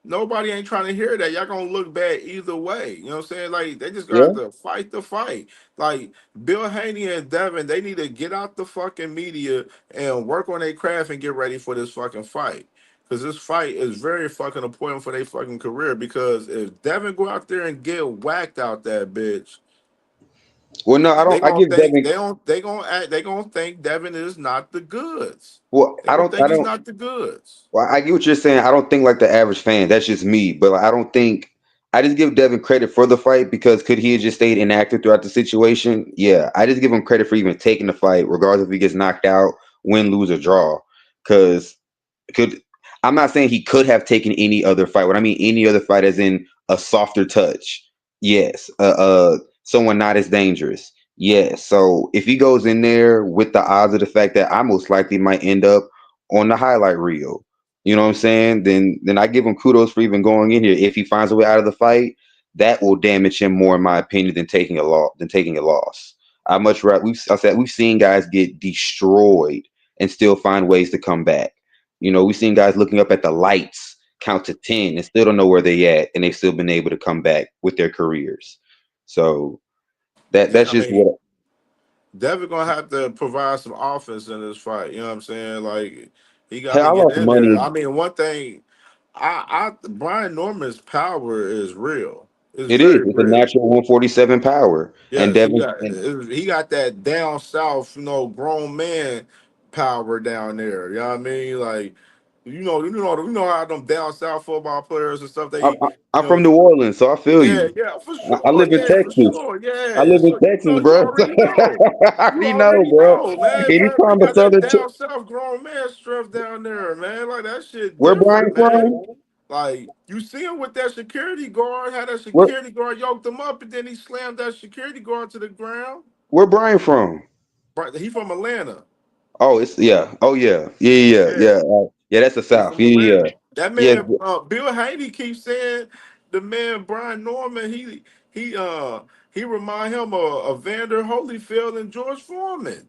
nobody ain't trying to hear that. Y'all gonna look bad either way. You know what I'm saying? Like, they just got Yeah. to fight the fight. Like, Bill Haney and Devin, they need to get out the fucking media and work on their craft and get ready for this fucking fight. Because this fight is very fucking important for their fucking career. Because if Devin go out there and get whacked out that bitch, Well, no, I they don't. I gonna give think Devin. they gonna think Devin is not the goods. Well, They I gonna don't. think I he's don't. not the goods. Well, I get what you're saying. I don't think like the average fan. That's just me. But like, I don't think. I just give Devin credit for the fight because could he have just stayed inactive throughout the situation? Yeah, I just give him credit for even taking the fight, regardless if he gets knocked out, win, lose, or draw. Because could I'm not saying he could have taken any other fight. What I mean, any other fight, as in a softer touch. Yes. Someone not as dangerous. Yes. So if he goes in there with the odds of the fact that I most likely might end up on the highlight reel, you know what I'm saying? Then I give him kudos for even going in here. If he finds a way out of the fight, that will damage him more, in my opinion, than taking a loss. I much rather we've seen guys get destroyed and still find ways to come back. You know, we've seen guys looking up at the lights, count to 10, and still don't know where they at, and they've still been able to come back with their careers. So Yeah, that's I just mean, what. Devin gonna have to provide some offense in this fight. You know what I'm saying? Like he got Hey, to I get lost in there. money. I mean, one thing, Brian Norman's power is real. It's It is. very It's a real. natural 147 power, and Yes, Devin. he got that down south, grown man power down there. You know what I mean? Like You know how them down south football players and stuff. I, They, I, you I'm from know, New Orleans, so I feel yeah, you. yeah, for I sure, live in yeah, for Texas. sure, I yeah. live in So Texas, you bro. already know. I You already know, already bro. know, man. They Anytime a got that southern, down south grown man strength down there, man. Like that shit where Brian different, man. from? Like you see him with that security guard, had that Where security guard yoked him up, and then he slammed that security guard to the ground. where Brian from? But he from Atlanta. Oh, it's yeah. Oh yeah. Yeah. Yeah. Yeah, that's the He South. from Yeah. Atlanta. That Yeah. man, Bill Haney keeps saying the man Brian Norman. He he remind him of Vander Holyfield and George Foreman.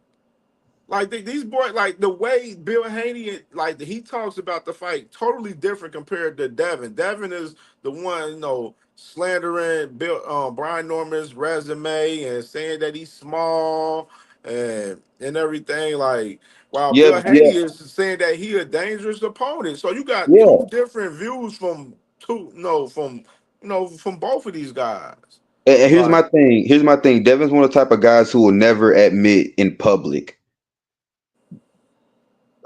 Like these boys, like the way Bill Haney, like he talks about the fight, totally different compared to Devin. Devin is the one, slandering Bill, Brian Norman's resume and saying that he's small and everything. Like, while Yeah. Bill Yeah. Haney is saying that he a dangerous opponent. So you got Yeah. two different views from from both of these guys. And here's my Like, thing. Here's my thing. Devin's one of the type of guys who will never admit in public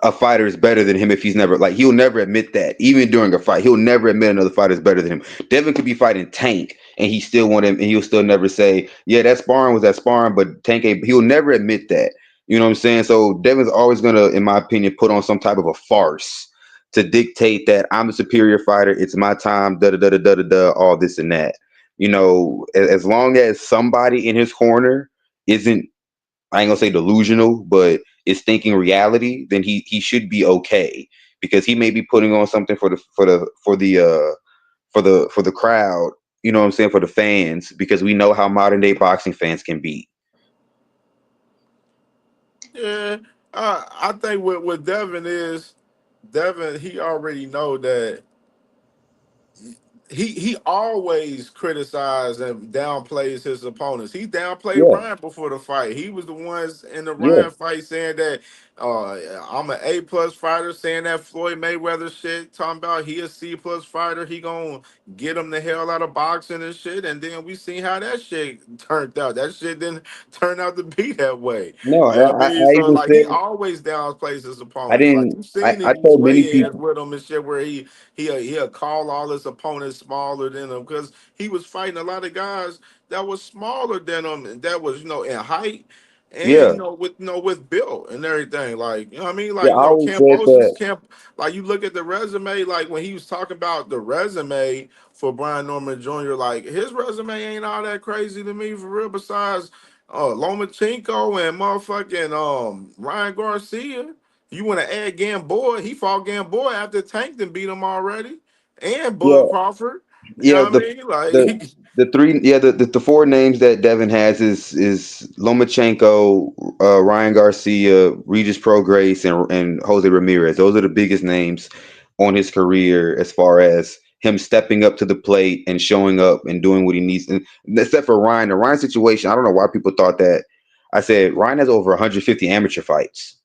a fighter is better than him if he's never like he'll never admit that even during a fight he'll never admit another fighter is better than him. Devin could be fighting Tank and he still want him and he'll still never say yeah that sparring was that sparring but Tank ain't, he'll never admit that, you know what I'm saying? So Devin's always gonna in my opinion put on some type of a farce to dictate that I'm the superior fighter, it's my time, da da da da da da da, all this and that, as long as somebody in his corner isn't, I ain't gonna say delusional, but is thinking reality, then he should be okay because he may be putting on something for the crowd, you know what I'm saying, for the fans, because we know how modern day boxing fans can be. yeah, I think what Devin is, Devin, he already know that he always criticizes and downplays his opponents. He downplayed Yeah, Ryan before the fight. He was the ones in the yeah. Ryan fight saying that I'm an A+ fighter, saying that Floyd Mayweather shit, talking about he a C+ fighter. He gonna get him the hell out of boxing and shit. And then we seen how that shit turned out. That shit didn't turn out to be that way. No, You know what I mean? I So even like he said always downplays his I opponents. Like didn't you seen I in these told many weigh-ins people, with him and shit where he'll call all his opponents smaller than him because he was fighting a lot of guys that was smaller than him and that was in height and yeah, with build and everything, like, you know what I mean, yeah, like, I always said Cambosis that, Camp, like you look at the resume, like when he was talking about the resume for Brian Norman Jr., like his resume ain't all that crazy to me for real, besides Lomachenko and motherfucking Ryan Garcia. You want to add Gamboa? He fought Gamboa after Tank done beat him already, and yeah, Bud Crawford. You yeah, know what I mean? the Like, the three, yeah, the four names that Devin has is Lomachenko, Ryan Garcia, Regis Prograis, and Jose Ramirez. Those are the biggest names on his career as far as him stepping up to the plate and showing up and doing what he needs. And except for Ryan, the Ryan situation, I don't know why people thought that. I said Ryan has over 150 amateur fights.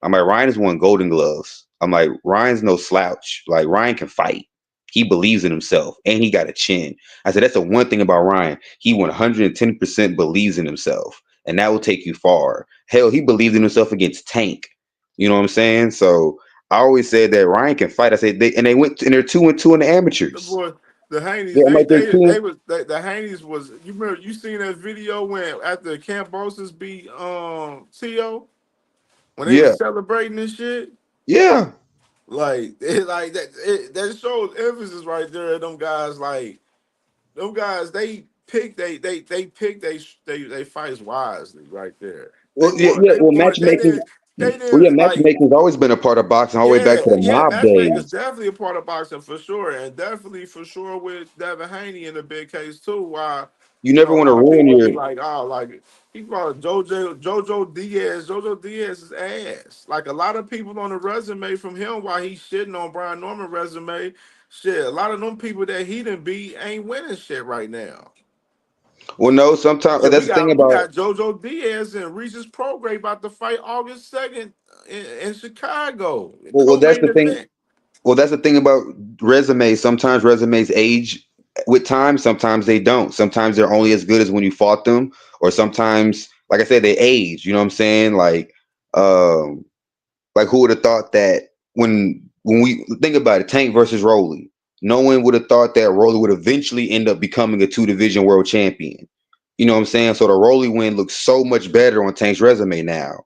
I'm like, Ryan has won Golden Gloves. I'm like, Ryan's no slouch. Like, Ryan can fight. He believes in himself and he got a chin. I said, that's the one thing about Ryan. He 110% believes in himself, and that will take you far. Hell, he believed in himself against Tank. You know what I'm saying? So I always said that Ryan can fight. I said they went and they're 2-2 in the the amateurs. boy, the Haneys, Yeah, I'm like they're two. the Haneys was. You remember you seen that video when after Cambosis beat To when they Yeah, was celebrating this shit. yeah. Like that shows emphasis right there. Them guys, like, them guys, they pick they fights wisely right there. Well, yeah, yeah. They Well, weren't matchmaking. they Well, yeah, didn't like. matchmaking's always been a part of boxing all the way back to the Yeah, mob matchmaking is days. definitely a part of boxing for sure, and definitely for sure with Devin Haney in the big case too. Why, You never a want to lot of ruin people be your. like, oh, like he brought Jojo Diaz. Jojo Diaz's ass. Like a lot of people on the resume from him, while he's shitting on Brian Norman resume, shit. A lot of them people that he didn't beat ain't winning shit right now. Well, no. Sometimes Shit, that's the thing we about. got Jojo Diaz and Regis Prograis about to fight August 2nd in Chicago, Well, that's co-main the thing. event. Well, that's the thing about resumes. Sometimes resumes age with time. Sometimes they don't. Sometimes they're only as good as when you fought them, or sometimes, like I said, they age. You know what I'm saying? Like who would have thought that when when we think about it, Tank versus Rolly, no one would have thought that Rolly would eventually end up becoming a 2-division world champion. You know what I'm saying? So the Rolly win looks so much better on Tank's resume now.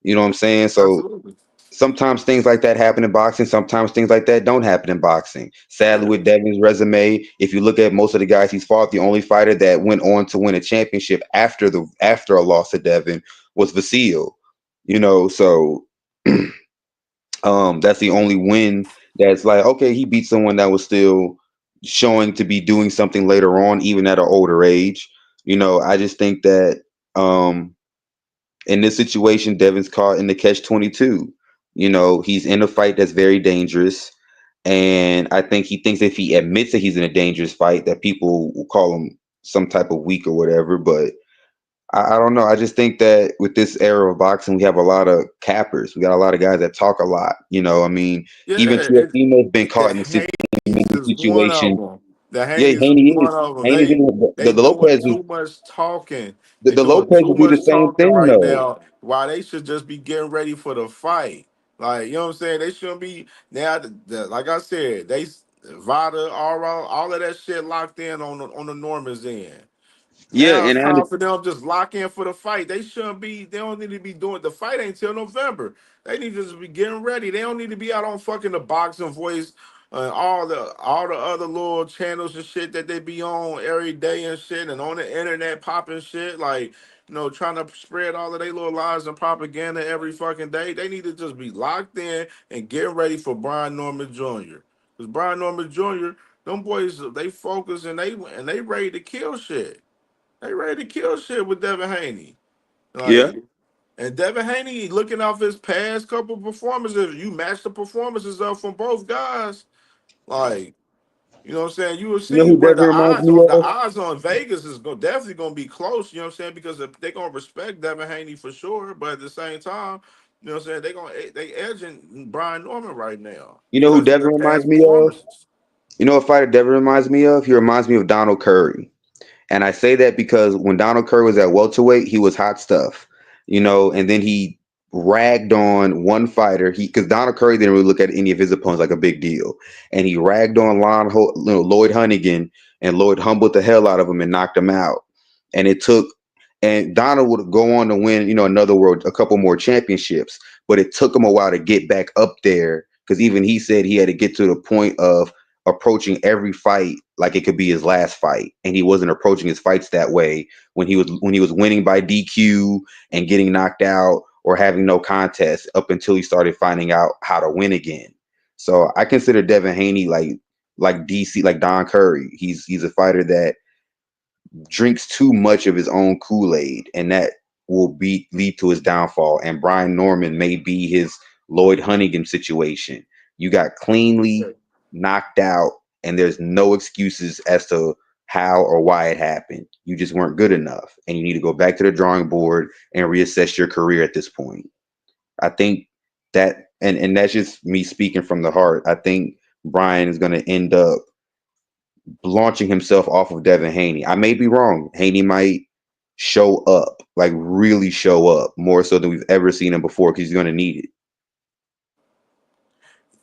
You know what I'm saying? So Absolutely. sometimes things like that happen in boxing. Sometimes things like that don't happen in boxing. Sadly, Yeah. with Devin's resume, if you look at most of the guys he's fought, the only fighter that went on to win a championship after a loss to Devin was Vasile. You know, so that's the only win that's like, okay, he beat someone that was still showing to be doing something later on, even at an older age. You know, I just think that in this situation, Devin's caught in the catch-22. You know, he's in a fight that's very dangerous. And I think he thinks if he admits that he's in a dangerous fight, that people will call him some type of weak or whatever. But I don't know. I just think that with this era of boxing, we have a lot of cappers. We got a lot of guys that talk a lot. You know, I mean, Yeah, even Teofimo's been the caught in Haney's a is one of situation. them. The Yeah, Haney's is Haney is. one of them. Haney's in They the doing Lopez is too much talking. They the doing Lopez too would do the much same talking thing right though. now. Why they should just be getting ready for the fight. Like, you know what I'm saying? They shouldn't be now. Like I said, they Vada, all of that shit locked in on the Normans end. Yeah, Now it's and I time for them to just lock in for the fight. They shouldn't be. They don't need to be doing the fight ain't till November. They need to just be getting ready. They don't need to be out on fucking the Boxing Voice and all the other little channels and shit that they be on every day and shit and on the internet popping shit like trying to spread all of their little lies and propaganda every fucking day. They need to just be locked in and get ready for Brian Norman Jr. Because Brian Norman Jr. Them boys they focus and they ready to kill shit. They ready to kill shit with Devin Haney. yeah. Like, and Devin Haney looking off his past couple performances, you match the performances up from both guys. Like, you know what I'm saying? You will You know see who where Devin reminds me the of? odds on Vegas is definitely gonna be close, you know what I'm saying? Because they're gonna respect Devin Haney for sure, but at the same time, you know what I'm saying, they edging Brian Norman right now You know who because of Devin their reminds past me of? performances. You know what fighter Devin reminds me of? He reminds me of Donald Curry. And I say that because when Donald Curry was at welterweight, he was hot stuff, you know, and then he ragged on one fighter. Because Donald Curry didn't really look at any of his opponents like a big deal. And he ragged on Lloyd Hunnigan, and Lloyd humbled the hell out of him and knocked him out. And and Donald would go on to win, a couple more championships, but it took him a while to get back up there because even he said he had to get to the point of approaching every fight like it could be his last fight, and he wasn't approaching his fights that way when he was winning by DQ and getting knocked out or having no contest up until he started finding out how to win again. So I consider Devin Haney like DC, like Don Curry. He's a fighter that drinks too much of his own Kool-Aid, and that will lead to his downfall. And Brian Norman may be his Lloyd Hunnigan situation. You got cleanly knocked out, and there's no excuses as to how or why it happened. You just weren't good enough, and you need to go back to the drawing board and reassess your career at this point. I think that, and that's just me speaking from the heart. I think Brian is going to end up launching himself off of Devin Haney. I may be wrong. Haney might show up, like really show up, more so than we've ever seen him before, because he's going to need it.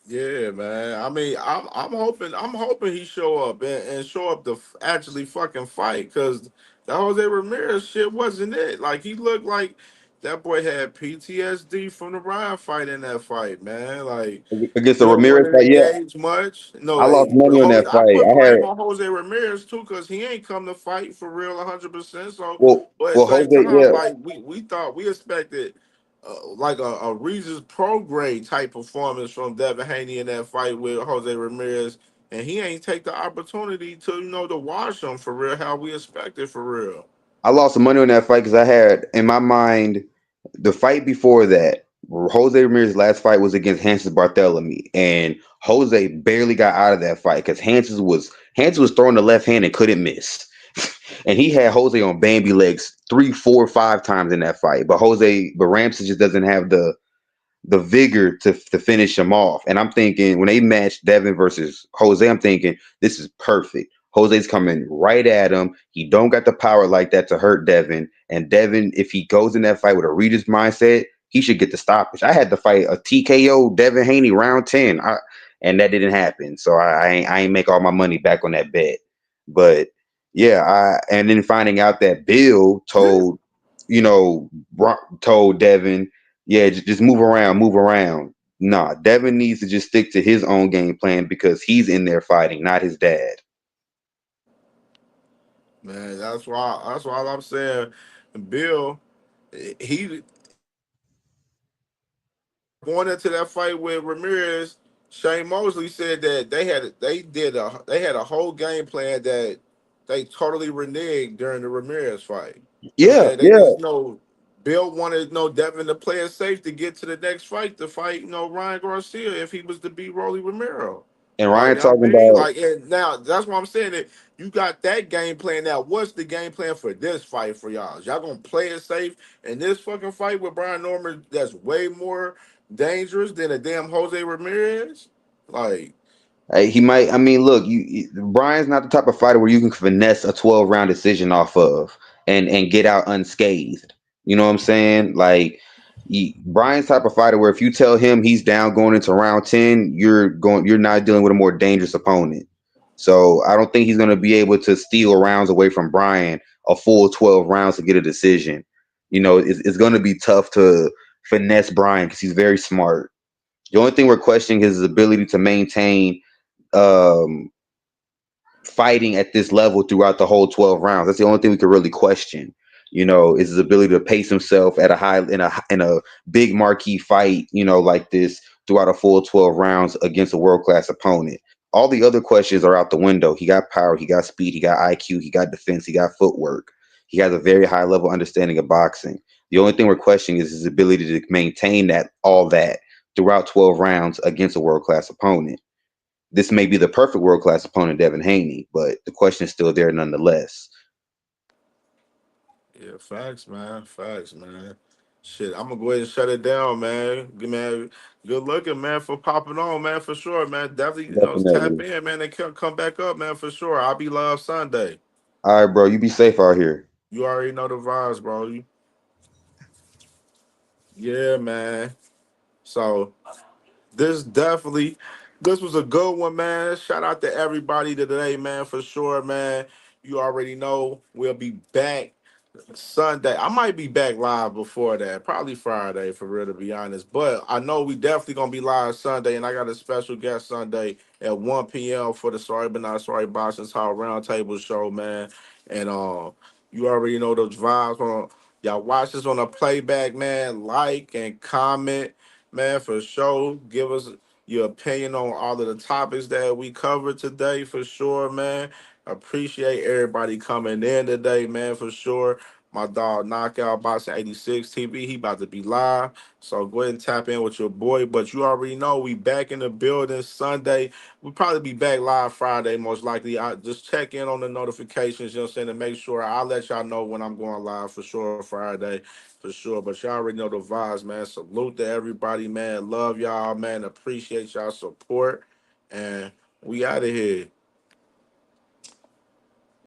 Yeah, man. I mean, I'm hoping he show up and show up to actually fucking fight because the Jose Ramirez shit wasn't it. Like he looked like that boy had PTSD from the Ryan fight in that fight, man. Like Against the he don't want Ramirez to fight, yeah, engage much. I No, lost money on that I fight. put I had blame on Jose Ramirez too because he ain't come to fight for real 100%. So, well, but at the well, same Jose, time, yeah, like we expected like a Regis Pro grade type performance from Devin Haney in that fight with Jose Ramirez, and he ain't take the opportunity to to wash him for real how we expected for real. I lost some money on that fight because I had in my mind the fight before that. Jose Ramirez's last fight was against Hanses Barthélemy, and Jose barely got out of that fight because Hanses was throwing the left hand and couldn't miss, and he had Jose on Bambi legs 3, 4, 5 times in that fight. But Ramsey just doesn't have the vigor to finish him off. And I'm thinking when they matched Devin versus Jose, I'm thinking this is perfect. Jose's coming right at him. He don't got the power like that to hurt Devin. And Devin, if he goes in that fight with a Regis mindset, he should get the stoppage. I had to fight a TKO Devin Haney round 10, and that didn't happen. So I ain't make all my money back on that bet. But yeah, and then finding out that Bill told told Devin, yeah, just move around, move around. Nah, Devin needs to just stick to his own game plan because he's in there fighting, not his dad. Man, that's why I'm saying Bill, he going into that fight with Ramirez, Shane Mosley said that they had a whole game plan that they totally reneged during the Ramirez fight. You know what I'm Yeah, saying? They yeah. just Bill wanted Devin to play it safe to get to the next fight to fight Ryan Garcia if he was to beat Rolly Romero. And Like, Ryan you know what talking I mean? about, Like, and now that's why I'm saying that you got that game plan. Now, what's the game plan for this fight for y'all? Is y'all gonna play it safe in this fucking fight with Brian Norman that's way more dangerous than a damn Jose Ramirez? Like, he might. I mean, look, Brian's not the type of fighter where you can finesse a 12 round decision off of and get out unscathed. You know what I'm saying? Like, Brian's type of fighter where if you tell him he's down going into round 10, you're not dealing with a more dangerous opponent. So I don't think he's going to be able to steal rounds away from Brian, a full 12 rounds to get a decision. It's going to be tough to finesse Brian because he's very smart. The only thing we're questioning is his ability to maintain um, fighting at this level throughout the whole 12 rounds. That's the only thing we could really question. Is his ability to pace himself at a high in a big marquee fight, like this throughout a full 12 rounds against a world class opponent. All the other questions are out the window. He got power, he got speed, he got IQ, he got defense, he got footwork. He has a very high level understanding of boxing. The only thing we're questioning is his ability to maintain all that throughout 12 rounds against a world class opponent. This may be the perfect world class opponent, Devin Haney, but the question is still there nonetheless. yeah, facts, man. Facts, man. Shit, I'm gonna go ahead and shut it down, man. Man, good looking, man, for popping on, man, for sure, man. Definitely, tap Definitely. in, man, and come back up, man, for sure. I'll be live Sunday. All right, bro. You be safe out here. You already know the vibes, bro. Yeah, man. So this was a good one, man. Shout out to everybody today, man, for sure, man. You already know we'll be back Sunday. I might be back live before that, probably Friday, for real, to be honest. But I know we definitely gonna be live Sunday, and I got a special guest Sunday at 1 p.m. for the Sorry But Not Sorry Boxers Hall Roundtable show, man. And you already know those vibes. Y'all watch this on a playback, man. Like and comment, man, for sure. Give us your opinion on all of the topics that we covered today, for sure, man. Appreciate everybody coming in today, man, for sure. My dog Knockout Boxing 86 TV, he about to be live. So go ahead and tap in with your boy. But you already know we back in the building Sunday. We'll probably be back live Friday, most likely. I just check in on the notifications, you know what I'm saying, to make sure I'll let y'all know when I'm going live for sure Friday. For sure. But y'all already know the vibes, man. Salute to everybody, man. Love y'all, man. Appreciate y'all support. And we out of here.